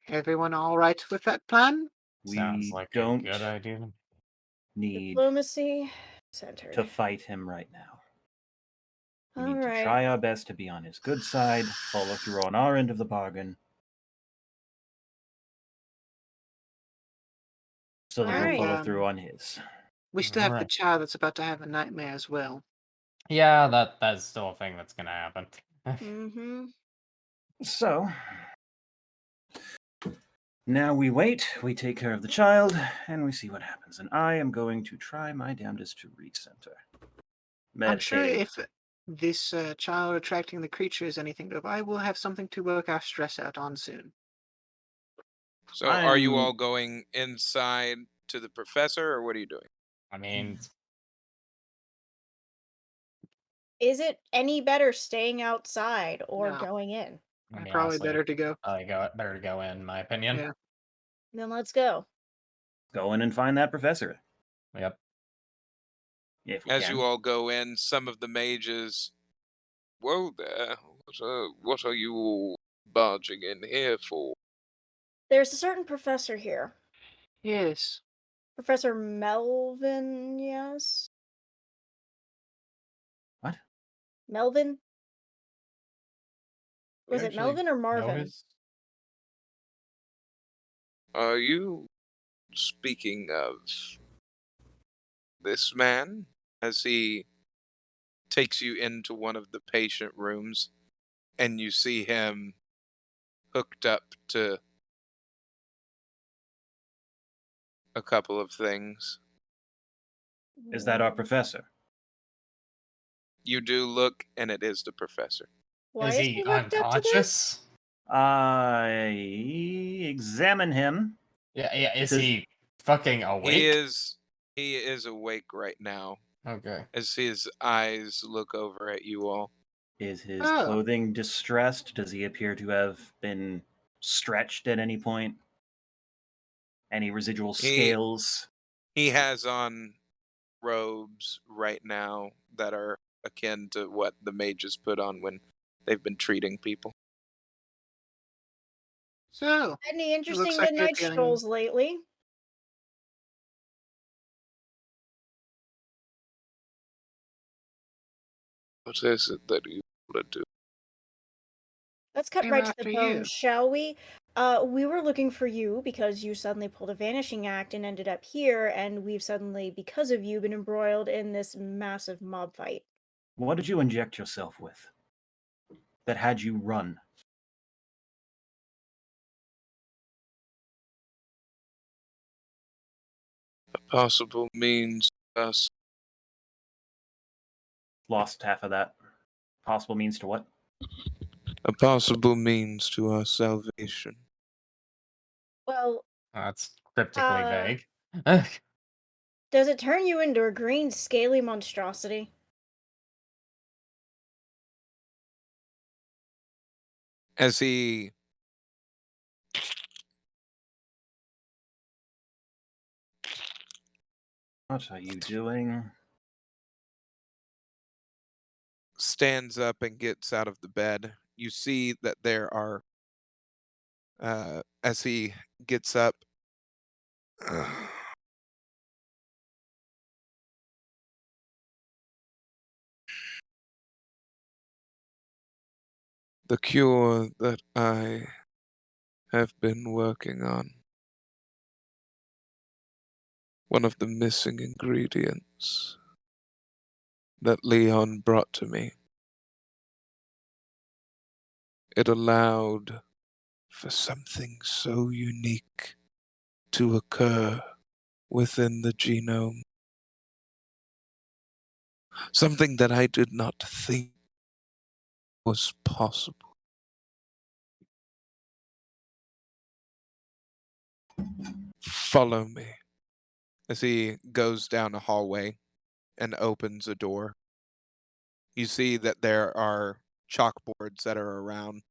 Everyone all right with that plan? Sounds We like a don't good idea. need Diplomacy centered. to fight him right now. We All need to right. try our best to be on his good side, follow through on our end of the bargain, so that he'll Alright. follow through on his. We still have the Alright. child that's about to have a nightmare as well. Yeah, that's still a thing that's gonna happen. Mm-hmm. So, now we wait, we take care of the child, and we see what happens. And I am going to try my damnedest to recenter. I'm sure Meditating. if this child attracting the creature is anything to, I will have something to work our stress out on soon. So I are you am- all going inside to the professor, or what are you doing? I mean, Is it any better staying outside or No. going in? I mean, Probably honestly, better to go. better to go in my opinion. Yeah. Then let's go. Go in and find that professor, Yep. if we As can. you all go in, some of the mages. Whoa there! What are you all barging in here for? There's a certain professor here. Yes. Professor Melvin, yes? Melvin? Was You it actually Melvin or know Marvin? his- Are you speaking of this man? As he takes you into one of the patient rooms, and you see him hooked up to a couple of things. Is that our professor? You do look, and it is the professor. Why Is is he he hooked up to this? unconscious? I examine him. Yeah. Is Does- he fucking awake? He is awake right now Okay. as his eyes look over at you all. Is his Oh. clothing distressed? Does he appear to have been stretched at any point? Any residual He- scales? He has on robes right now that are akin to what the mages put on when they've been treating people. So, Any interesting like you're midnight feeling- strolls lately? What is it that you want to do? Let's cut Came right to after the bone, you. shall we? We were looking for you because you suddenly pulled a vanishing act and ended up here, and we've suddenly, because of you, been embroiled in this massive mob fight. What did you inject yourself with that had you run? A possible means us. Lost half of that. Possible means to what? A possible means to our salvation. Well, That's cryptically Uh, vague. does it turn you into a green, scaly monstrosity? As he What are you doing? stands up and gets out of the bed, you see that there are, as he gets up, the cure that I have been working on. One of the missing ingredients that Leon brought to me. It allowed for something so unique to occur within the genome. Something that I did not think was possible. Follow me. As he goes down a hallway and opens a door, you see that there are chalkboards that are around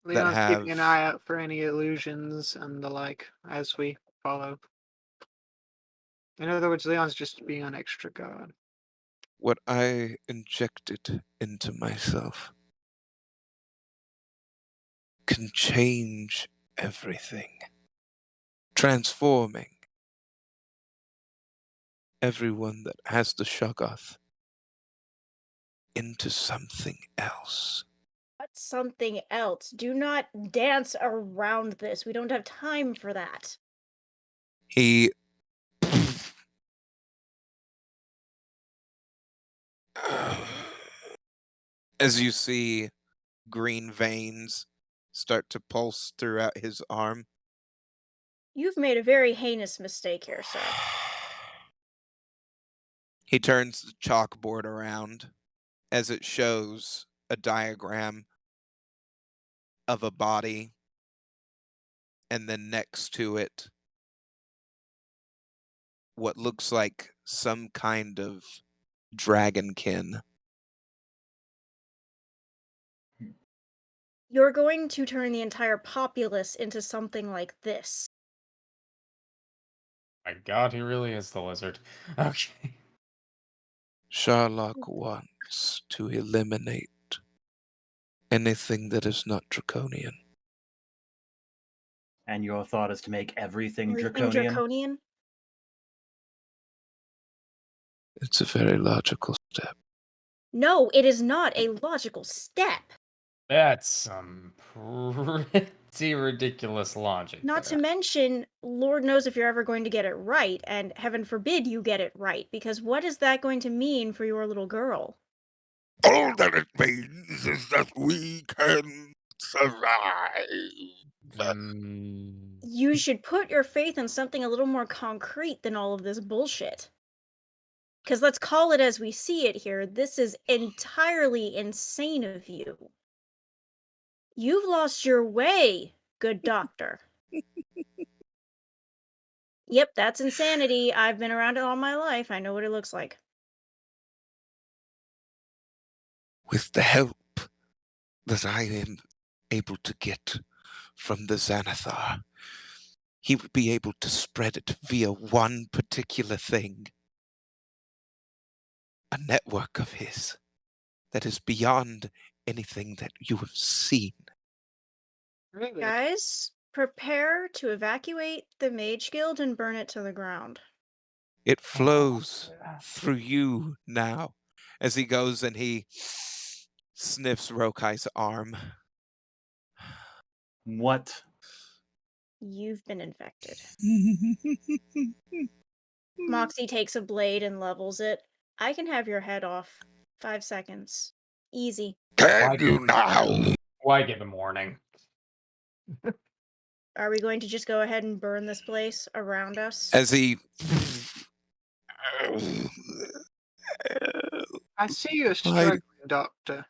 that Leon's keeping an have eye out for any illusions and the like as we follow. In other words, Leon's just being on extra guard. what I injected into myself can change everything, transforming everyone that has the Shoggoth into something else. What's something else? Do not dance around this. We don't have time for that. He as you see green veins start to pulse throughout his arm. You've made a very heinous mistake here, sir. He turns the chalkboard around as it shows a diagram of a body, and then next to it, what looks like some kind of dragonkin. You're going to turn the entire populace into something like this. My God, he really is the lizard. Okay. Sherlock wants to eliminate anything that is not draconian. And your thought is to make everything Everything draconian? draconian? It's a very logical step. No, it is not a logical step. That's some pretty ridiculous logic Not to there. mention, Lord knows if you're ever going to get it right, and heaven forbid you get it right, because what is that going to mean for your little girl? All that it means is that we can survive. Mm, You should put your faith in something a little more concrete than all of this bullshit. Because let's call it as we see it here, this is entirely insane of you. You've lost your way, good doctor. Yep, that's insanity. I've been around it all my life. I know what it looks like. With the help that I am able to get from the Xanathar, he would be able to spread it via one particular thing. A network of his that is beyond anything that you have seen. Really? Guys, prepare to evacuate the Mage Guild and burn it to the ground. It flows through you now as he goes and he sniffs Rokai's arm. What? You've been infected. Moxie takes a blade and levels it. I can have your head off. 5 seconds. Easy. Can you now? why give him warning? Are we going to just go ahead and burn this place around us? As he I see you're struggling, Doctor.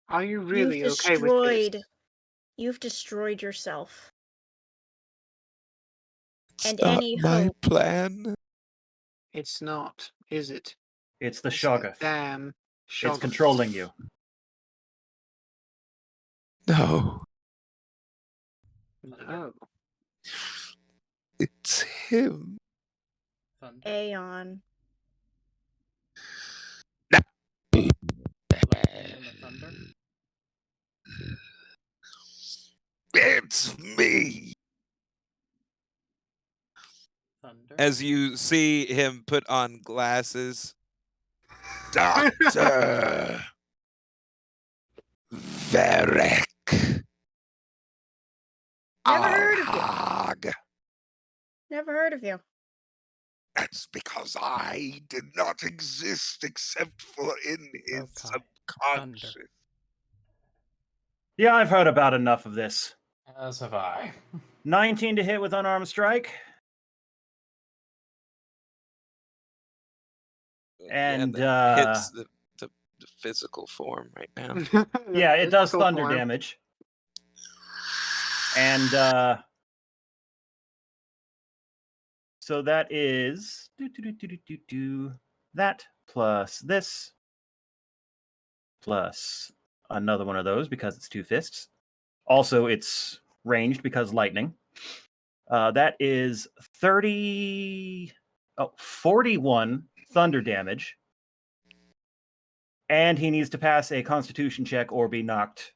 Are you really You've okay with this? destroyed. You've destroyed yourself. It's And not any my hope. plan. It's not, is it? It's the It's Shoggoth. Damn It's Shoggoth. controlling you. No, No. it's him. Thunder. Aeon. Lightning and the thunder. It's me. Thunder. As you see him put on glasses, Dr. Varric. Never heard of you. Arhag. Never heard of you. That's because I did not exist except for in his Rokai. subconscious. Thunder. Yeah, I've heard about enough of this. As have I. 19 to hit with unarmed strike. And that hits the physical form right now. yeah, it does Physical thunder form. damage. And so that is that plus this plus another one of those because it's two fists. Also, it's ranged because lightning. That is 41 thunder damage. And he needs to pass a constitution check or be knocked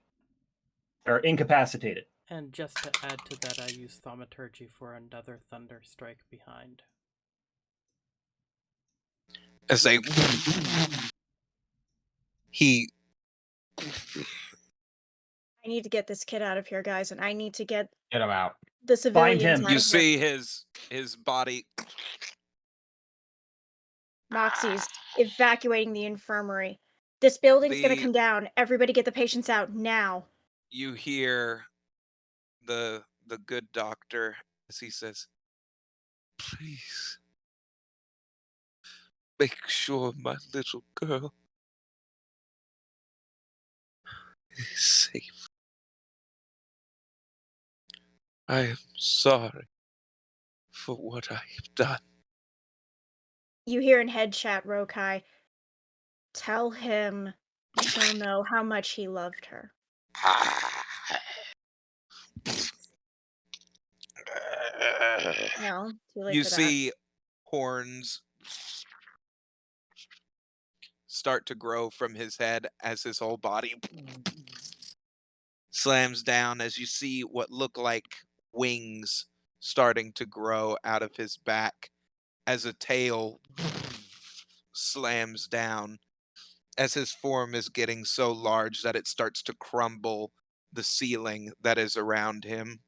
or incapacitated. And just to add to that, I use thaumaturgy for another thunder strike behind. As they he I need to get this kid out of here, guys, and I need to get Get him out. the civilians him. out you of see here. his body Moxie's evacuating the infirmary. This building's gonna The- come down. Everybody get the patients out now. you hear the good doctor as he says, please make sure my little girl is safe. I am sorry for what I have done. You hear in head chat, Rokai. Tell him she'll know how much he loved her. No, too late You for see horns start to grow from his head as his whole body slams down, as you see what look like wings starting to grow out of his back as a tail slams down, as his form is getting so large that it starts to crumble the ceiling that is around him.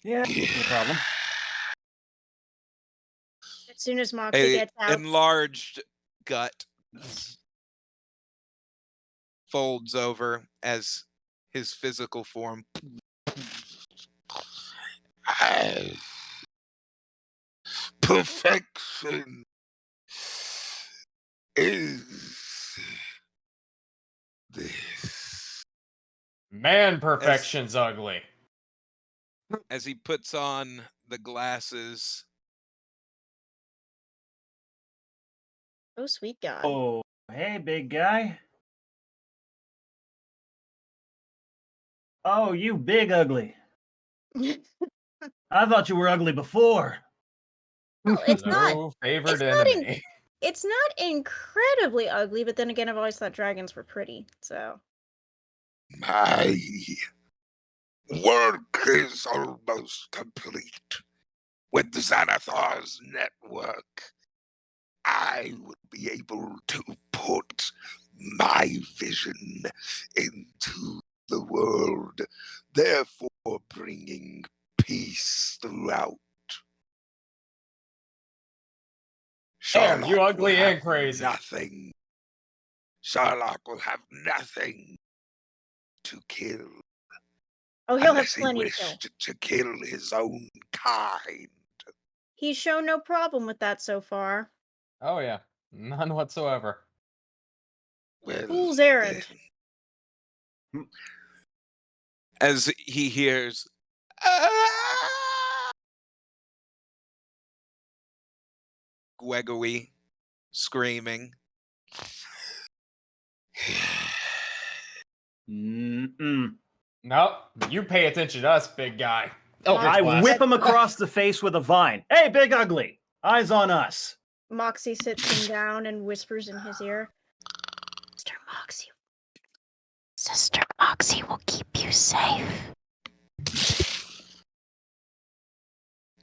Yeah, no problem. As soon as Moxie A gets out, enlarged gut folds over as his physical form. Perfection is this. Man, As perfection's ugly. as he puts on the glasses, oh sweet God. Oh, hey, big guy. Oh, you big ugly. I thought you were ugly before. Well, it's not. No favored It's not. enemy. It's not incredibly ugly, but then again, I've always thought dragons were pretty. So My work is almost complete. With Xanathar's network, I would be able to put my vision into the world, therefore bringing peace throughout. Damn, you Sherlock will ugly have and crazy. nothing. Sherlock will have nothing to kill oh, he'll have unless he plenty to kill. wished to kill his own kind. He's shown no problem with that so far. Oh yeah, none whatsoever. Well, Fool's errand. then, as he hears, "Ah!" Gregory screaming. Mm-mm. Nope, you pay attention to us, big guy. Eldritch I Blast. whip him across the face with a vine. Hey, big ugly. Eyes on us. Moxie sits him down and whispers in his ear, Sister Moxie will keep you safe.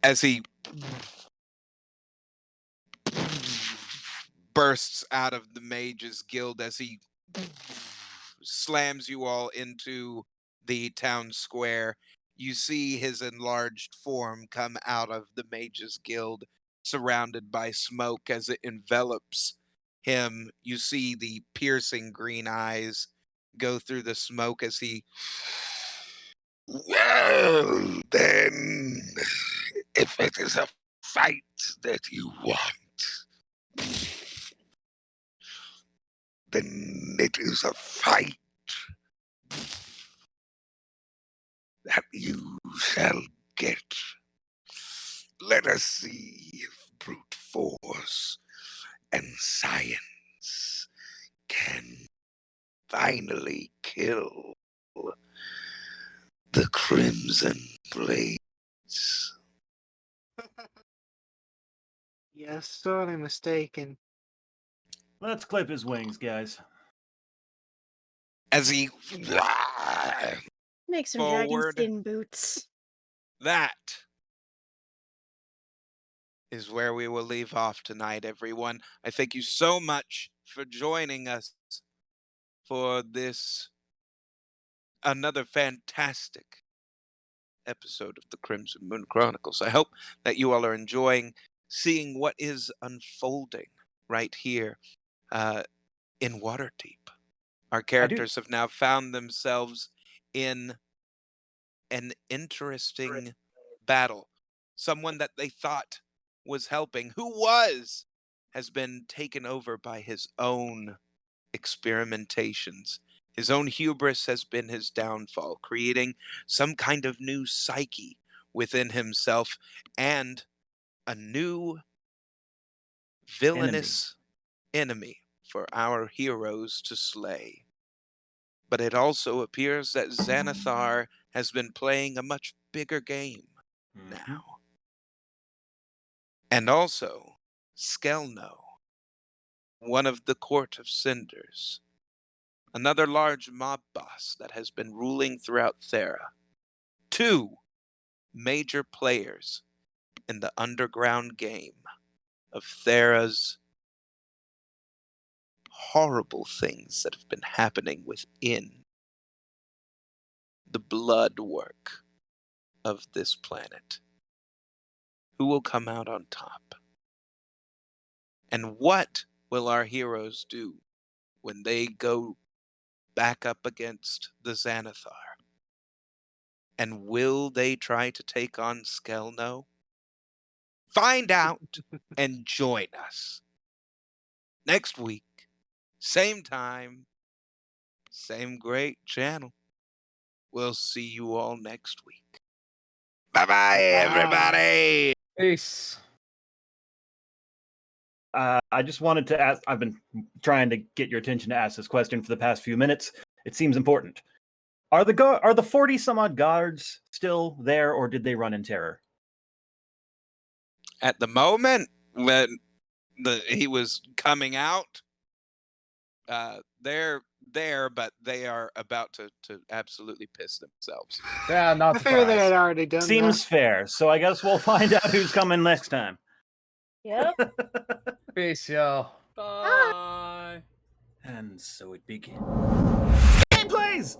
As he bursts out of the Mages Guild, as he slams you all into the town square, you see his enlarged form come out of the Mages Guild, surrounded by smoke as it envelops him. You see the piercing green eyes go through the smoke as he well, then, if it is a fight that you want, then it is a fight that you shall get. Let us see if brute force and science can finally kill the Crimson Blades. Yes, sorely mistaken. Let's clip his wings, guys. as he Make some dragon forward. skin boots. That is where we will leave off tonight, everyone. I thank you so much for joining us for this another fantastic episode of the Crimson Moon Chronicles. I hope that you all are enjoying seeing what is unfolding right here in Waterdeep. Our characters have now found themselves in an interesting battle. Someone that they thought was helping, has been taken over by his own experimentations. His own hubris has been his downfall, creating some kind of new psyche within himself and a new villainous enemy for our heroes to slay. But it also appears that Xanathar has been playing a much bigger game now. And also, Skelno, one of the Court of Cinders, another large mob boss that has been ruling throughout Thera. 2 major players in the underground game of Thera's horrible things that have been happening within the blood work of this planet. Who will come out on top? And what will our heroes do when they go back up against the Xanathar? And will they try to take on Skelno? Find out and join us next week. Same time, same great channel. We'll see you all next week. Bye-bye, everybody! Peace. I just wanted to ask. I've been trying to get your attention to ask this question for the past few minutes. It seems important. Are the 40 some odd guards still there, or did they run in terror? At the moment, when he was coming out, they're there, but they are about to absolutely piss themselves. Yeah, not I figured they had surprised. already done Seems fair. So I guess we'll find out who's coming next time. Yep. Peace, y'all. Bye. And so it begins. Gameplays!